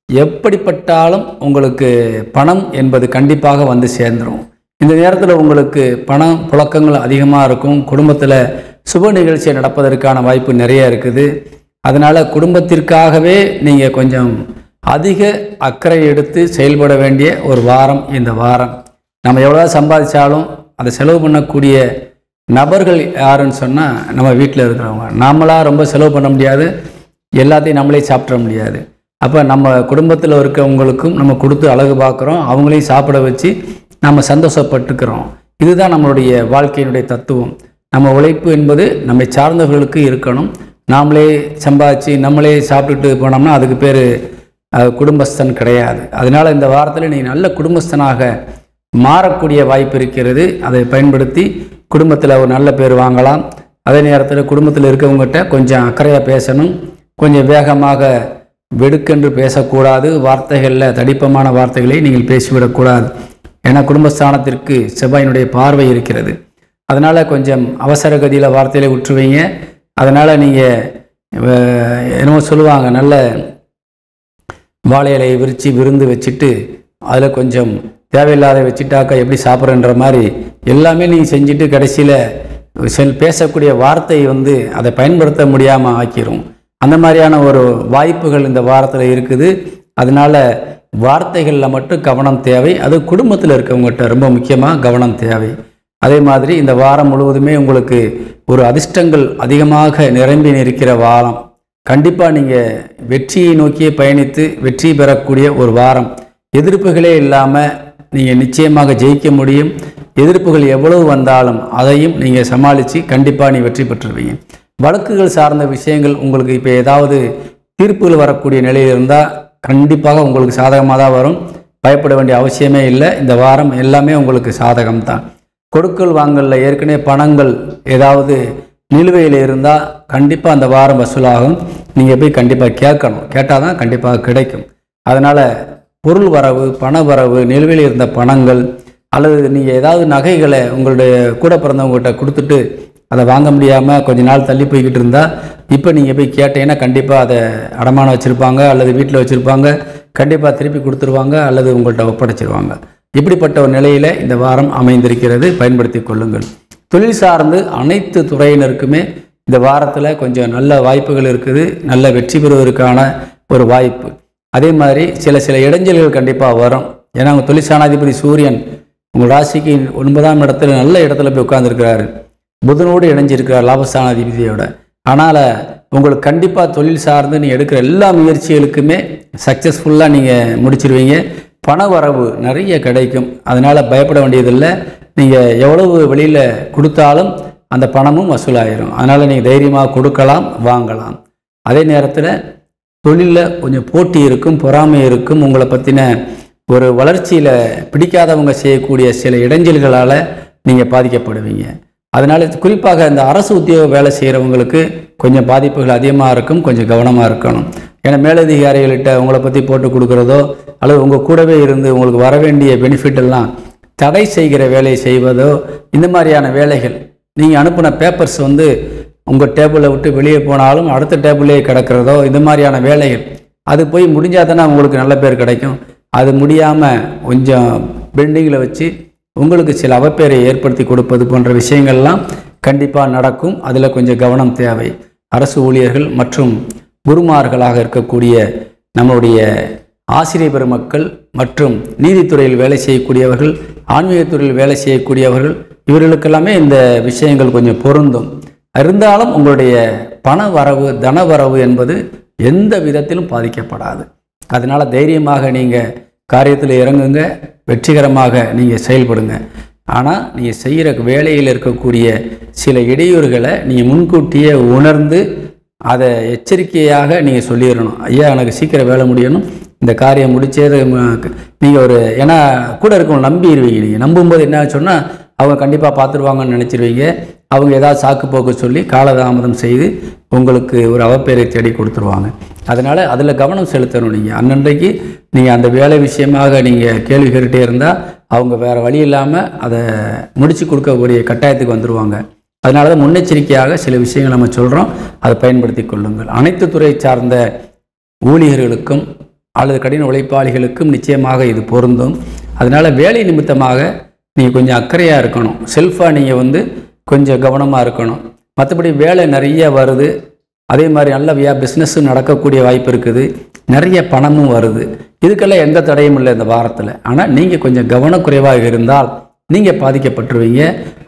எப்படிப்பட்டாலும் உங்களுக்கு பணம் என்பது கண்டிப்பாக வந்து சேர்ந்துடும். இந்த நேரத்தில் உங்களுக்கு பணம் புழக்கங்கள் அதிகமாக இருக்கும். குடும்பத்தில் சுப நிகழ்ச்சியை நடப்பதற்கான வாய்ப்பு நிறைய இருக்குது. அதனால் குடும்பத்திற்காகவே நீங்கள் கொஞ்சம் அதிக அக்கறை எடுத்து செயல்பட வேண்டிய ஒரு வாரம் இந்த வாரம். நம்ம எவ்வளோ சம்பாதிச்சாலும் அதை செலவு பண்ணக்கூடிய நபர்கள் யாருன்னு சொன்னால் நம்ம வீட்டில் இருக்கிறவங்க. நம்மளாக ரொம்ப செலவு பண்ண முடியாது, எல்லாத்தையும் நம்மளே சாப்பிட முடியாது. அப்போ நம்ம குடும்பத்தில் இருக்கவங்களுக்கும் நம்ம கொடுத்து அழகு பார்க்குறோம், அவங்களையும் சாப்பிட வச்சு நம்ம சந்தோஷப்பட்டுக்கிறோம். இதுதான் நம்மளுடைய வாழ்க்கையினுடைய தத்துவம். நம்ம உழைப்பு என்பது நம்மை சார்ந்தவர்களுக்கு இருக்கணும். நாமளே சம்பாதிச்சு நம்மளே சாப்பிட்டுட்டு போனோம்னா அதுக்கு பேர் குடும்பஸ்தன் கிடையாது. அதனால் இந்த வாரத்தில் நீ நல்ல குடும்பஸ்தனாக மாறக்கூடிய வாய்ப்பு இருக்கிறது. அதை பயன்படுத்தி குடும்பத்தில் ஒரு நல்ல பேர் வாங்கலாம். அதே நேரத்தில் குடும்பத்தில் இருக்கவங்ககிட்ட கொஞ்சம் அக்கறையாக பேசணும், கொஞ்சம் வேகமாக வெடுக்கென்று பேசக்கூடாது. வார்த்தைகளில் தடிப்பமான வார்த்தைகளை நீங்கள் பேசிவிடக்கூடாது. ஏன்னா குடும்பஸ்தானத்திற்கு செவ்வாயினுடைய பார்வை இருக்கிறது. அதனால் கொஞ்சம் அவசர கதியில் வார்த்தையில விட்டுருவீங்க. அதனால் நீங்கள் என்னமோ சொல்லுவாங்க, நல்ல வாழை இலையை விரித்து விருந்து வச்சுட்டு அதில் கொஞ்சம் தேவையில்லாத வச்சுட்டாக்கா எப்படி சாப்பிட்றன்ற மாதிரி எல்லாமே நீங்கள் செஞ்சுட்டு கடைசியில் பேசக்கூடிய வார்த்தை வந்து அதை பயன்படுத்த முடியாமல் ஆக்கிரும். அந்த மாதிரியான ஒரு வாய்ப்புகள் இந்த வாரத்தில் இருக்குது. அதனால் வார்த்தைகளில் மட்டும் கவனம் தேவை. அது குடும்பத்தில் இருக்கவங்ககிட்ட ரொம்ப முக்கியமாக கவனம் தேவை. அதே மாதிரி இந்த வாரம் முழுவதுமே உங்களுக்கு ஒரு அதிர்ஷ்டங்கள் அதிகமாக நிரம்பி நிற்கிற வாரம். கண்டிப்பாக நீங்கள் வெற்றியை நோக்கியே பயணித்து வெற்றி பெறக்கூடிய ஒரு வாரம். எதிர்ப்புகளே இல்லாமல் நீங்கள் நிச்சயமாக ஜெயிக்க முடியும். எதிர்ப்புகள் எவ்வளவு வந்தாலும் அதையும் நீங்கள் சமாளித்து கண்டிப்பாக வெற்றி பெற்றுருவீங்க. வழக்குகள் சார்ந்த விஷயங்கள் உங்களுக்கு இப்போ ஏதாவது தீர்ப்புகள் வரக்கூடிய நிலையில் இருந்தால் கண்டிப்பாக உங்களுக்கு சாதகமாக தான் வரும். பயப்பட வேண்டிய அவசியமே இல்லை. இந்த வாரம் எல்லாமே உங்களுக்கு சாதகம்தான். கொடுக்கல் வாங்கலில் ஏற்கனவே பணங்கள் ஏதாவது நிலுவையில் இருந்தால் கண்டிப்பாக அந்த வாரம் வசூலாகும். நீங்கள் போய் கண்டிப்பாக கேட்கணும், கேட்டால் தான் கண்டிப்பாக கிடைக்கும். அதனால் பொருள் வரவு, பண வரவு, நிலுவையில் இருந்த பணங்கள் அல்லது நீங்கள் ஏதாவது நகைகளை உங்களுடைய கூட பிறந்தவங்ககிட்ட கொடுத்துட்டு அதை வாங்க முடியாமல் கொஞ்ச நாள் தள்ளி போய்கிட்டு இருந்தால் இப்போ நீங்கள் போய் கேட்டீங்கன்னா கண்டிப்பாக அதை அடமானம் வச்சுருப்பாங்க அல்லது வீட்டில் வச்சுருப்பாங்க. கண்டிப்பாக திருப்பி கொடுத்துருவாங்க அல்லது உங்கள்கிட்ட ஒப்படைச்சிருவாங்க. இப்படிப்பட்ட ஒரு நிலையில் இந்த வாரம் அமைந்திருக்கிறது. பயன்படுத்தி கொள்ளுங்கள். தொழில் சார்ந்து அனைத்து துறையினருக்குமே இந்த வாரத்தில் கொஞ்சம் நல்ல வாய்ப்புகள் இருக்குது. நல்ல வெற்றி பெறுவதற்கான ஒரு வாய்ப்பு. அதே மாதிரி சில இடைஞ்சல்கள் கண்டிப்பாக வரும். ஏன்னா உங்கள் தொழிற்சானாதிபதி சூரியன் உங்கள் ராசிக்கு 9ஆம் இடத்துல நல்ல இடத்துல போய் உட்கார்ந்துருக்கிறாரு. புதனோடு இணைஞ்சிருக்கிறார் லாபஸ்தானாதிபதியோட. ஆனால் உங்களுக்கு கண்டிப்பாக தொழில் சார்ந்து நீங்கள் எடுக்கிற எல்லா முயற்சிகளுக்குமே சக்ஸஸ்ஃபுல்லாக நீங்கள் முடிச்சிருவீங்க. பண வரவு நிறைய கிடைக்கும். அதனால் பயப்பட வேண்டியதில்லை. நீங்கள் எவ்வளவு வெளியில் கொடுத்தாலும் அந்த பணமும் வசூலாயிரும். அதனால் நீங்கள் தைரியமாக கொடுக்கலாம், வாங்கலாம். அதே நேரத்தில் தொழிலில் கொஞ்சம் போட்டி இருக்கும், பொறாமை இருக்கும். உங்களை பற்றின ஒரு வளர்ச்சியில் பிடிக்காதவங்க செய்யக்கூடிய சில இடைஞ்சல்களால் நீங்கள் பாதிக்கப்படுவீங்க. அதனால் குறிப்பாக இந்த அரசு உத்தியோக வேலை செய்கிறவங்களுக்கு கொஞ்சம் பாதிப்புகள் அதிகமாக இருக்கும். கொஞ்சம் கவனமாக இருக்கணும். ஏன்னா மேலதிகாரிகள்கிட்ட உங்களை பற்றி போட்டு கொடுக்குறதோ அல்லது உங்கள் கூடவே இருந்து உங்களுக்கு வர வேண்டிய பெனிஃபிட் எல்லாம் தடை செய்கிற வேலையை செய்வதோ, இந்த மாதிரியான வேலைகள், நீங்கள் அனுப்பின பேப்பர்ஸ் உங்கள் டேபிளை விட்டு வெளியே போனாலும் அடுத்த டேபிளே கிடக்கிறதோ, இந்த மாதிரியான வேலைகள், அது போய் முடிஞ்சால் தானே உங்களுக்கு நல்ல பேர் கிடைக்கும். அது முடியாமல் கொஞ்சம் பெண்டிங்கில் வச்சு உங்களுக்கு சில அவப்பேரை ஏற்படுத்தி கொடுப்பது போன்ற விஷயங்கள்லாம் கண்டிப்பாக நடக்கும். அதில் கொஞ்சம் கவனம் தேவை. அரசு ஊழியர்கள் மற்றும் குருமார்களாக இருக்கக்கூடிய நம்மளுடைய ஆசிரியர் பெருமக்கள் மற்றும் நீதித்துறையில் வேலை செய்யக்கூடியவர்கள், ஆன்மீகத்துறையில் வேலை செய்யக்கூடியவர்கள், இவர்களுக்கெல்லாமே இந்த விஷயங்கள் கொஞ்சம் பொருந்தும். இருந்தாலும் உங்களுடைய பண வரவு, தன வரவு என்பது எந்த விதத்திலும் பாதிக்கப்படாது. அதனால் தைரியமாக நீங்கள் காரியத்தில் இறங்குங்க, வெற்றிகரமாக நீங்கள் செயல்படுங்க. ஆனால் நீங்கள் செய்கிற வேலையில் இருக்கக்கூடிய சில இடையூறுகளை நீங்கள் முன்கூட்டியே உணர்ந்து அதை எச்சரிக்கையாக நீங்கள் சொல்லிடணும். ஐயா, எனக்கு சீக்கிரம் வேலை முடியணும், இந்த காரியம் முடிச்சது நீங்கள் ஏன்னா கூட இருக்கவங்க நம்பிடுவீங்க. நீங்கள் நம்பும்போது என்ன சொன்னால் அவங்க கண்டிப்பாக பார்த்துருவாங்கன்னு நினச்சிருவீங்க. அவங்க ஏதாவது சாக்கு போக்கு சொல்லி காலதாமதம் செய்து உங்களுக்கு ஒரு அவப்பேரை தேடி கொடுத்துருவாங்க. அதனால் அதில் கவனம் செலுத்தணும். நீங்கள் அன்னன்றைக்கு நீங்கள் அந்த வேலை விஷயமாக நீங்கள் கேள்வி கேட்டுகிட்டே இருந்தால் அவங்க வேறு வழி இல்லாமல் அதை முடித்து கொடுக்கக்கூடிய கட்டாயத்துக்கு வந்துடுவாங்க. அதனால தான் முன்னெச்சரிக்கையாக சில விஷயங்கள் நம்ம சொல்கிறோம், அதை பயன்படுத்தி கொள்ளுங்கள். அனைத்து துறை சார்ந்த ஊழியர்களுக்கும் அல்லது கடின உழைப்பாளிகளுக்கும் நிச்சயமாக இது பொருந்தும். அதனால் வேலை நிமித்தமாக நீங்கள் கொஞ்சம் அக்கறையாக இருக்கணும். செல்ஃபாக நீங்கள் கொஞ்சம் கவனமாக இருக்கணும். மற்றபடி வேலை நிறைய வருது, அதே மாதிரி நல்ல பிஸ்னஸும் நடக்கக்கூடிய வாய்ப்பு இருக்குது, நிறைய பணமும் வருது. இதுக்கெல்லாம் எந்த தடையும் இல்லை இந்த வாரத்தில். ஆனால் நீங்கள் கொஞ்சம் கவனக்குறைவாக இருந்தால் நீங்கள் பாதிக்கப்பட்டுருவீங்க.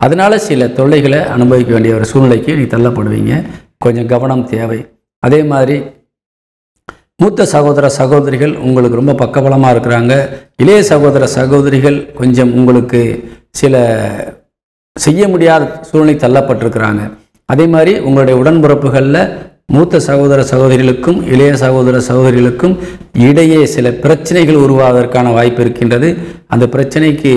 அதனால் சில தொல்லைகளை அனுபவிக்க வேண்டிய ஒரு சூழ்நிலைக்கு நீங்கள் தள்ளப்படுவீங்க. கொஞ்சம் கவனம் தேவை. அதே மாதிரி மூத்த சகோதர சகோதரிகள் உங்களுக்கு ரொம்ப பக்கபலமாக இருக்கிறாங்க. இளைய சகோதர சகோதரிகள் கொஞ்சம் உங்களுக்கு சில செய்ய முடியாத சூழ்நிலை தள்ளப்பட்டிருக்கிறாங்க. அதே மாதிரி உங்களுடைய உடன்பிறப்புகளில் மூத்த சகோதர சகோதரிகளுக்கும் இளைய சகோதர சகோதரிகளுக்கும் இடையே சில பிரச்சனைகள் உருவாவதற்கான வாய்ப்பு இருக்கின்றது. அந்த பிரச்சனைக்கு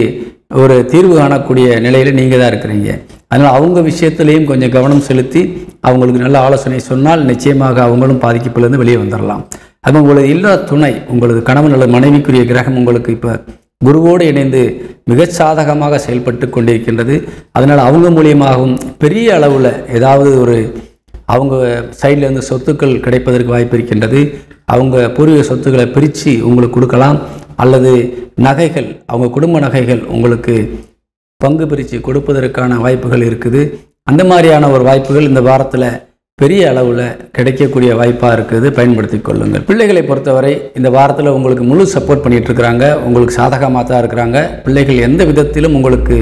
ஒரு தீர்வு காணக்கூடிய நிலையில் நீங்கள் தான் இருக்கிறீங்க. அதனால் அவங்க விஷயத்துலேயும் கொஞ்சம் கவனம் செலுத்தி அவங்களுக்கு நல்ல ஆலோசனை சொன்னால் நிச்சயமாக அவங்களும் பாதிப்பிலிருந்து வெளியே வந்துடலாம். அது உங்களது இல்லா துணை, உங்களது கணவன் அல்லது மனைவிக்குரிய கிரகம் உங்களுக்கு இப்போ குருவோடு இணைந்து மிக சாதகமாக செயல்பட்டு கொண்டிருக்கின்றது. அதனால் அவங்க மூலியமாகவும் பெரிய அளவில் ஏதாவது அவங்க சைட்லேருந்து சொத்துக்கள் கிடைப்பதற்கு வாய்ப்பு இருக்கின்றது. அவங்க பூர்வீக சொத்துக்களை பிரித்து உங்களுக்கு கொடுக்கலாம், அல்லது நகைகள், அவங்க குடும்ப நகைகள் உங்களுக்கு பங்கு பிரித்து கொடுப்பதற்கான வாய்ப்புகள் இருக்குது. அந்த மாதிரியான ஒரு வாய்ப்புகள் இந்த வாரத்தில் பெரிய அளவில் கிடைக்கக்கூடிய வாய்ப்பாக இருக்குது. பயன்படுத்தி கொள்ளுங்கள். பிள்ளைகளை பொறுத்தவரை இந்த வாரத்தில் உங்களுக்கு முழு சப்போர்ட் பண்ணிகிட்ருக்கிறாங்க. உங்களுக்கு சாதகமாக தான் இருக்கிறாங்க. பிள்ளைகள் எந்த விதத்திலும் உங்களுக்கு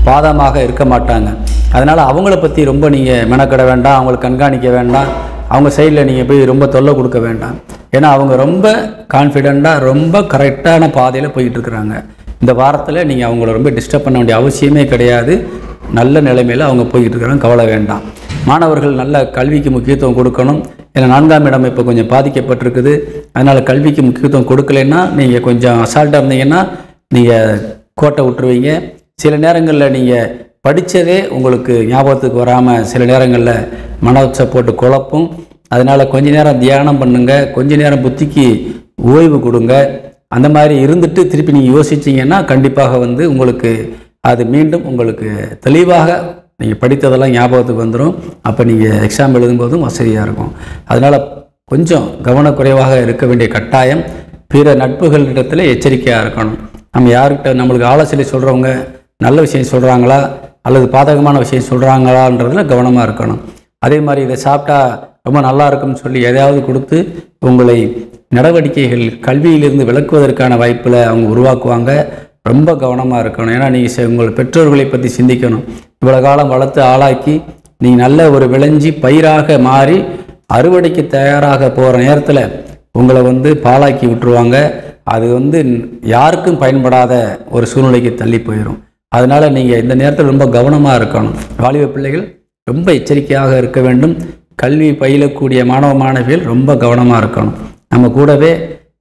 பாதமாக இருக்க மாட்டாங்க. அதனால் அவங்கள பற்றி ரொம்ப நீங்கள் மெனக்கட வேண்டாம், அவங்களை கண்காணிக்க வேண்டாம், அவங்க சைடில் நீங்கள் போய் ரொம்ப தொல்லை கொடுக்க வேண்டாம். ஏன்னா அவங்க ரொம்ப கான்ஃபிடெண்ட்டாக ரொம்ப கரெக்டான பாதையில் போயிட்டுருக்குறாங்க. இந்த வாரத்தில் நீங்கள் அவங்கள ரொம்ப டிஸ்டர்ப் பண்ண வேண்டிய அவசியமே கிடையாது. நல்ல நிலைமையில் அவங்க போய்கிட்டு இருக்கிறாங்க, கவலை வேண்டாம். மாணவர்கள் நல்ல கல்விக்கு முக்கியத்துவம் கொடுக்கணும். ஏன்னா 4ஆம் இடம் இப்போ கொஞ்சம் பாதிக்கப்பட்டிருக்குது. அதனால் கல்விக்கு முக்கியத்துவம் கொடுக்கலைன்னா நீங்கள் கொஞ்சம் அசால்ட்டாக இருந்தீங்கன்னா நீங்கள் கோட்டை விட்டுருவீங்க. சில நேரங்களில் நீங்கள் படித்ததே உங்களுக்கு ஞாபகத்துக்கு வராமல் சில நேரங்களில் மனசை போட்டு குழப்பும். அதனால் கொஞ்ச நேரம் தியானம் பண்ணுங்கள், கொஞ்ச நேரம் புத்திக்கு ஓய்வு கொடுங்க. அந்த மாதிரி இருந்துட்டு திருப்பி நீங்கள் யோசிச்சிங்கன்னா கண்டிப்பாக உங்களுக்கு அது மீண்டும் உங்களுக்கு தெளிவாக நீங்கள் படித்ததெல்லாம் ஞாபகத்துக்கு வந்துடும். அப்போ நீங்கள் எக்ஸாம் எழுதும்போதும் வசதியாக இருக்கும். அதனால் கொஞ்சம் கவனக்குறைவாக இருக்க வேண்டிய கட்டாயம். பிற நட்புகளிடத்தில் எச்சரிக்கையாக இருக்கணும். நம்ம யார்கிட்ட நம்மளுக்கு ஆலோசனை சொல்கிறவங்க நல்ல விஷயம் சொல்கிறாங்களா அல்லது பாதகமான விஷயம் சொல்கிறாங்களான்றதில் கவனமாக இருக்கணும். அதே மாதிரி இதை சாப்பிட்டா ரொம்ப நல்லா இருக்கும்னு சொல்லி எதையாவது கொடுத்து உங்களை நடவடிக்கைகள் கல்வியிலிருந்து விலக்குவதற்கான வாய்ப்பில் அவங்க உருவாக்குவாங்க. ரொம்ப கவனமாக இருக்கணும். ஏன்னா நீங்கள் உங்கள் பெற்றோர்களை பற்றி சிந்திக்கணும். இவ்வளோ காலம் வளர்த்து ஆளாக்கி நீங்கள் நல்ல ஒரு விளைஞ்சி பயிராக மாறி அறுவடைக்கு தயாராக போகிற நேரத்தில் உங்களை பாலாக்கி விட்டுருவாங்க. அது யாருக்கும் பயன்படாத ஒரு சூழ்நிலைக்கு தள்ளி போயிடும். அதனால் நீங்கள் இந்த நேரத்தில் ரொம்ப கவனமாக இருக்கணும். வாலிப பிள்ளைகள் ரொம்ப எச்சரிக்கையாக இருக்க வேண்டும். கல்வி பயிலக்கூடிய மாணவ மாணவிகள் ரொம்ப கவனமாக இருக்கணும். நம்ம கூடவே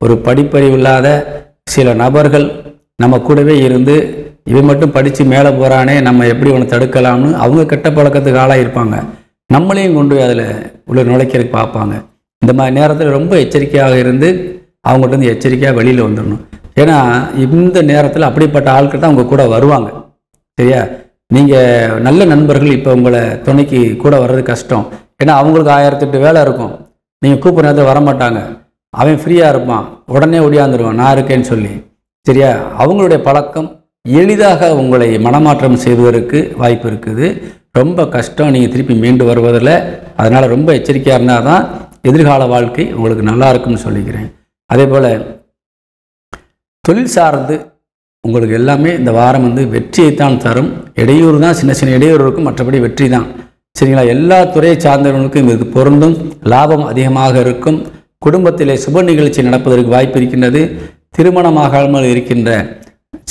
ஒரு படிப்பறிவு இல்லாத சில நபர்கள் நம்ம கூடவே இருந்து இவன் மட்டும் படித்து மேலே போகிறானே, நம்ம எப்படி ஒன்று தடுக்கலாம்னு அவங்க கெட்ட பழக்கத்துக்கு ஆளாக இருப்பாங்க. நம்மளையும் கொண்டு போய் அதில் உள்ள நுழைக்கிறதுக்கு பார்ப்பாங்க. இந்த மாதிரி நேரத்தில் ரொம்ப எச்சரிக்கையாக இருந்து அவங்கள்ட்ட இருந்து எச்சரிக்கையாக வெளியில் வந்துடணும். ஏன்னா இந்த நேரத்தில் அப்படிப்பட்ட ஆட்கள் தான் உங்கள் கூட வருவாங்க. சரியா? நீங்கள் நல்ல நண்பர்கள் இப்போ உங்களை துணைக்கு கூட வர்றது கஷ்டம். ஏன்னா அவங்களுக்கு 1008 வேலை இருக்கும். நீங்கள் கூப்பிட்ற நேரத்தில் வரமாட்டாங்க. அவன் ஃப்ரீயாக இருப்பான், உடனே ஒடியாந்துருவான் நான் இருக்கேன்னு சொல்லி. சரியா? அவங்களுடைய பழக்கம் எளிதாக உங்களை மனமாற்றம் செய்வதற்கு வாய்ப்பு இருக்குது. ரொம்ப கஷ்டம் நீங்கள் திருப்பி மீண்டு வருவதில். அதனால் ரொம்ப எச்சரிக்கையாக இருந்தால் தான் எதிர்கால வாழ்க்கை உங்களுக்கு நல்லா இருக்குன்னு சொல்லிக்கிறேன். அதே போல் தொழில் சார்ந்து உங்களுக்கு எல்லாமே இந்த வாரம் வெற்றியைத்தான் தரும். இடையூறு தான், சின்ன சின்ன இடையூறு இருக்கும், மற்றபடி வெற்றி தான். சரிங்களா? எல்லா துறையை சார்ந்தவர்களுக்கும் இது பொருந்தும். லாபம் அதிகமாக இருக்கும். குடும்பத்திலே சுப நிகழ்ச்சி நடப்பதற்கு வாய்ப்பு இருக்கின்றது. திருமணமாகாமல் இருக்கின்ற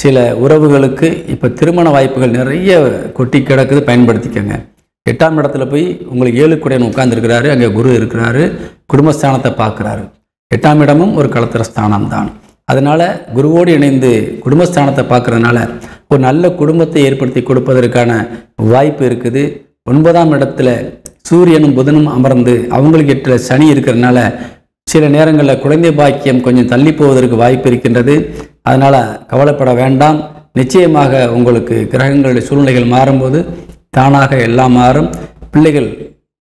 சில உறவுகளுக்கு இப்போ திருமண வாய்ப்புகள் நிறைய கொட்டி கிடக்குது, பயன்படுத்திக்கங்க. 8ஆம் இடத்துல போய் உங்களுக்கு 7 குடையன் உட்கார்ந்துருக்கிறாரு, அங்கே குரு இருக்கிறாரு, குடும்பஸ்தானத்தை பார்க்குறாரு. 8ஆம் இடமும் ஒரு களத்திர ஸ்தானம் தான். அதனால் குருவோடு இணைந்து குடும்பஸ்தானத்தை பார்க்குறதுனால ஒரு நல்ல குடும்பத்தை ஏற்படுத்தி கொடுப்பதற்கான வாய்ப்பு இருக்குது. 9ஆம் இடத்துல சூரியனும் புதனும் அமர்ந்து அவங்களுக்கு 8ல் சனி இருக்கிறதுனால சில நேரங்களில் குழந்தை பாக்கியம் கொஞ்சம் தள்ளி போவதற்கு வாய்ப்பு இருக்கின்றது. அதனால் கவலைப்பட வேண்டாம். நிச்சயமாக உங்களுக்கு கிரகங்களுடைய சூழ்நிலைகள் மாறும்போது தானாக எல்லாம் மாறும். பிள்ளைகள்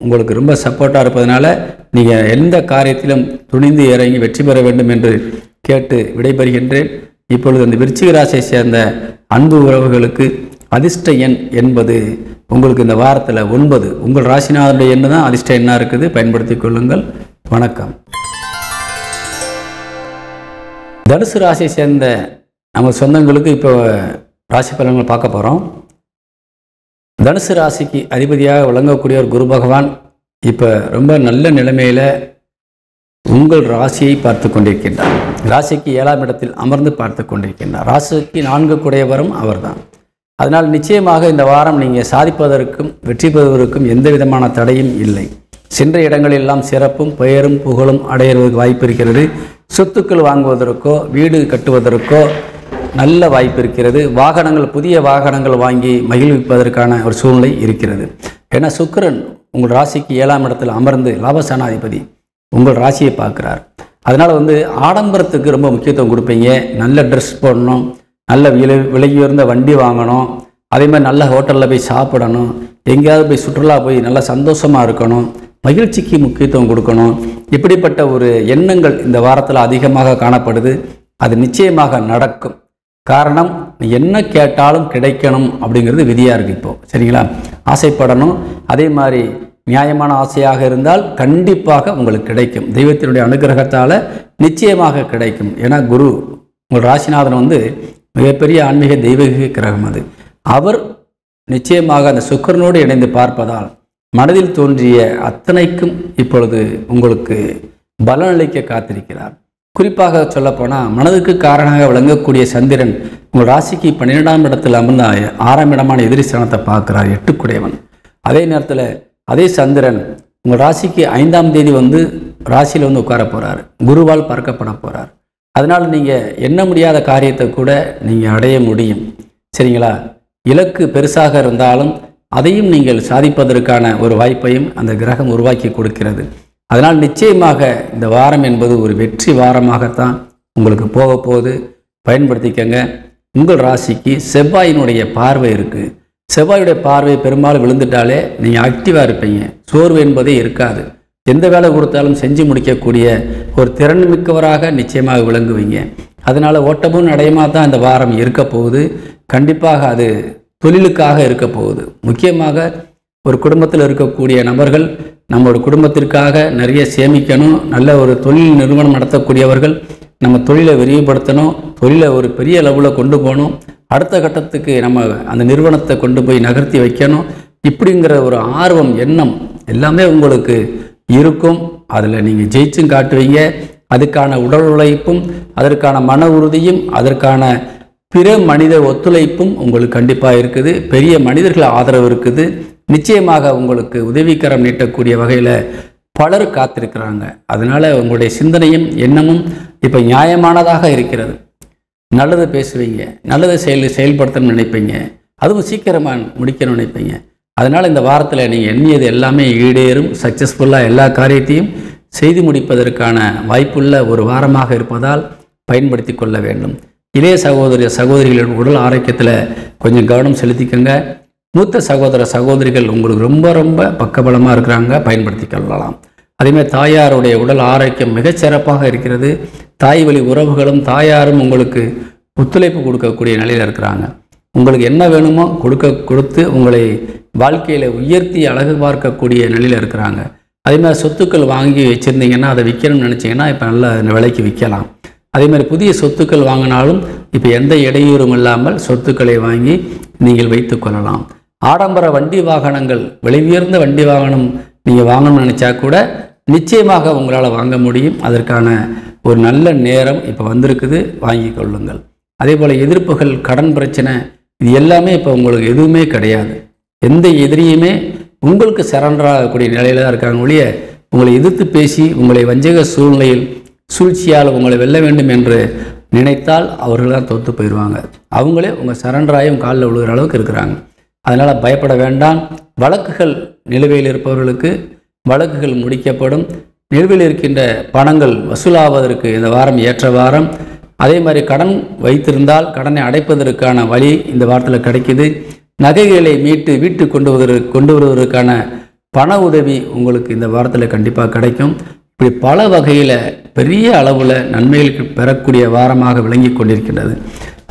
உங்களுக்கு ரொம்ப சப்போர்ட்டாக இருப்பதனால நீங்கள் எந்த காரியத்திலும் துணிந்து இறங்கி வெற்றி பெற வேண்டும் என்று கேட்டு விடைபெறுகின்றேன். இப்பொழுது அந்த விருச்சிக ராசியை சேர்ந்த அன்பு உறவுகளுக்கு அதிர்ஷ்ட எண் என்பது உங்களுக்கு இந்த வாரத்தில் 9. உங்கள் ராசிநாதனுடைய எண்ணு தான் அதிர்ஷ்ட எண்ணாக இருக்குது. பயன்படுத்தி கொள்ளுங்கள். வணக்கம். தனுசு ராசியை சேர்ந்த நம்ம சொந்தங்களுக்கு இப்போ ராசி பலன்கள் பார்க்க போகிறோம். தனுசு ராசிக்கு அதிபதியாக விளங்கக்கூடிய ஒரு குரு பகவான் இப்போ ரொம்ப நல்ல நிலைமையில் உங்கள் ராசியை பார்த்து கொண்டிருக்கின்றார். ராசிக்கு 7ஆம் இடத்தில் அமர்ந்து பார்த்து கொண்டிருக்கின்றார். ராசிக்கு 4 குடையவரும் அவர்தான். அதனால் நிச்சயமாக இந்த வாரம் நீங்கள் சாதிப்பதற்கும் வெற்றி பெறுவதற்கும் எந்த விதமான தடையும் இல்லை. சென்ற இடங்களெல்லாம் சிறப்பும் பெயரும் புகழும் அடையிறதுக்கு வாய்ப்பு இருக்கிறது. சொத்துக்கள் வாங்குவதற்கோ வீடு கட்டுவதற்கோ நல்ல வாய்ப்பு இருக்கிறது. வாகனங்கள், புதிய வாகனங்கள் வாங்கி மகிழ்விப்பதற்கான ஒரு சூழ்நிலை இருக்கிறது. ஏன்னா சுக்கிரன் உங்கள் ராசிக்கு 7ஆம் இடத்தில் அமர்ந்து லாபஸ்தானாதிபதி உங்கள் ராசியை பார்க்குறார். அதனால் ஆடம்பரத்துக்கு ரொம்ப முக்கியத்துவம் கொடுப்பீங்க. நல்ல ட்ரெஸ் போடணும், நல்ல விலை உயர்ந்த வண்டி வாங்கணும், அதே மாதிரி நல்ல ஹோட்டலில் போய் சாப்பிடணும், எங்கேயாவது போய் சுற்றுலா போய் நல்லா சந்தோஷமாக இருக்கணும், மகிழ்ச்சிக்கு முக்கியத்துவம் கொடுக்கணும். இப்படிப்பட்ட ஒரு எண்ணங்கள் இந்த வாரத்தில் அதிகமாக காணப்படுது. அது நிச்சயமாக நடக்கும். காரணம், என்ன கேட்டாலும் கிடைக்கணும் அப்படிங்கிறது விதியாக இருக்குது இப்போ. சரிங்களா? ஆசைப்படணும். அதே மாதிரி நியாயமான ஆசையாக இருந்தால் கண்டிப்பாக உங்களுக்கு கிடைக்கும். தெய்வத்தினுடைய அனுகிரகத்தால் நிச்சயமாக கிடைக்கும். ஏன்னா குரு உங்கள் ராசிநாதன் மிகப்பெரிய ஆன்மீக தெய்வீக கிரகம். அவர் நிச்சயமாக அந்த சுக்கிரனோடு இணைந்து பார்ப்பதால் மனதில் தோன்றிய அத்தனைக்கும் இப்பொழுது உங்களுக்கு பலனளிக்க காத்திருக்கிறார். குறிப்பாக சொல்லப்போனால் மனதுக்கு காரணமாக விளங்கக்கூடிய சந்திரன் உங்கள் ராசிக்கு 12ஆம் இடத்தில் அமர்ந்த 6ஆம் இடமான எதிரி ஸ்தானத்தை பார்க்குறார், 8 குடையவன். அதே நேரத்தில் அதே சந்திரன் உங்கள் ராசிக்கு 5ஆம் தேதி ராசியில் உட்கார போகிறார், குருவால் பார்க்கப்பட போகிறார். அதனால் நீங்கள் எண்ண முடியாத காரியத்தை கூட நீங்கள் அடைய முடியும். சரிங்களா? இலக்கு பெருசாக இருந்தாலும் அதையும் நீங்கள் சாதிப்பதற்கான ஒரு வாய்ப்பையும் அந்த கிரகம் உருவாக்கி கொடுக்கிறது. அதனால் நிச்சயமாக இந்த வாரம் என்பது ஒரு வெற்றி வாரமாகத்தான் உங்களுக்கு போக போகுது. பயன்படுத்திக்கங்க. உங்கள் ராசிக்கு செவ்வாயினுடைய பார்வை இருக்குது. செவ்வாயுடைய பார்வை பெரும்பாலும் விழுந்துட்டாலே நீங்கள் ஆக்டிவாக இருப்பீங்க. சோர்வு என்பதே இருக்காது. எந்த வேலை கொடுத்தாலும் செஞ்சு முடிக்கக்கூடிய ஒரு திறன் மிக்கவராக நிச்சயமாக விளங்குவீங்க. அதனால் ஓட்டமும் நடையமாக தான் இந்த வாரம் இருக்க போகுது. கண்டிப்பாக அது தொழிலுக்காக இருக்க போகுது. முக்கியமாக ஒரு குடும்பத்தில் இருக்கக்கூடிய நபர்கள் நம்மளோட குடும்பத்திற்காக நிறைய சேமிக்கணும். நல்ல ஒரு தொழில் நிறுவனம் நடத்தக்கூடியவர்கள் நம்ம தொழிலை விரிவுபடுத்தணும், தொழிலை ஒரு பெரிய லெவலில் கொண்டு போகணும், அடுத்த கட்டத்துக்கு நம்ம அந்த நிறுவனத்தை கொண்டு போய் நகர்த்தி வைக்கணும். இப்படிங்கிற ஒரு ஆர்வம், எண்ணம் எல்லாமே உங்களுக்கு இருக்கும். அதில் நீங்கள் ஜெயிச்சும் காட்டுவீங்க. அதுக்கான உடல் உழைப்பும், அதற்கான மன உறுதியும், அதற்கான பிற மனித ஒத்துழைப்பும் உங்களுக்கு கண்டிப்பாக இருக்குது. பெரிய மனிதர்கள் ஆதரவு இருக்குது. நிச்சயமாக உங்களுக்கு உதவிக்கரம் நீட்டக்கூடிய வகையில் பலர் காத்திருக்கிறாங்க. அதனால் உங்களுடைய சிந்தனையும் எண்ணமும் இப்போ நியாயமானதாக இருக்கிறது. நல்லது பேசுவீங்க, நல்லதை செயல்படுத்தணும்னு நினைப்பீங்க, அதுவும் சீக்கிரமாக முடிக்கணும்னு நினைப்பீங்க. அதனால் இந்த வாரத்தில் நீங்கள் எண்ணியது எல்லாமே ஈடேறும். சக்ஸஸ்ஃபுல்லாக எல்லா காரியத்தையும் செய்து முடிப்பதற்கான வாய்ப்புள்ள ஒரு வாரமாக இருப்பதால் பயன்படுத்தி கொள்ள வேண்டும். இளைய சகோதரிகளின் உடல் ஆரோக்கியத்தில் கொஞ்சம் கவனம் செலுத்திக்கங்க. மூத்த சகோதரிகள் உங்களுக்கு ரொம்ப பக்கபலமாக இருக்கிறாங்க, பயன்படுத்தி கொள்ளலாம். அதேமாதிரி தாயாருடைய உடல் ஆரோக்கியம் மிகச்சிறப்பாக இருக்கிறது. தாய் வழி உறவுகளும் தாயாரும் உங்களுக்கு ஒத்துழைப்பு கொடுக்கக்கூடிய நிலையில் இருக்கிறாங்க. உங்களுக்கு என்ன வேணுமோ கொடுத்து உங்களை வாழ்க்கையில் உயர்த்தி அழகு பார்க்கக்கூடிய நிலையில் இருக்கிறாங்க. அதேமாதிரி சொத்துக்கள் வாங்கி வச்சுருந்தீங்கன்னா அதை விற்கணும்னு நினச்சிங்கன்னா இப்போ நல்ல விலைக்கு விற்கலாம். அதேமாதிரி புதிய சொத்துக்கள் வாங்கினாலும் இப்போ எந்த இடையூறும் இல்லாமல் சொத்துக்களை வாங்கி நீங்கள் வைத்து கொள்ளலாம். ஆடம்பர வண்டி வாகனங்கள், விலை உயர்ந்த வண்டி வாகனம் நீங்கள் வாங்கணும்னு நினச்சா கூட நிச்சயமாக உங்களால் வாங்க முடியும். அதற்கான ஒரு நல்ல நேரம் இப்போ வந்திருக்குது, வாங்கி கொள்ளுங்கள். அதே போல் எதிர்ப்புகள், கடன் பிரச்சனை, இது எல்லாமே இப்போ உங்களுக்கு எதுவுமே கிடையாது. எந்த எதிரியுமே உங்களுக்கு சரண்டராகக்கூடிய நிலையில் தான் இருக்காங்க ஒழிய உங்களை எதிர்த்து பேசி உங்களை வஞ்சக சூழ்நிலையில் சூழ்ச்சியால் உங்களை வெல்ல வேண்டும் என்று நினைத்தால் அவர்கள் தான் தோற்று போயிடுவாங்க. அவங்களே உங்கள் சரண்டராயும் காலில் விழுகிற அளவுக்கு இருக்கிறாங்க. அதனால் பயப்பட வேண்டாம். வழக்குகள் நிலுவையில் இருப்பவர்களுக்கு வழக்குகள் முடிக்கப்படும். நிலுவையில் இருக்கின்ற பணங்கள் வசூலாவதற்கு இந்த வாரம் ஏற்ற வாரம். அதே மாதிரி கடன் வைத்திருந்தால் கடனை அடைப்பதற்கான வழி இந்த வாரத்தில் கிடைக்குது. நகைகளை மீட்டு வீட்டுக்கு கொண்டு வருவதற்கான பண உதவி உங்களுக்கு இந்த வாரத்தில் கண்டிப்பாக கிடைக்கும். இப்படி பல வகையில் பெரிய அளவில் நன்மைகளுக்கு பெறக்கூடிய வாரமாக விளங்கி கொண்டிருக்கின்றது.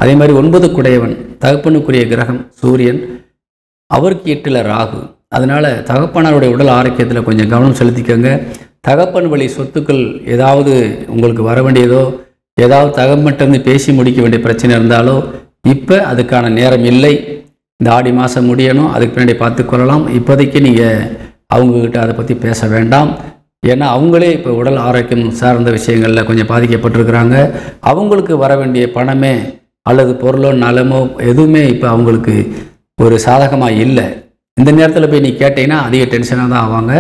அதே மாதிரி 9 குடையவன் தகப்பனுக்குரிய கிரகம் சூரியன், அவருக்கு 8ல் ராகு. அதனால் தகப்பனாருடைய உடல் ஆரோக்கியத்தில் கொஞ்சம் கவனம் செலுத்திக்கோங்க. தகப்பன் வழி சொத்துக்கள் ஏதாவது உங்களுக்கு வர வேண்டியதோ, ஏதாவது தகப்பன்கிட்ட பேசி முடிக்க வேண்டிய பிரச்சனை இருந்தாலோ இப்போ அதுக்கான நேரம் இல்லை. இந்த ஆடி மாதம் முடியணும், அதுக்கு பின்னாடி பார்த்துக்கொள்ளலாம். இப்போதைக்கு நீங்கள் அவங்கக்கிட்ட அதை பற்றி பேச வேண்டாம். ஏன்னா அவங்களே இப்போ உடல் ஆரோக்கியம் சார்ந்த விஷயங்களில் கொஞ்சம் பாதிக்கப்பட்டிருக்கிறாங்க. அவங்களுக்கு வர வேண்டிய பணமே அல்லது பொருளோ நலமோ எதுவுமே இப்போ அவங்களுக்கு ஒரு சாதகமாக இல்லை. இந்த நேரத்தில் போய் நீ கேட்டீங்கன்னா அதிக டென்ஷனாக தான் ஆவாங்க.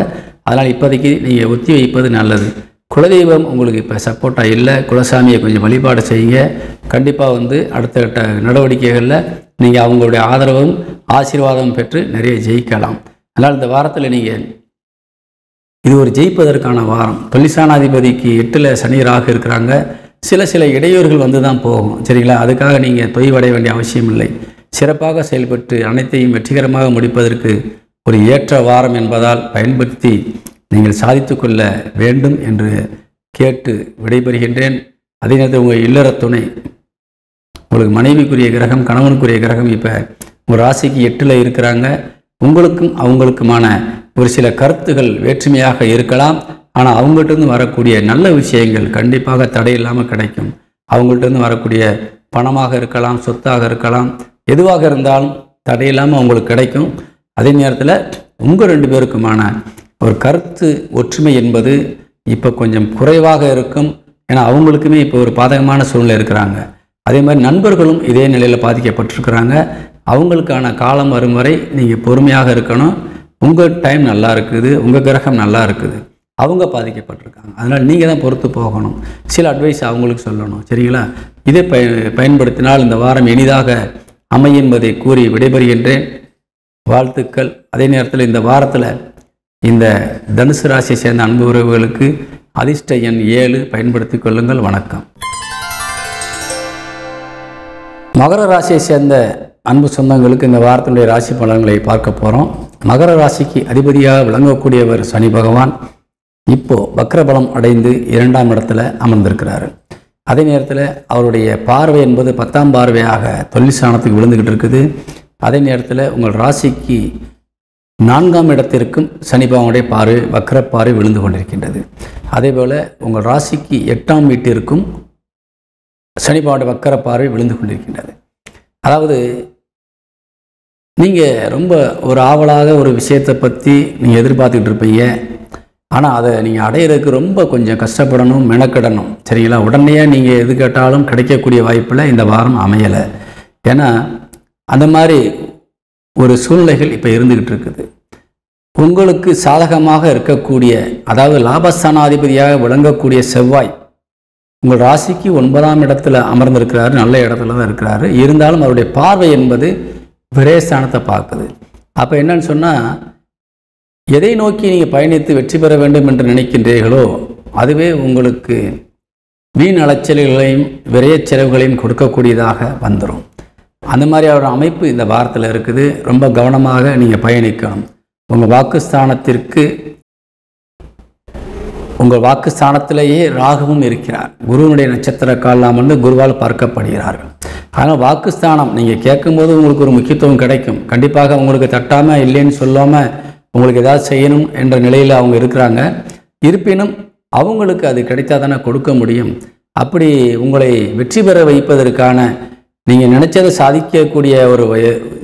அதனால் இப்போதைக்கு நீங்கள் ஒத்தி வைப்பது நல்லது. குலதெய்வம் உங்களுக்கு இப்போ சப்போர்ட்டாக இல்லை. குலசாமியை கொஞ்சம் வழிபாடு செய்யுங்க. கண்டிப்பாக அடுத்த கட்ட நடவடிக்கைகளில் நீங்கள் அவங்களுடைய ஆதரவும் ஆசீர்வாதம் பெற்று நிறைய ஜெயிக்கலாம். அதனால் இந்த வாரத்தில் நீங்கள் இது ஒரு ஜெயிப்பதற்கான வாரம். தொழிற்சானாதிபதிக்கு 8ல் சனி ராகு இருக்கிறாங்க. சில இடையூறுகள் வந்து தான் போகும், சரிங்களா? அதுக்காக நீங்கள் தொய்வடைய வேண்டிய அவசியம் இல்லை. சிறப்பாக செயல்பட்டு அனைத்தையும் வெற்றிகரமாக முடிப்பதற்கு ஒரு ஏற்ற வாரம் என்பதால் பயன்படுத்தி நீங்கள் சாதித்து கொள்ள வேண்டும் என்று கேட்டு விடைபெறுகின்றேன். அதே நேரத்தில் உங்கள் இல்லற துணை, உங்களுக்கு மனைவிக்குரிய கிரகம், கணவனுக்குரிய கிரகம் இப்போ ஒரு ராசிக்கு 8ல் இருக்கிறாங்க. உங்களுக்கும் அவங்களுக்குமான ஒரு சில கருத்துகள் வேற்றுமையாக இருக்கலாம். ஆனால் அவங்கள்ட்டேருந்து வரக்கூடிய நல்ல விஷயங்கள் கண்டிப்பாக தடையில்லாமல் கிடைக்கும். அவங்கள்ட்டேருந்து வரக்கூடிய பணமாக இருக்கலாம், சொத்தாக இருக்கலாம், எதுவாக இருந்தாலும் தடையில்லாமல் அவங்களுக்கு கிடைக்கும். அதே நேரத்தில் உங்கள் 2 பேருக்குமான ஒரு கருத்து ஒற்றுமை என்பது இப்போ கொஞ்சம் குறைவாக இருக்கும். ஏன்னா அவங்களுக்குமே இப்போ ஒரு பாதகமான சூழ்நிலை இருக்கிறாங்க. அதே மாதிரி நண்பர்களும் இதே நிலையில் பாதிக்கப்பட்டிருக்கிறாங்க. அவங்களுக்கான காலம் வரும் வரை நீங்கள் பொறுமையாக இருக்கணும். உங்கள் டைம் நல்லா இருக்குது, உங்கள் கிரகம் நல்லா இருக்குது, அவங்க பாதிக்கப்பட்டிருக்காங்க. அதனால் நீங்கள் தான் பொறுத்து போகணும். சில அட்வைஸ் அவங்களுக்கு சொல்லணும், சரிங்களா? இதை பயன்படுத்தினால் இந்த வாரம் இனிதாக அமையும் என்பதை கூறி விடைபெறுகின்றேன். வாழ்த்துக்கள். அதே நேரத்தில் இந்த வாரத்தில் இந்த தனுசு ராசியை சேர்ந்த அன்பு உறவுகளுக்கு அதிர்ஷ்ட எண் 7 பயன்படுத்தி கொள்ளுங்கள். வணக்கம். மகர ராசியை சேர்ந்த அன்பு சொந்தங்களுக்கு இந்த வாரத்தினுடைய ராசி பலன்களை பார்க்க போகிறோம். மகர ராசிக்கு அதிபதியாக விளங்கக்கூடியவர் சனி பகவான் இப்போது வக்ரபலம் அடைந்து 2ஆம் இடத்துல அமர்ந்திருக்கிறார். அதே நேரத்தில் அவருடைய பார்வை என்பது 10ஆம் பார்வையாக தொழிற்சானத்துக்கு விழுந்துக்கிட்டு இருக்குது. அதே நேரத்தில் உங்கள் ராசிக்கு 4ஆம் இடத்திற்கும் சனி பகவானுடைய பார்வை வக்ரப்பார்வை விழுந்து கொண்டிருக்கின்றது. அதே போல் உங்கள் ராசிக்கு 8ஆம் வீட்டிற்கும் சனி பகவானுடைய வக்ரப்பார்வை விழுந்து கொண்டிருக்கின்றது. அதாவது நீங்கள் ரொம்ப ஒரு ஆவலாக ஒரு விஷயத்தை பற்றி நீங்கள் எதிர்பார்த்துக்கிட்டு இருப்பீங்க. ஆனால் அதை நீங்கள் அடையிறதுக்கு ரொம்ப கொஞ்சம் கஷ்டப்படணும், மெனக்கிடணும், சரிங்களா? உடனே நீங்கள் எது கேட்டாலும் கிடைக்கக்கூடிய வாய்ப்பில் இந்த வாரம் அமையலை. ஏன்னா அந்த மாதிரி ஒரு சூழ்நிலைகள் இப்போ இருந்துக்கிட்டு இருக்குது. உங்களுக்கு சாதகமாக இருக்கக்கூடிய, அதாவது லாபஸ்தானாதிபதியாக விளங்கக்கூடிய செவ்வாய் உங்கள் ராசிக்கு 9ஆம் இடத்துல அமர்ந்திருக்கிறாரு, நல்ல இடத்துல தான் இருக்கிறாரு. இருந்தாலும் அவருடைய பார்வை என்பது விரயஸ்தானத்தை பார்க்குது. அப்போ என்னன்னு சொன்னால், எதை நோக்கி நீங்கள் பயணித்து வெற்றி பெற வேண்டும் என்று நினைக்கின்றீர்களோ அதுவே உங்களுக்கு வீண் அலைச்சல்களையும் விரயச் செலவுகளையும் கொடுக்கக்கூடியதாக வந்துடும். அந்த மாதிரியான அமைப்பு இந்த வாரத்தில் இருக்குது. ரொம்ப கவனமாக நீங்கள் பயணிக்கணும். உங்கள் வாக்குஸ்தானத்திலேயே ராகுவும் இருக்கிறார். குருவனுடைய நட்சத்திர காலம் வந்து குருவால் பார்க்கப்படுகிறார்கள். அதனால் வாக்குஸ்தானம் நீங்கள் கேட்கும்போது உங்களுக்கு ஒரு முக்கியத்துவம் கிடைக்கும். கண்டிப்பாக உங்களுக்கு தட்டாமல் இல்லைன்னு சொல்லாமல் உங்களுக்கு ஏதாவது செய்யணும் என்ற நிலையில் அவங்க இருக்கிறாங்க. இருப்பினும் அவங்களுக்கு அது கிடைத்தால் தானே கொடுக்க முடியும். அப்படி உங்களை வெற்றி பெற வைப்பதற்கான, நீங்கள் நினைச்சதை சாதிக்கக்கூடிய ஒரு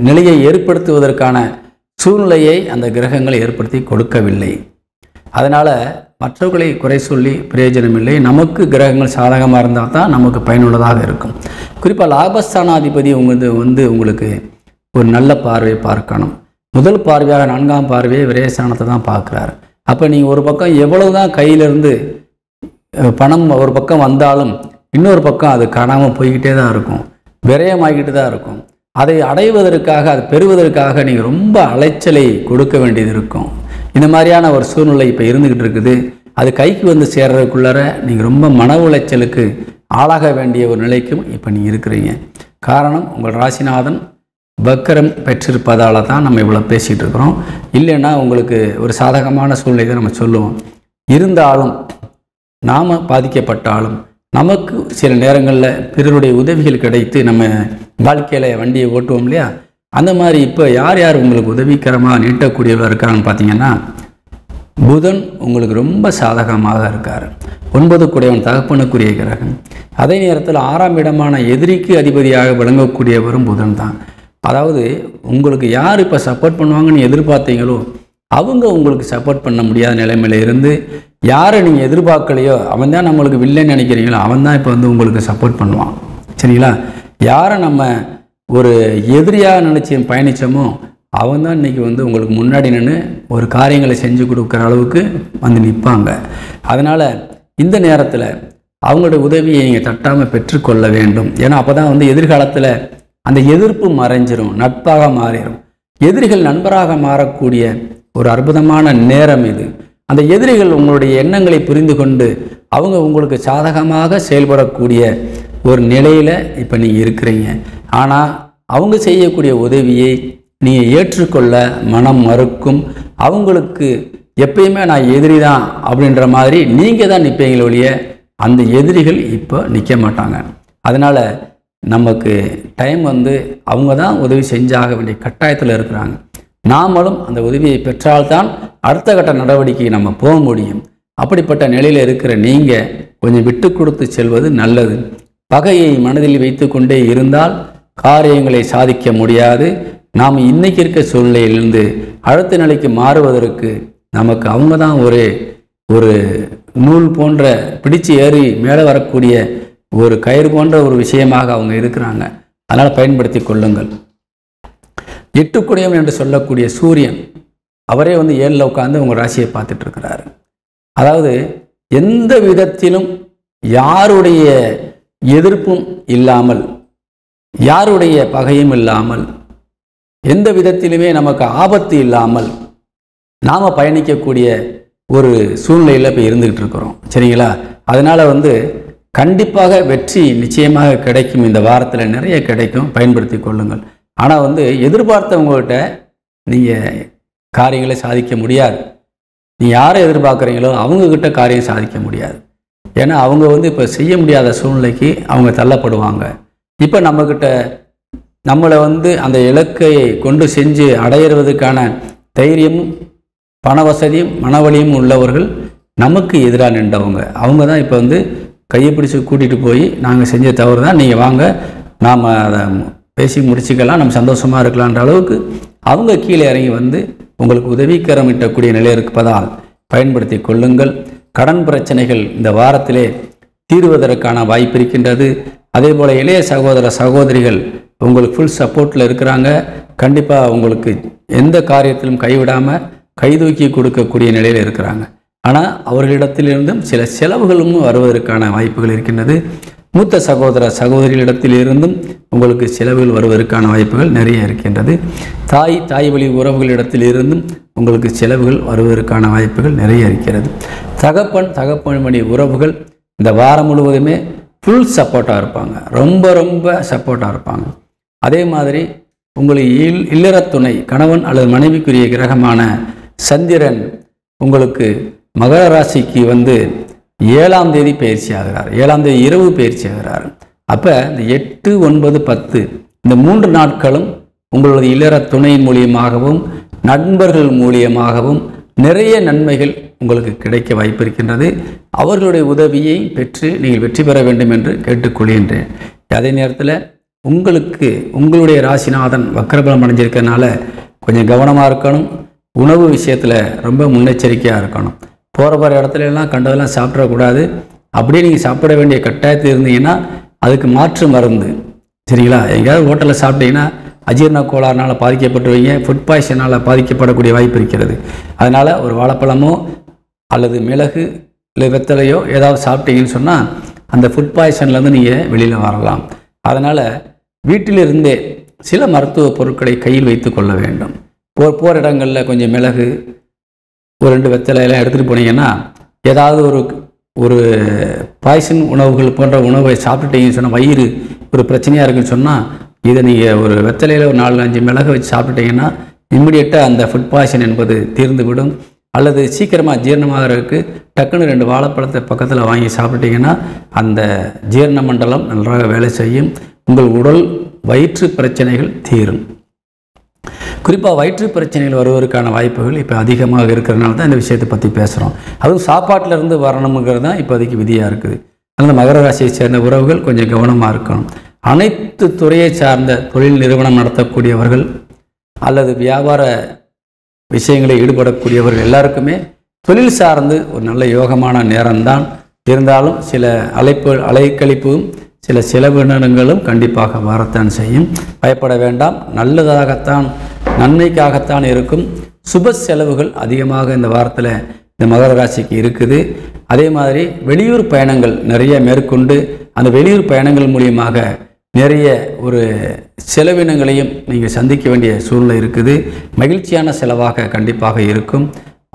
நிலையை ஏற்படுத்துவதற்கான சூழ்நிலையை அந்த கிரகங்கள் ஏற்படுத்தி கொடுக்கவில்லை. அதனால் மற்றவர்களை குறை சொல்லி பிரயோஜனம் இல்லை. நமக்கு கிரகங்கள் சாதகமாக இருந்தால் தான் நமக்கு பயனுள்ளதாக இருக்கும். குறிப்பாக லாபஸ்தானாதிபதி உங்களுக்கு ஒரு நல்ல பார்வையை பார்க்கணும். முதல் பார்வையாக 4ஆம் பார்வையை விரயஸ்தானத்தை தான் பார்க்குறாரு. அப்போ நீங்கள் ஒரு பக்கம் எவ்வளவு தான் கையிலிருந்து பணம் ஒரு பக்கம் வந்தாலும் இன்னொரு பக்கம் அது காணாமல் போய்கிட்டே தான் இருக்கும், விரயமாகிட்டு தான் இருக்கும். அதை அடைவதற்காக, அதை பெறுவதற்காக நீங்கள் ரொம்ப அலைச்சலை கொடுக்க வேண்டியது இருக்கும். இந்த மாதிரியான ஒரு சூழ்நிலை இப்போ இருந்துக்கிட்டு இருக்குது. அது கைக்கு வந்து சேர்றதுக்குள்ளார நீங்கள் ரொம்ப மன உளைச்சலுக்கு ஆளாக வேண்டிய ஒரு நிலைக்கும் இப்போ நீங்கள் இருக்கிறீங்க. காரணம், உங்கள் ராசிநாதன் வக்கரம் பெற்றிருப்பதால் தான் நம்ம இவ்வளோ பேசிகிட்டு இருக்கிறோம். இல்லைன்னா உங்களுக்கு ஒரு சாதகமான சூழ்நிலை தான் நம்ம சொல்லுவோம். இருந்தாலும் நாம் பாதிக்கப்பட்டாலும் நமக்கு சில நேரங்களில் பிறருடைய உதவிகள் கிடைத்து நம்ம வாழ்க்கையில் வண்டியை ஓட்டுவோம் இல்லையா? அந்த மாதிரி இப்போ யார் யார் உங்களுக்கு உதவிகரமாக நீட்டக்கூடியவர்கள் இருக்காங்கன்னு பார்த்தீங்கன்னா, புதன் உங்களுக்கு ரொம்ப சாதகமாக இருக்கார். 9 கூடியவன் தகப்பனுக்குரிய கிரகம். அதே நேரத்தில் 6ஆம் இடமான எதிரிக்கு அதிபதியாக விளங்கக்கூடியவரும் புதன் தான். அதாவது உங்களுக்கு யார் இப்போ சப்போர்ட் பண்ணுவாங்கன்னு எதிர்பார்த்தீங்களோ அவங்க உங்களுக்கு சப்போர்ட் பண்ண முடியாத நிலைமையில் இருந்து, யாரை நீங்கள் எதிர்பார்க்கலையோ அவன் தான் நம்மளுக்கு வில்லைன்னு நினைக்கிறீங்களோ அவன் தான் இப்போ உங்களுக்கு சப்போர்ட் பண்ணுவான். சரிங்களா? யாரை நம்ம ஒரு எதிரியாக நினச்சி பயணித்தோமோ அவன் தான் இன்றைக்கி உங்களுக்கு முன்னாடி நின்று ஒரு காரியங்களை செஞ்சு கொடுக்குற அளவுக்கு நிற்பாங்க. அதனால் இந்த நேரத்தில் அவங்களோட உதவியை நீங்கள் தட்டாமல் பெற்றுக்கொள்ள வேண்டும். ஏன்னா அப்போ தான் எதிர்காலத்தில் அந்த எதிர்ப்பு மறைஞ்சிரும், நட்பாக மாறிடும். எதிரிகள் நண்பராக மாறக்கூடிய ஒரு அற்புதமான நேரம் இது. அந்த எதிரிகள் உங்களுடைய எண்ணங்களை புரிந்து கொண்டு அவங்க உங்களுக்கு சாதகமாக செயல்படக்கூடிய ஒரு நிலையில் இப்போ நீங்கள் இருக்கிறீங்க. ஆனால் அவங்க செய்யக்கூடிய உதவியை நீங்கள் ஏற்றுக்கொள்ள மனம் மறுக்கும். அவங்களுக்கு எப்பயுமே நான் எதிரி தான் அப்படின்ற மாதிரி நீங்கள் தான் நிற்பீங்களே ஒழிய அந்த எதிரிகள் இப்போ நிற்க மாட்டாங்க. அதனால் நமக்கு டைம் அவங்க தான் உதவி செஞ்சாக வேண்டிய கட்டாயத்தில் இருக்கிறாங்க. நாமளும் அந்த உதவியை பெற்றால்தான் அடுத்த கட்ட நடவடிக்கையை நம்ம போக முடியும். அப்படிப்பட்ட நிலையில் இருக்கிற நீங்கள் கொஞ்சம் விட்டு கொடுத்து செல்வது நல்லது. பகையை மனதில் வைத்து கொண்டே இருந்தால் காரியங்களை சாதிக்க முடியாது. நாம் இன்னைக்கு இருக்க சூழ்நிலையிலிருந்து அடுத்த நிலைக்கு மாறுவதற்கு நமக்கு அவங்க தான் ஒரு நூல் போன்ற பிடிச்சு ஏறி மேலே வரக்கூடிய ஒரு கயிறு போன்ற ஒரு விஷயமாக அவங்க இருக்கிறாங்க. அதனால் பயன்படுத்தி கொள்ளுங்கள். 8 கூடியவன் என்று சொல்லக்கூடிய சூரியன் அவரே 7ல் உட்கார்ந்து உங்கள் ராசியை பார்த்துட்டு இருக்கிறாரு. அதாவது எந்த விதத்திலும் யாருடைய எதிர்ப்பும் இல்லாமல், யாருடைய பகையும் இல்லாமல், எந்த விதத்திலுமே நமக்கு ஆபத்து இல்லாமல் நாம் பயணிக்கக்கூடிய ஒரு சூழ்நிலையில் இப்போ இருந்துக்கிட்டு இருக்கிறோம். சரிங்களா? அதனால் கண்டிப்பாக வெற்றி நிச்சயமாக கிடைக்கும். இந்த வாரத்தில் நிறைய கிடைக்கும், பயன்படுத்தி கொள்ளுங்கள். ஆனால் எதிர்பார்த்தவங்ககிட்ட நீங்கள் காரியங்களை சாதிக்க முடியாது. நீங்கள் யாரை எதிர்பார்க்குறீங்களோ அவங்கக்கிட்ட காரியம் சாதிக்க முடியாது. ஏன்னா அவங்க இப்போ செய்ய முடியாத சூழ்நிலைக்கு அவங்க தள்ளப்படுவாங்க. இப்போ நம்மக்கிட்ட நம்மளை அந்த இலக்கை கொண்டு செஞ்சு அடையிறதுக்கான தைரியமும் பண வசதியும் மனவழியும் உள்ளவர்கள் நமக்கு எதிராக நின்றவங்க. அவங்க தான் இப்போ கையை பிடிச்சி கூட்டிகிட்டு போய் நாங்கள் செஞ்ச தவறு தான், நீங்கள் வாங்க நாம் அதை பேசி முடிச்சுக்கலாம், நம்ம சந்தோஷமாக இருக்கலான்ற அளவுக்கு அவங்க கீழே இறங்கி உங்களுக்கு உதவிக்கரமிட்டக்கூடிய நிலை இருப்பதால் பயன்படுத்தி கொள்ளுங்கள். கடன் பிரச்சனைகள் இந்த வாரத்திலே தீர்வதற்கான வாய்ப்பு இருக்கின்றது. அதே போல் இளைய சகோதர சகோதரிகள் உங்களுக்கு ஃபுல் சப்போர்ட்டில் இருக்கிறாங்க. கண்டிப்பாக உங்களுக்கு எந்த காரியத்திலும் கைவிடாமல் கைதூக்கி கொடுக்கக்கூடிய நிலையில் இருக்கிறாங்க. ஆனால் அவர்களிடத்திலிருந்தும் சில செலவுகளும் வருவதற்கான வாய்ப்புகள் இருக்கின்றது. மூத்த சகோதர சகோதரிகளிடத்திலிருந்தும் உங்களுக்கு செலவுகள் வருவதற்கான வாய்ப்புகள் நிறைய இருக்கின்றது. தாய் வழி உறவுகளிடத்திலிருந்தும் உங்களுக்கு செலவுகள் வருவதற்கான வாய்ப்புகள் நிறைய இருக்கிறது. தகப்பன் வழி உறவுகள் இந்த வாரம் முழுவதுமே ஃபுல் சப்போர்ட்டாக இருப்பாங்க, ரொம்ப சப்போர்ட்டாக இருப்பாங்க. அதே மாதிரி உங்களுக்கு இல்லற துணை கணவன் அல்லது மனைவிக்குரிய கிரகமான சந்திரன் உங்களுக்கு மகர ராசிக்கு 7ஆம் தேதி பயிற்சி ஆகிறார். 7ஆம் தேதி இரவு பயிற்சி ஆகிறார். அப்போ இந்த 8, 9, 10 இந்த 3 நாட்களும் உங்களுடைய இல்லற துணையின் மூலியமாகவும் நண்பர்கள் மூலியமாகவும் நிறைய நன்மைகள் உங்களுக்கு கிடைக்க வாய்ப்பு இருக்கின்றது. அவர்களுடைய உதவியை பெற்று நீங்கள் வெற்றி பெற வேண்டும் என்று கேட்டுக்கொள்கின்றேன். அதே நேரத்தில் உங்களுடைய ராசிநாதன் வக்ரபலம் அடைஞ்சிருக்கிறதுனால கொஞ்சம் கவனமாக இருக்கணும். உணவு விஷயத்தில் ரொம்ப முன்னெச்சரிக்கையாக இருக்கணும். போகிற இடத்துல எல்லாம் கண்டதெல்லாம் சாப்பிடக்கூடாது. அப்படியே நீங்கள் சாப்பிட வேண்டிய கட்டாயத்தில் இருந்தீங்கன்னா அதுக்கு மாற்று மருந்து, சரிங்களா? எங்கேயாவது ஹோட்டலில் சாப்பிட்டீங்கன்னா அஜீரண கோளாறுனால் பாதிக்கப்பட்டுவீங்க, ஃபுட் பாய்சனால் பாதிக்கப்படக்கூடிய வாய்ப்பு இருக்கிறது. அதனால் ஒரு வாழைப்பழமோ அல்லது மிளகு இல்லை வெத்தலையோ ஏதாவது சாப்பிட்டீங்கன்னு சொன்னால் அந்த ஃபுட் பாய்சன்லேருந்து நீங்கள் வெளியில் வரலாம். அதனால் வீட்டிலிருந்தே சில மருத்துவ பொருட்களை கையில் வைத்து கொள்ள வேண்டும். போகிற இடங்களில் கொஞ்சம் மிளகு, ஒரு 2 வெத்தலையெல்லாம் எடுத்துகிட்டு போனீங்கன்னா ஏதாவது ஒரு பாய்சன் உணவுகள் போன்ற உணவை சாப்பிட்டுட்டீங்கன்னு சொன்னால் வயிறு ஒரு பிரச்சனையாக இருக்குன்னு சொன்னால் இதை நீங்கள் ஒரு வெத்தலையில் ஒரு 4-5 மிளகு வச்சு சாப்பிட்டுட்டீங்கன்னா இம்மிடியட்டாக அந்த ஃபுட் பாய்சன் என்பது தீர்ந்துவிடும். அல்லது சீக்கிரமாக ஜீரணமாகறதுக்கு டக்குன்னு 2 வாழைப்பழத்தை பக்கத்தில் வாங்கி சாப்பிட்டீங்கன்னா அந்த ஜீரண மண்டலம் நன்றாக வேலை செய்யும். உங்கள் உடல் வயிற்று பிரச்சனைகள் தீரும். குறிப்பாக வயிற்று பிரச்சனைகள் வருவதற்கான வாய்ப்புகள் இப்போ அதிகமாக இருக்கிறதுனால தான் இந்த விஷயத்தை பற்றி பேசுகிறோம். அதுவும் சாப்பாட்டிலேருந்து வரணுங்கிறது தான் இப்போதைக்கு விதியாக இருக்குது. அதனால் மகர ராசியை சேர்ந்த உறவுகள் கொஞ்சம் கவனமாக இருக்கணும். அனைத்து துறையை சார்ந்த தொழில் நிறுவனம் நடத்தக்கூடியவர்கள் அல்லது வியாபார விஷயங்களில் ஈடுபடக்கூடியவர்கள் எல்லாருக்குமே தொழில் சார்ந்து ஒரு நல்ல யோகமான நேரம்தான். இருந்தாலும் சில அலைக்கழிப்பும் சில செலவினங்களும் கண்டிப்பாக வரத்தான் செய்யும். பயப்பட வேண்டாம். நல்லதாகத்தான், நன்மைக்காகத்தான் இருக்கும். சுப செலவுகள் அதிகமாக இந்த வாரத்தில் இந்த மகர ராசிக்கு இருக்குது. அதே மாதிரி வெளியூர் பயணங்கள் நிறைய மேற்கொண்டு அந்த வெளியூர் பயணங்கள் மூலியமாக நிறைய ஒரு செலவினங்களையும் நீங்கள் சந்திக்க வேண்டிய சூழ்நிலை இருக்குது. மகிழ்ச்சியான செலவாக கண்டிப்பாக இருக்கும்.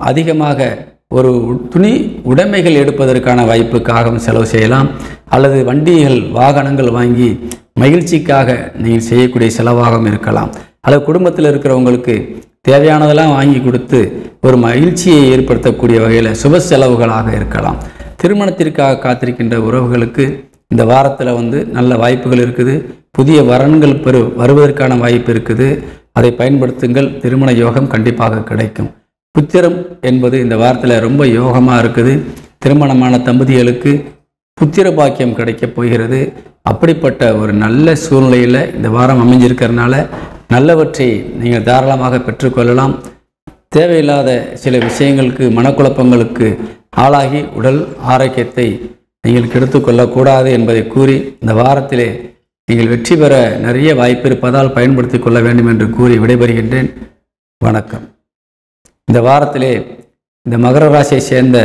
அதிகமாக ஒரு துணி உடைமைகள் எடுப்பதற்கான வாய்ப்புக்காக செலவு செய்யலாம். அல்லது வண்டிகள் வாகனங்கள் வாங்கி மகிழ்ச்சிக்காக நீங்கள் செய்யக்கூடிய செலவாகவும் இருக்கலாம். அல்லது குடும்பத்தில் இருக்கிறவங்களுக்கு தேவையானதெல்லாம் வாங்கி கொடுத்து ஒரு மகிழ்ச்சியை ஏற்படுத்தக்கூடிய வகையில் சுப செலவுகளாக இருக்கலாம். திருமணத்திற்காக காத்திருக்கின்ற உறவுகளுக்கு இந்த வாரத்தில் நல்ல வாய்ப்புகள் இருக்குது. புதிய வரன்கள் வருவதற்கான வாய்ப்பு இருக்குது. அதை பயன்படுத்துங்கள். திருமண யோகம் கண்டிப்பாக கிடைக்கும். புத்திரம் என்பது இந்த வாரத்தில் ரொம்ப யோகமாக இருக்குது. திருமணமான தம்பதிகளுக்கு புத்திர பாக்கியம் கிடைக்கப் போகிறது. அப்படிப்பட்ட ஒரு நல்ல சூழ்நிலையில் இந்த வாரம் அமைஞ்சிருக்கிறதுனால நல்லவற்றை நீங்கள் தாராளமாக பெற்றுக்கொள்ளலாம். தேவையில்லாத சில விஷயங்களுக்கு மனக்குழப்பங்களுக்கு ஆளாகி உடல் ஆரோக்கியத்தை நீங்கள் கெடுத்துக்கொள்ளக்கூடாது என்பதை கூறி இந்த வாரத்திலே நீங்கள் வெற்றி பெற நிறைய வாய்ப்பு இருப்பதால் பயன்படுத்தி கொள்ள வேண்டும் என்று கூறி விடைபெறுகின்றேன். வணக்கம். இந்த வாரத்திலே இந்த மகர ராசியை சேர்ந்த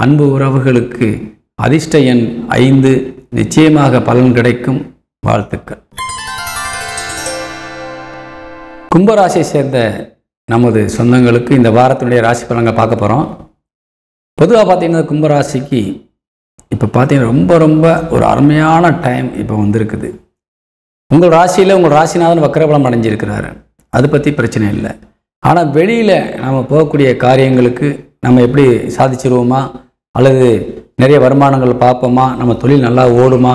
அன்பு உறவுகளுக்கு அதிர்ஷ்ட எண் 5 நிச்சயமாக பலன் கிடைக்கும். வாழ்த்துக்கள். கும்பராசியை சேர்ந்த நமது சொந்தங்களுக்கு இந்த வாரத்தினுடைய ராசி பலன்கள் பார்க்க போகிறோம். பொதுவாக பார்த்தீங்கன்னா கும்பராசிக்கு இப்போ பார்த்தீங்கன்னா ரொம்ப ஒரு அருமையான டைம் இப்போ வந்திருக்குது. உங்கள் ராசியில் உங்கள் ராசிநாதன் வக்ரபலம் அடைஞ்சிருக்கிறாரு. அதை பற்றி பிரச்சனை இல்லை. ஆனால் வெளியில் நம்ம போகக்கூடிய காரியங்களுக்கு நம்ம எப்படி சாதிச்சிருவோமா, அல்லது நிறைய வருமானங்கள் பார்ப்போமா, நம்ம தொழில் நல்லா ஓடுமா,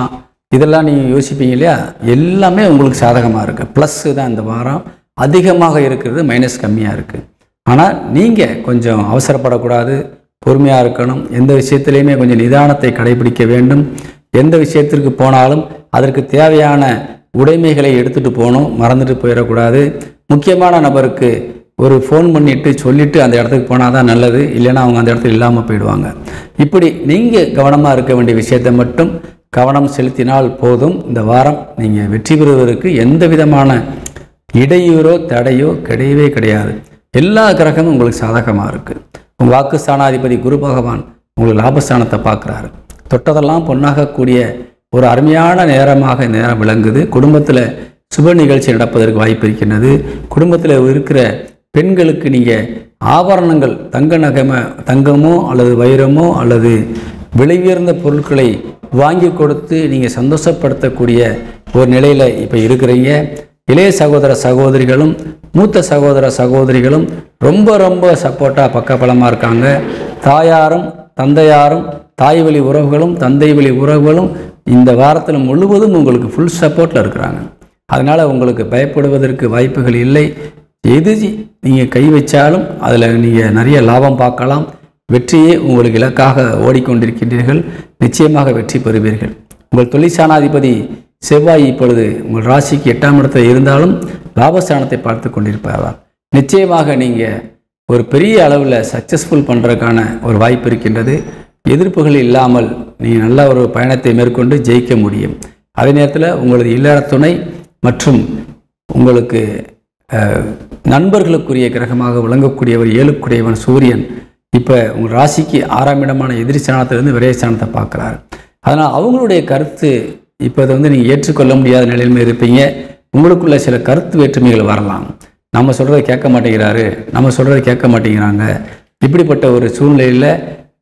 இதெல்லாம் நீங்கள் யோசிப்பீங்க இல்லையா? எல்லாமே உங்களுக்கு சாதகமாக இருக்குது. ப்ளஸ்ஸு தான் இந்த வாரம் அதிகமாக இருக்கிறது, மைனஸ் கம்மியாக இருக்குது. ஆனால் நீங்கள் கொஞ்சம் அவசரப்படக்கூடாது, பொறுமையாக இருக்கணும். எந்த விஷயத்துலையுமே கொஞ்சம் நிதானத்தை கடைபிடிக்க வேண்டும். எந்த விஷயத்திற்கு போனாலும் அதற்கு தேவையான உடைமைகளை எடுத்துகிட்டு போகணும், மறந்துட்டு போயிடக்கூடாது. முக்கியமான நபருக்கு ஒரு ஃபோன் பண்ணிவிட்டு சொல்லிவிட்டு அந்த இடத்துக்கு போனால் தான் நல்லது. இல்லைன்னா அவங்க அந்த இடத்துல இல்லாமல் போயிடுவாங்க. இப்படி நீங்கள் கவனமாக இருக்க வேண்டிய விஷயத்தை மட்டும் கவனம் செலுத்தினால் போதும். இந்த வாரம் நீங்கள் வெற்றி பெறுவதற்கு எந்த விதமான இடையூறோ தடையோ கிடையவே கிடையாது. எல்லா கிரகமும் உங்களுக்கு சாதகமாக இருக்குது. உங்கள் வாக்குஸ்தானாதிபதி குரு பகவான் உங்களுக்கு லாபஸ்தானத்தை பார்க்குறாரு. தொட்டதெல்லாம் பொன்னாகக்கூடிய ஒரு அருமையான நேரமாக நேரம் விளங்குது. குடும்பத்தில் சுப நிகழ்ச்சி நடப்பதற்கு வாய்ப்பு இருக்கின்றது. குடும்பத்தில் இருக்கிற பெண்களுக்கு நீங்கள் ஆபரணங்கள் தங்கமோ அல்லது வைரமோ அல்லது விலை உயர்ந்த பொருட்களை வாங்கி கொடுத்து நீங்கள் சந்தோஷப்படுத்தக்கூடிய ஒரு நிலையில் இப்போ இருக்கிறீங்க. இளைய சகோதர சகோதரிகளும் மூத்த சகோதர சகோதரிகளும் ரொம்ப சப்போர்ட்டாக பக்கபலமாக இருக்காங்க. தாயாரும் தந்தையாரும் தாய் வழி உறவுகளும் தந்தை வழி உறவுகளும் இந்த வாரத்தில் முழுவதும் உங்களுக்கு ஃபுல் சப்போர்ட்டில் இருக்கிறாங்க. அதனால் உங்களுக்கு பயப்படுவதற்கு வாய்ப்புகள் இல்லை. எது நீங்கள் கை வச்சாலும் அதில் நீங்கள் நிறைய லாபம் பார்க்கலாம். வெற்றியே உங்களுக்கு இலக்காக ஓடிக்கொண்டிருக்கின்றீர்கள். நிச்சயமாக வெற்றி பெறுவீர்கள். உங்கள் தொழிற்சானாதிபதி செவ்வாய் இப்பொழுது உங்கள் ராசிக்கு 8ஆம் இடத்தில் இருந்தாலும் லாபஸ்தானத்தை பார்த்து கொண்டிருப்பார். நிச்சயமாக நீங்கள் ஒரு பெரிய அளவில் சக்ஸஸ்ஃபுல் பண்ணுறதுக்கான ஒரு வாய்ப்பு இருக்கின்றது. எதிர்ப்புகள் இல்லாமல் நீங்கள் நல்ல ஒரு பயணத்தை மேற்கொண்டு ஜெயிக்க முடியும். அதே நேரத்தில் உங்களது இல்லற துணை மற்றும் உங்களுக்கு நண்பர்களுக்குரிய கிரகமாக விளங்கக்கூடியவர் 7க்குடையவன் சூரியன் இப்போ உங்கள் ராசிக்கு 6ஆம் இடமான எதிரி ஸ்தானத்திலிருந்து விரயஸ்தானத்தை பார்க்குறாரு. அதனால் அவங்களுடைய கருத்து இப்போ அதை நீங்கள் ஏற்றுக்கொள்ள முடியாத நிலையிலுமே இருப்பீங்க. உங்களுக்குள்ள சில கருத்து வேற்றுமைகள் வரலாம். நம்ம சொல்கிறத கேட்க மாட்டேங்கிறாரு, நம்ம சொல்கிறத கேட்க மாட்டேங்கிறாங்க. இப்படிப்பட்ட ஒரு சூழ்நிலையில்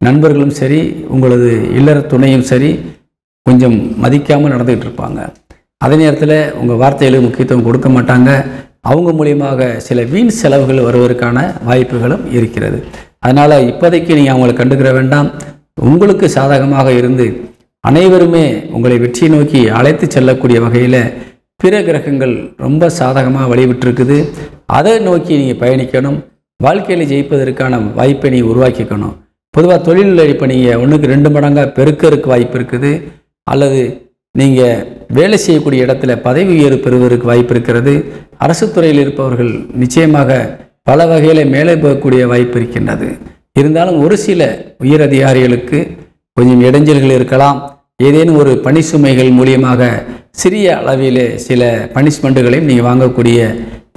நண்பர்களும் சரி உங்களது இல்லற துணையும் சரி கொஞ்சம் மதிக்காமல் நடந்துக்கிட்டு இருப்பாங்க. அதே நேரத்தில் உங்கள் வார்த்தைகளுக்கு முக்கியத்துவம் கொடுக்க மாட்டாங்க. அவங்க மூலியமாக சில வீண் செலவுகள் வருவதற்கான வாய்ப்புகளும் இருக்கிறது. அதனால் இப்போதைக்கு நீங்கள் அவங்களை கண்டுக்கிற வேண்டாம். உங்களுக்கு சாதகமாக இருந்து அனைவருமே உங்களை வெற்றியை நோக்கி அழைத்து செல்லக்கூடிய வகையில் பிற கிரகங்கள் ரொம்ப சாதகமாக வழிவிட்டிருக்குது. அதை நோக்கி நீங்கள் பயணிக்கணும். வாழ்க்கையில் ஜெயிப்பதற்கான வாய்ப்பை நீங்கள் உருவாக்கிக்கணும். பொதுவாக தொழிலில் இப்போ நீங்கள் 1க்கு 2 மடங்காக பெருக்கிறதுக்கு வாய்ப்பு இருக்குது. அல்லது நீங்கள் வேலை செய்யக்கூடிய இடத்துல பதவி உயர்வு பெறுவதற்கு வாய்ப்பு இருக்கிறது. அரசு துறையில் இருப்பவர்கள் நிச்சயமாக பல வகையில் மேலே போகக்கூடிய வாய்ப்பு இருக்கின்றது. இருந்தாலும் ஒரு சில உயர் அதிகாரிகளுக்கு கொஞ்சம் இடைஞ்சல்கள் இருக்கலாம். ஏதேனும் ஒரு பணி சுமைகள் மூலியமாக சிறிய அளவில் சில பனிஷ்மெண்ட்டுகளையும் நீங்கள் வாங்கக்கூடிய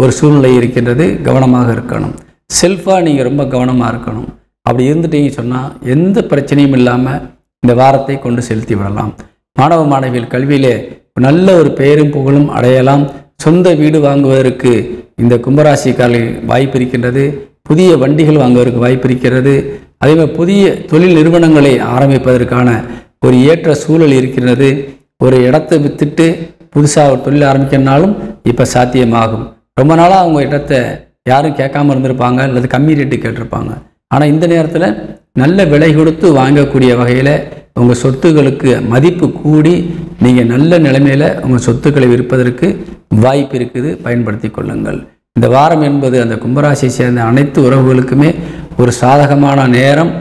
ஒரு சூழ்நிலை இருக்கின்றது. கவனமாக இருக்கணும். செல்ஃபாக நீங்கள் ரொம்ப கவனமாக இருக்கணும். அப்படி இருந்துட்டீங்க சொன்னால் எந்த பிரச்சனையும் இல்லாமல் இந்த வாரத்தை கொண்டு செலுத்தி விடலாம். மாணவ மாணவிகள் கல்வியிலே நல்ல ஒரு பெயரும் புகழும் அடையலாம். சொந்த வீடு வாங்குவதற்கு இந்த கும்பராசிக்காரர்கள் வாய்ப்பு இருக்கின்றது. புதிய வண்டிகள் வாங்குவதற்கு வாய்ப்பு இருக்கிறது. அதேமாதிரி புதிய தொழில் நிறுவனங்களை ஆரம்பிப்பதற்கான ஒரு ஏற்ற சூழல் இருக்கிறது. ஒரு இடத்தை விற்றுட்டு புதுசாக ஒரு தொழில் ஆரம்பிக்கணும்னாலும் இப்போ சாத்தியமாகும். ரொம்ப நாளாக அவங்க இடத்தை யாரும் கேட்காம இருந்திருப்பாங்க அல்லது கம்மி ரேட்டு கேட்டிருப்பாங்க. ஆனால் இந்த நேரத்தில் நல்ல விலை கொடுத்து வாங்கக்கூடிய வகையில் உங்கள் சொத்துக்களுக்கு மதிப்பு கூடி நீங்கள் நல்ல நிலைமையில் உங்கள் சொத்துக்களை விற்பதற்கு வாய்ப்பு இருக்குது. பயன்படுத்தி கொள்ளுங்கள். இந்த வாரம் என்பது அந்த கும்பராசியை சேர்ந்த அனைத்து உறவுகளுக்குமே ஒரு சாதகமான நேரம்,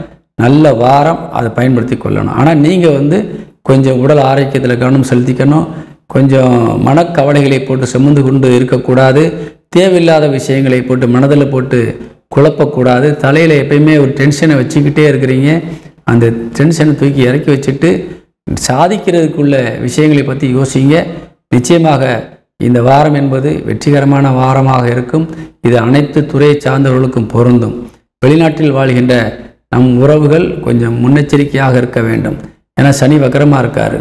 நல்ல வாரம். அதை பயன்படுத்தி கொள்ளணும். ஆனால் நீங்கள் கொஞ்சம் உடல் ஆரோக்கியத்தில் கவனம் செலுத்திக்கணும். கொஞ்சம் மனக்கவலைகளை போட்டு சுமந்து கொண்டு இருக்கக்கூடாது. தேவையில்லாத விஷயங்களை போட்டு மனதில் போட்டு குழப்பக்கூடாது. தலையில் எப்பயுமே ஒரு டென்ஷனை வச்சுக்கிட்டே இருக்கிறீங்க. அந்த டென்ஷனை தூக்கி இறக்கி வச்சுட்டு சாதிக்கிறதுக்குள்ள விஷயங்களை பற்றி யோசிங்க. நிச்சயமாக இந்த வாரம் என்பது வெற்றிகரமான வாரமாக இருக்கும். இது அனைத்து துறையை சார்ந்தவர்களுக்கும் பொருந்தும். வெளிநாட்டில் வாழ்கின்ற நம் உறவுகள் கொஞ்சம் முன்னெச்சரிக்கையாக இருக்க வேண்டும். ஏன்னா சனி வக்கரமாக இருக்கார்.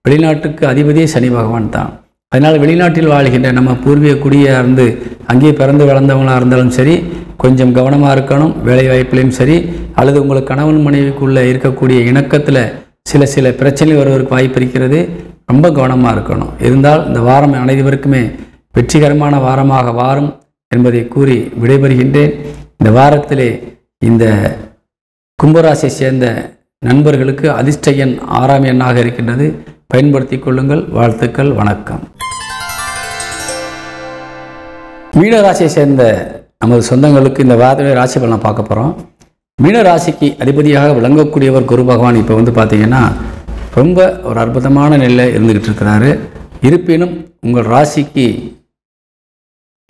வெளிநாட்டுக்கு அதிபதியே சனி பகவான் தான். அதனால் வெளிநாட்டில் வாழ்கின்ற நம்ம பூர்வீக குடியாக இருந்து அங்கேயே பிறந்து வளர்ந்தவங்களாக இருந்தாலும் சரி கொஞ்சம் கவனமாக இருக்கணும். வேலை வாய்ப்புலையும் சரி அல்லது உங்களுக்கு கணவன் மனைவிக்குள்ளே இருக்கக்கூடிய இணக்கத்தில் சில பிரச்சனைகள் வருவதற்கு வாய்ப்பு இருக்கிறது. ரொம்ப கவனமாக இருக்கணும். இருந்தால் இந்த வாரம் அனைவருக்குமே வெற்றிகரமான வாரமாக வாரும் என்பதை கூறி விடைபெறுகின்றேன். இந்த வாரத்திலே இந்த கும்பராசியை சேர்ந்த நண்பர்களுக்கு அதிர்ஷ்ட எண் 6ஆம் எண்ணாக இருக்கின்றது. பயன்படுத்தி கொள்ளுங்கள். வாழ்த்துக்கள். வணக்கம். மீனராசியை சேர்ந்த நமது சொந்தங்களுக்கு இந்த வாரத்திலே ராசி பலன் பார்க்க போகிறோம். மீனராசிக்கு அதிபதியாக விளங்கக்கூடியவர் குரு பகவான் இப்போ பார்த்தீங்கன்னா ரொம்ப ஒரு அற்புதமான நிலையில் இருந்துக்கிட்டு இருக்கிறாரு. இருப்பினும் உங்கள் ராசிக்கு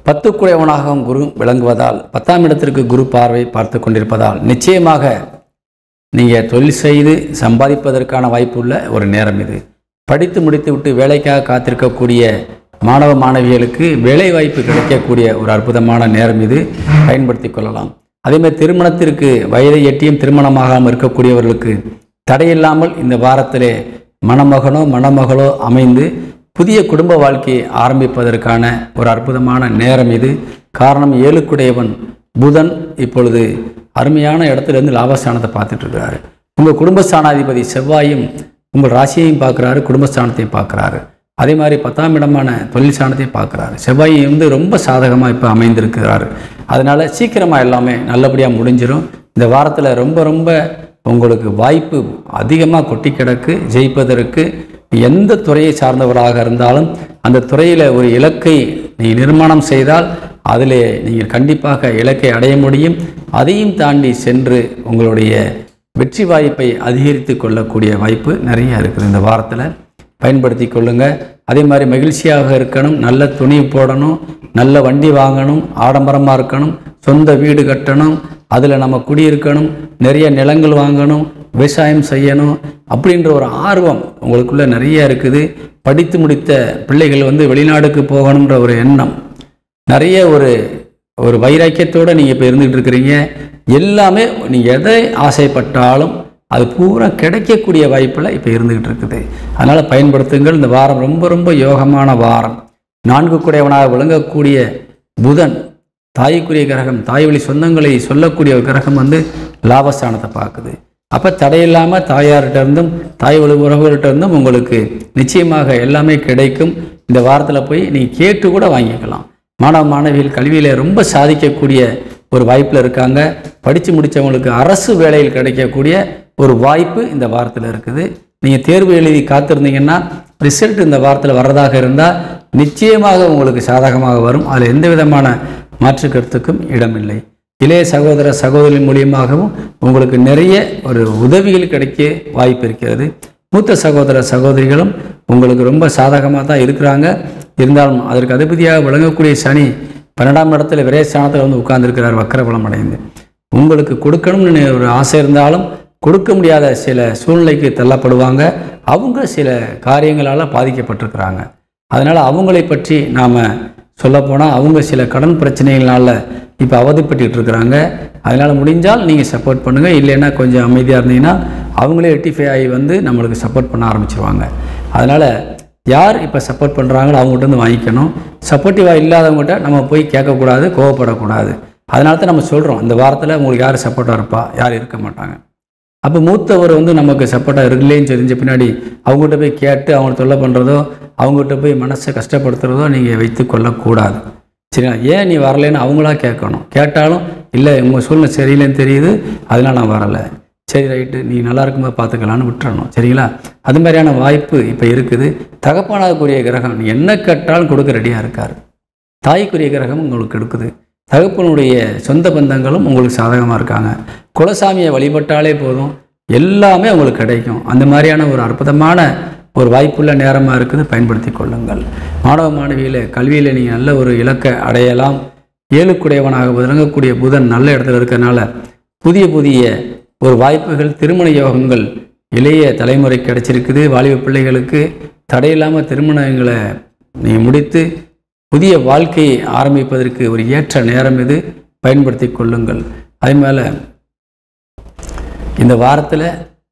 10க்குடையவனாகவும் குரு விளங்குவதால் 10ஆம் இடத்திற்கு குரு பார்வை பார்த்து கொண்டிருப்பதால் நிச்சயமாக நீங்கள் தொழில் செய்து சம்பாதிப்பதற்கான வாய்ப்புள்ள ஒரு நேரம் இது. படித்து முடித்து விட்டு வேலைக்காக காத்திருக்கக்கூடிய மாணவ மாணவிகளுக்கு வேலை வாய்ப்பு கிடைக்கக்கூடிய ஒரு அற்புதமான நேரம் இது. பயன்படுத்தி கொள்ளலாம். அதேமாதிரி திருமணத்திற்கு வயதை எட்டியும் திருமணமாகாமல் இருக்கக்கூடியவர்களுக்கு தடையில்லாமல் இந்த வாரத்திலே மணமகனோ மணமகளோ அமைந்து புதிய குடும்ப வாழ்க்கையை ஆரம்பிப்பதற்கான ஒரு அற்புதமான நேரம் இது. காரணம் 7க்குடையவன் புதன் இப்பொழுது அருமையான இடத்துலேருந்து லாபஸ்தானத்தை பார்த்துட்டு இருக்கிறாரு. உங்கள் குடும்பஸ்தானாதிபதி செவ்வாயும் உங்கள் ராசியையும் பார்க்குறாரு, குடும்பஸ்தானத்தையும் பார்க்குறாரு. அதே மாதிரி 10ஆம் இடமான தொழில் ஸ்தானத்தையும் பார்க்குறாரு. செவ்வாய் ரொம்ப சாதகமாக இப்போ அமைந்திருக்கிறாரு. அதனால் சீக்கிரமாக எல்லாமே நல்லபடியாக முடிஞ்சிடும். இந்த வாரத்தில் ரொம்ப உங்களுக்கு வாய்ப்பு அதிகமாக கொட்டி கிடக்கு. ஜெயிப்பதற்கு எந்த துறையை சார்ந்தவராக இருந்தாலும் அந்த துறையில் ஒரு இலக்கை நீங்கள் நிர்மாணம் செய்தால் அதில் நீங்கள் கண்டிப்பாக இலக்கை அடைய முடியும். அதையும் தாண்டி சென்று உங்களுடைய வெற்றி வாய்ப்பை அதிகரித்து கொள்ளக்கூடிய வாய்ப்பு நிறைய இருக்குது. இந்த வாரத்தில் பயன்படுத்தி கொள்ளுங்கள். அதே மாதிரி மகிழ்ச்சியாக இருக்கணும், நல்ல துணி போடணும், நல்ல வண்டி வாங்கணும், ஆடம்பரமாக இருக்கணும், சொந்த வீடு கட்டணும், அதில் நம்ம குடியிருக்கணும், நிறைய நிலங்கள் வாங்கணும், விவசாயம் செய்யணும் அப்படின்ற ஒரு ஆர்வம் உங்களுக்குள்ளே நிறைய இருக்குது. படித்து முடித்த பிள்ளைகள் வெளிநாடுக்கு போகணுன்ற ஒரு எண்ணம், நிறைய ஒரு வைராக்கியத்தோடு நீங்கள் இப்போ இருந்துகிட்டு இருக்கிறீங்க. எல்லாமே நீங்கள் எதை ஆசைப்பட்டாலும் அது பூரா கிடைக்கக்கூடிய வாய்ப்பில் இப்போ இருந்துகிட்டு இருக்குது. அதனால் பயன்படுத்துங்கள். இந்த வாரம் ரொம்ப யோகமான வாரம். 4க்குடையவனாக விளங்கக்கூடிய புதன் தாய்க்குரிய கிரகம், தாய் வழி சொந்தங்களை சொல்லக்கூடிய கிரகம் லாபஸ்தானத்தை பார்க்குது. அப்போ தடையில்லாமல் தாயார்கிட்ட இருந்தும் தாய் வழி உறவுகள்கிட்ட இருந்தும் உங்களுக்கு நிச்சயமாக எல்லாமே கிடைக்கும். இந்த வாரத்தில் போய் நீங்கள் கேட்டு கூட வாங்கிக்கலாம். மாணவ மாணவிகள் கல்வியில் ரொம்ப சாதிக்கக்கூடிய ஒரு வாய்ப்பில் இருக்காங்க. படித்து முடித்தவங்களுக்கு அரசு வேலையில் கிடைக்கக்கூடிய ஒரு வாய்ப்பு இந்த வாரத்தில் இருக்குது. நீங்கள் தேர்வு எழுதி காத்திருந்தீங்கன்னா ரிசல்ட் இந்த வாரத்தில் வர்றதாக இருந்தால் நிச்சயமாக உங்களுக்கு சாதகமாக வரும். அதில் எந்த விதமான மாற்று கருத்துக்கும் இடமில்லை. இளைய சகோதர சகோதரி மூலியமாகவும் உங்களுக்கு நிறைய ஒரு உதவிகள் கிடைக்க வாய்ப்பு இருக்கிறது. மூத்த சகோதர சகோதரிகளும் உங்களுக்கு ரொம்ப சாதகமாக தான் இருக்கிறாங்க. இருந்தாலும் அதற்கு அதிபதியாக விளங்கக்கூடிய சனி 12ஆம் இடத்துல விரயஸ்தானத்தில் உட்கார்ந்துருக்கிறார், வக்கரபலம் அடைந்து. உங்களுக்கு கொடுக்கணும்னு ஒரு ஆசை இருந்தாலும் கொடுக்க முடியாத சில சூழ்நிலைக்கு தள்ளப்படுவாங்க. அவங்க சில காரியங்களால் பாதிக்கப்பட்டிருக்கிறாங்க. அதனால் அவங்களை பற்றி நாம் சொல்லப்போனால் அவங்க சில கடன் பிரச்சனைகளால் இப்போ அவதிப்பட்டு இருக்கிறாங்க. அதனால் முடிஞ்சால் நீங்கள் சப்போர்ட் பண்ணுங்கள். இல்லைன்னா கொஞ்சம் அமைதியாக இருந்தீங்கன்னா அவங்களே ரெட்டிஃபை ஆகி நம்மளுக்கு சப்போர்ட் பண்ண ஆரம்பிச்சிருவாங்க. அதனால் யார் இப்போ சப்போர்ட் பண்ணுறாங்களோ அவங்ககிட்ட வாங்கிக்கணும். சப்போர்ட்டிவாக இல்லாதவங்ககிட்ட நம்ம போய் கேட்கக்கூடாது, கோவப்படக்கூடாது. அதனால தான் நம்ம சொல்கிறோம், இந்த வாரத்தில் உங்களுக்கு யார் சப்போர்ட்டாக இருப்பா, யார் இருக்க மாட்டாங்க. அப்போ மூத்தவர் நமக்கு சப்போர்ட்டாக இருக்கலேன்னு தெரிஞ்ச பின்னாடி அவங்ககிட்ட போய் கேட்டு அவங்க தொல்லை பண்ணுறதோ, அவங்ககிட்ட போய் மனசை கஷ்டப்படுத்துகிறதோ நீங்கள் வைத்து கொள்ளக்கூடாது. சரிங்களா? ஏன் நீ வரலைன்னு அவங்களா கேட்கணும். கேட்டாலும் இல்லை உங்கள் சூழ்நிலை சரியில்லைன்னு தெரியுது, அதனால் நான் வரலை. சரி ரைட்டு, நீ நல்லா இருக்கும்போது பார்த்துக்கலான்னு விட்டுறணும். சரிங்களா? அது மாதிரியான வாய்ப்பு இப்போ இருக்குது. தகப்பனாகக்கூடிய கிரகம் நீ என்ன கேட்டாலும் கொடுக்க ரெடியாக இருக்கார். தாய்க்குரிய கிரகம் உங்களுக்கு எடுக்குது. தகப்பனுடைய சொந்த பந்தங்களும் உங்களுக்கு சாதகமாக இருக்காங்க. குலசாமியை வழிபட்டாலே போதும், எல்லாமே உங்களுக்கு கிடைக்கும். அந்த மாதிரியான ஒரு அற்புதமான ஒரு வாய்ப்புள்ள நேரமாக இருக்குது. பயன்படுத்தி கொள்ளுங்கள். மாணவ மாணவியில் கல்வியில் நீங்கள் நல்ல ஒரு இலக்கை அடையலாம். 7க்குடையவனாக விளங்கக்கூடிய புதன் நல்ல இடத்துல இருக்கிறதுனால புதிய ஒரு வாய்ப்புகள், திருமண யோகங்கள் இளைய தலைமுறை கிடைச்சிருக்குது. வாலிப பிள்ளைகளுக்கு தடையில்லாமல் திருமணங்களை நீங்கள் முடித்து புதிய வாழ்க்கையை ஆரம்பிப்பதற்கு ஒரு ஏற்ற நேரம் இது. பயன்படுத்தி கொள்ளுங்கள். அதே மேலே இந்த வாரத்தில்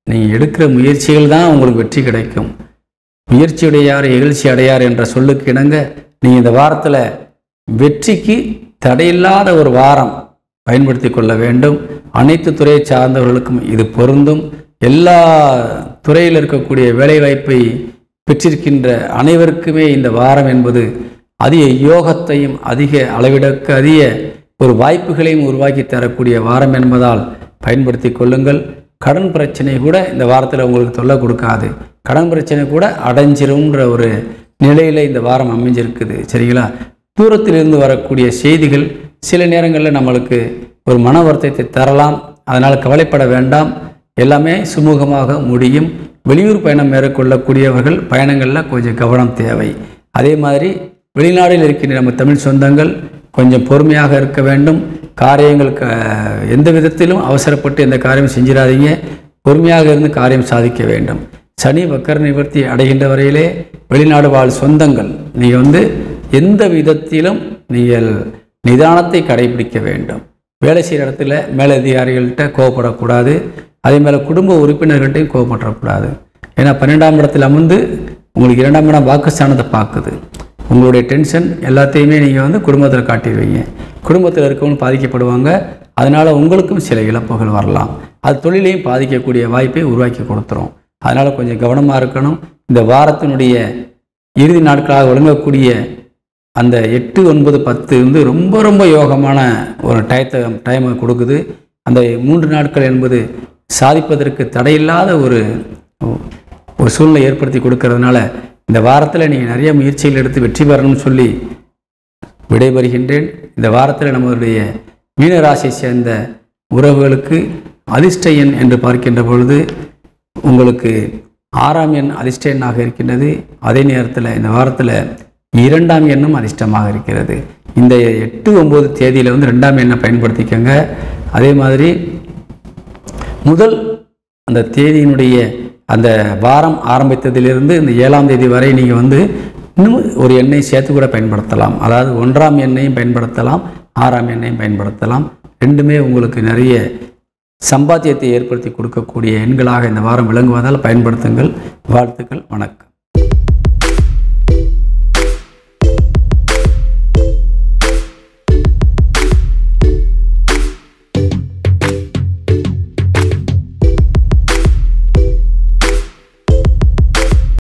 நீங்கள் எடுக்கிற முயற்சிகள் தான் உங்களுக்கு வெற்றி கிடைக்கும். முயற்சியுடையார் எழுச்சி அடையார் என்ற சொல்லுக்கு இணங்க நீங்கள் இந்த வாரத்தில் வெற்றிக்கு தடையில்லாத ஒரு வாரம் பயன்படுத்தி கொள்ள வேண்டும். அனைத்து துறையை சார்ந்தவர்களுக்கும் இது பொருந்தும். எல்லா துறையில் இருக்கக்கூடிய வேலைவாய்ப்பை பெற்றிருக்கின்ற அனைவருக்குமே இந்த வாரம் என்பது அதிக யோகத்தையும் அதிக அளவிடக்கு அதிக ஒரு வாய்ப்புகளையும் உருவாக்கி தரக்கூடிய வாரம் என்பதால் பயன்படுத்தி கொள்ளுங்கள். கடன் பிரச்சனை கூட இந்த வாரத்தில் உங்களுக்கு தொல்லை கொடுக்காது. கடன் பிரச்சனை கூட அடைஞ்சிரும்ன்ற ஒரு நிலையில் இந்த வாரம் அமைஞ்சிருக்குது. சரிங்களா? தூரத்திலிருந்து வரக்கூடிய செய்திகள் சில நேரங்களில் நம்மளுக்கு ஒரு மன வருத்தத்தை தரலாம். அதனால் கவலைப்பட வேண்டாம், எல்லாமே சுமூகமாக முடியும். வெளியூர் பயணம் மேற்கொள்ளக்கூடியவர்கள் பயணங்களில் கொஞ்சம் கவனம் தேவை. அதே மாதிரி வெளிநாட்டில் இருக்கின்ற நம்ம தமிழ் சொந்தங்கள் கொஞ்சம் பொறுமையாக இருக்க வேண்டும். காரியங்களுக்கு எந்த விதத்திலும் அவசரப்பட்டு எந்த காரியம் செஞ்சிடாதீங்க. பொறுமையாக இருந்து காரியம் சாதிக்க வேண்டும். சனி வக்கர நிவர்த்தி அடைகின்ற வரையிலே வெளிநாடு வாழ் சொந்தங்கள் நீங்கள் எந்த விதத்திலும் நீங்கள் நிதானத்தை கடைபிடிக்க வேண்டும். வேலை செய்கிற இடத்துல மேலதிகாரிகள்கிட்ட கோவப்படக்கூடாது. அதே மேலே குடும்ப உறுப்பினர்கள்ட்டையும் கோவப்படக்கூடாது. ஏன்னா 12ஆம் இடத்துல அமர்ந்து உங்களுக்கு 2ஆம் இடம் வாக்குஸ்தானத்தை பார்க்குது. உங்களுடைய டென்ஷன் எல்லாத்தையுமே நீங்கள் குடும்பத்தில் காட்டிடுவீங்க. குடும்பத்தில் இருக்கவங்க பாதிக்கப்படுவாங்க. அதனால் உங்களுக்கும் சில இழப்புகள் வரலாம். அது தொழிலையும் பாதிக்கக்கூடிய வாய்ப்பை உருவாக்கி கொடுத்துரும். அதனால் கொஞ்சம் கவனமாக இருக்கணும். இந்த வாரத்தினுடைய இறுதி நாட்களாக ஒழுங்கக்கூடிய அந்த 8, 9, 10 ரொம்ப ரொம்ப யோகமான ஒரு டைமை கொடுக்குது. அந்த 3 நாட்கள் என்பது சாதிப்பதற்கு தடையில்லாத ஒரு சூழ்நிலை ஏற்படுத்தி கொடுக்கறதுனால இந்த வாரத்தில் நீங்கள் நிறைய முயற்சிகள் எடுத்து வெற்றி பெறணும்னு சொல்லி விடைபெறுகின்றேன். இந்த வாரத்தில் நம்மளுடைய மீனராசியை சேர்ந்த உறவுகளுக்கு அதிர்ஷ்ட எண் என்று பார்க்கின்ற பொழுது உங்களுக்கு 6ஆம் எண் அதிர்ஷ்ட எண்ணாக இருக்கின்றது. அதே நேரத்தில் இந்த வாரத்தில் 2ஆம் எண்ணும் அதிர்ஷ்டமாக இருக்கிறது. இந்த 8, 9 தேதியில் 2ஆம் எண்ணை பயன்படுத்திக்கங்க. அதே மாதிரி முதல் அந்த தேதியினுடைய அந்த வாரம் ஆரம்பித்ததிலிருந்து இந்த 7ஆம் தேதி வரை நீங்கள் இன்னும் ஒரு எண்ணை சேர்த்து கூட பயன்படுத்தலாம். அதாவது 1ஆம் எண்ணையும் பயன்படுத்தலாம், 6ஆம் எண்ணையும் பயன்படுத்தலாம். ரெண்டுமே உங்களுக்கு நிறைய சம்பாத்தியத்தை ஏற்படுத்தி கொடுக்கக்கூடிய எண்களாக இந்த வாரம் விளங்குவதால் பயன்படுத்துங்கள். வாழ்த்துக்கள். வணக்கம்.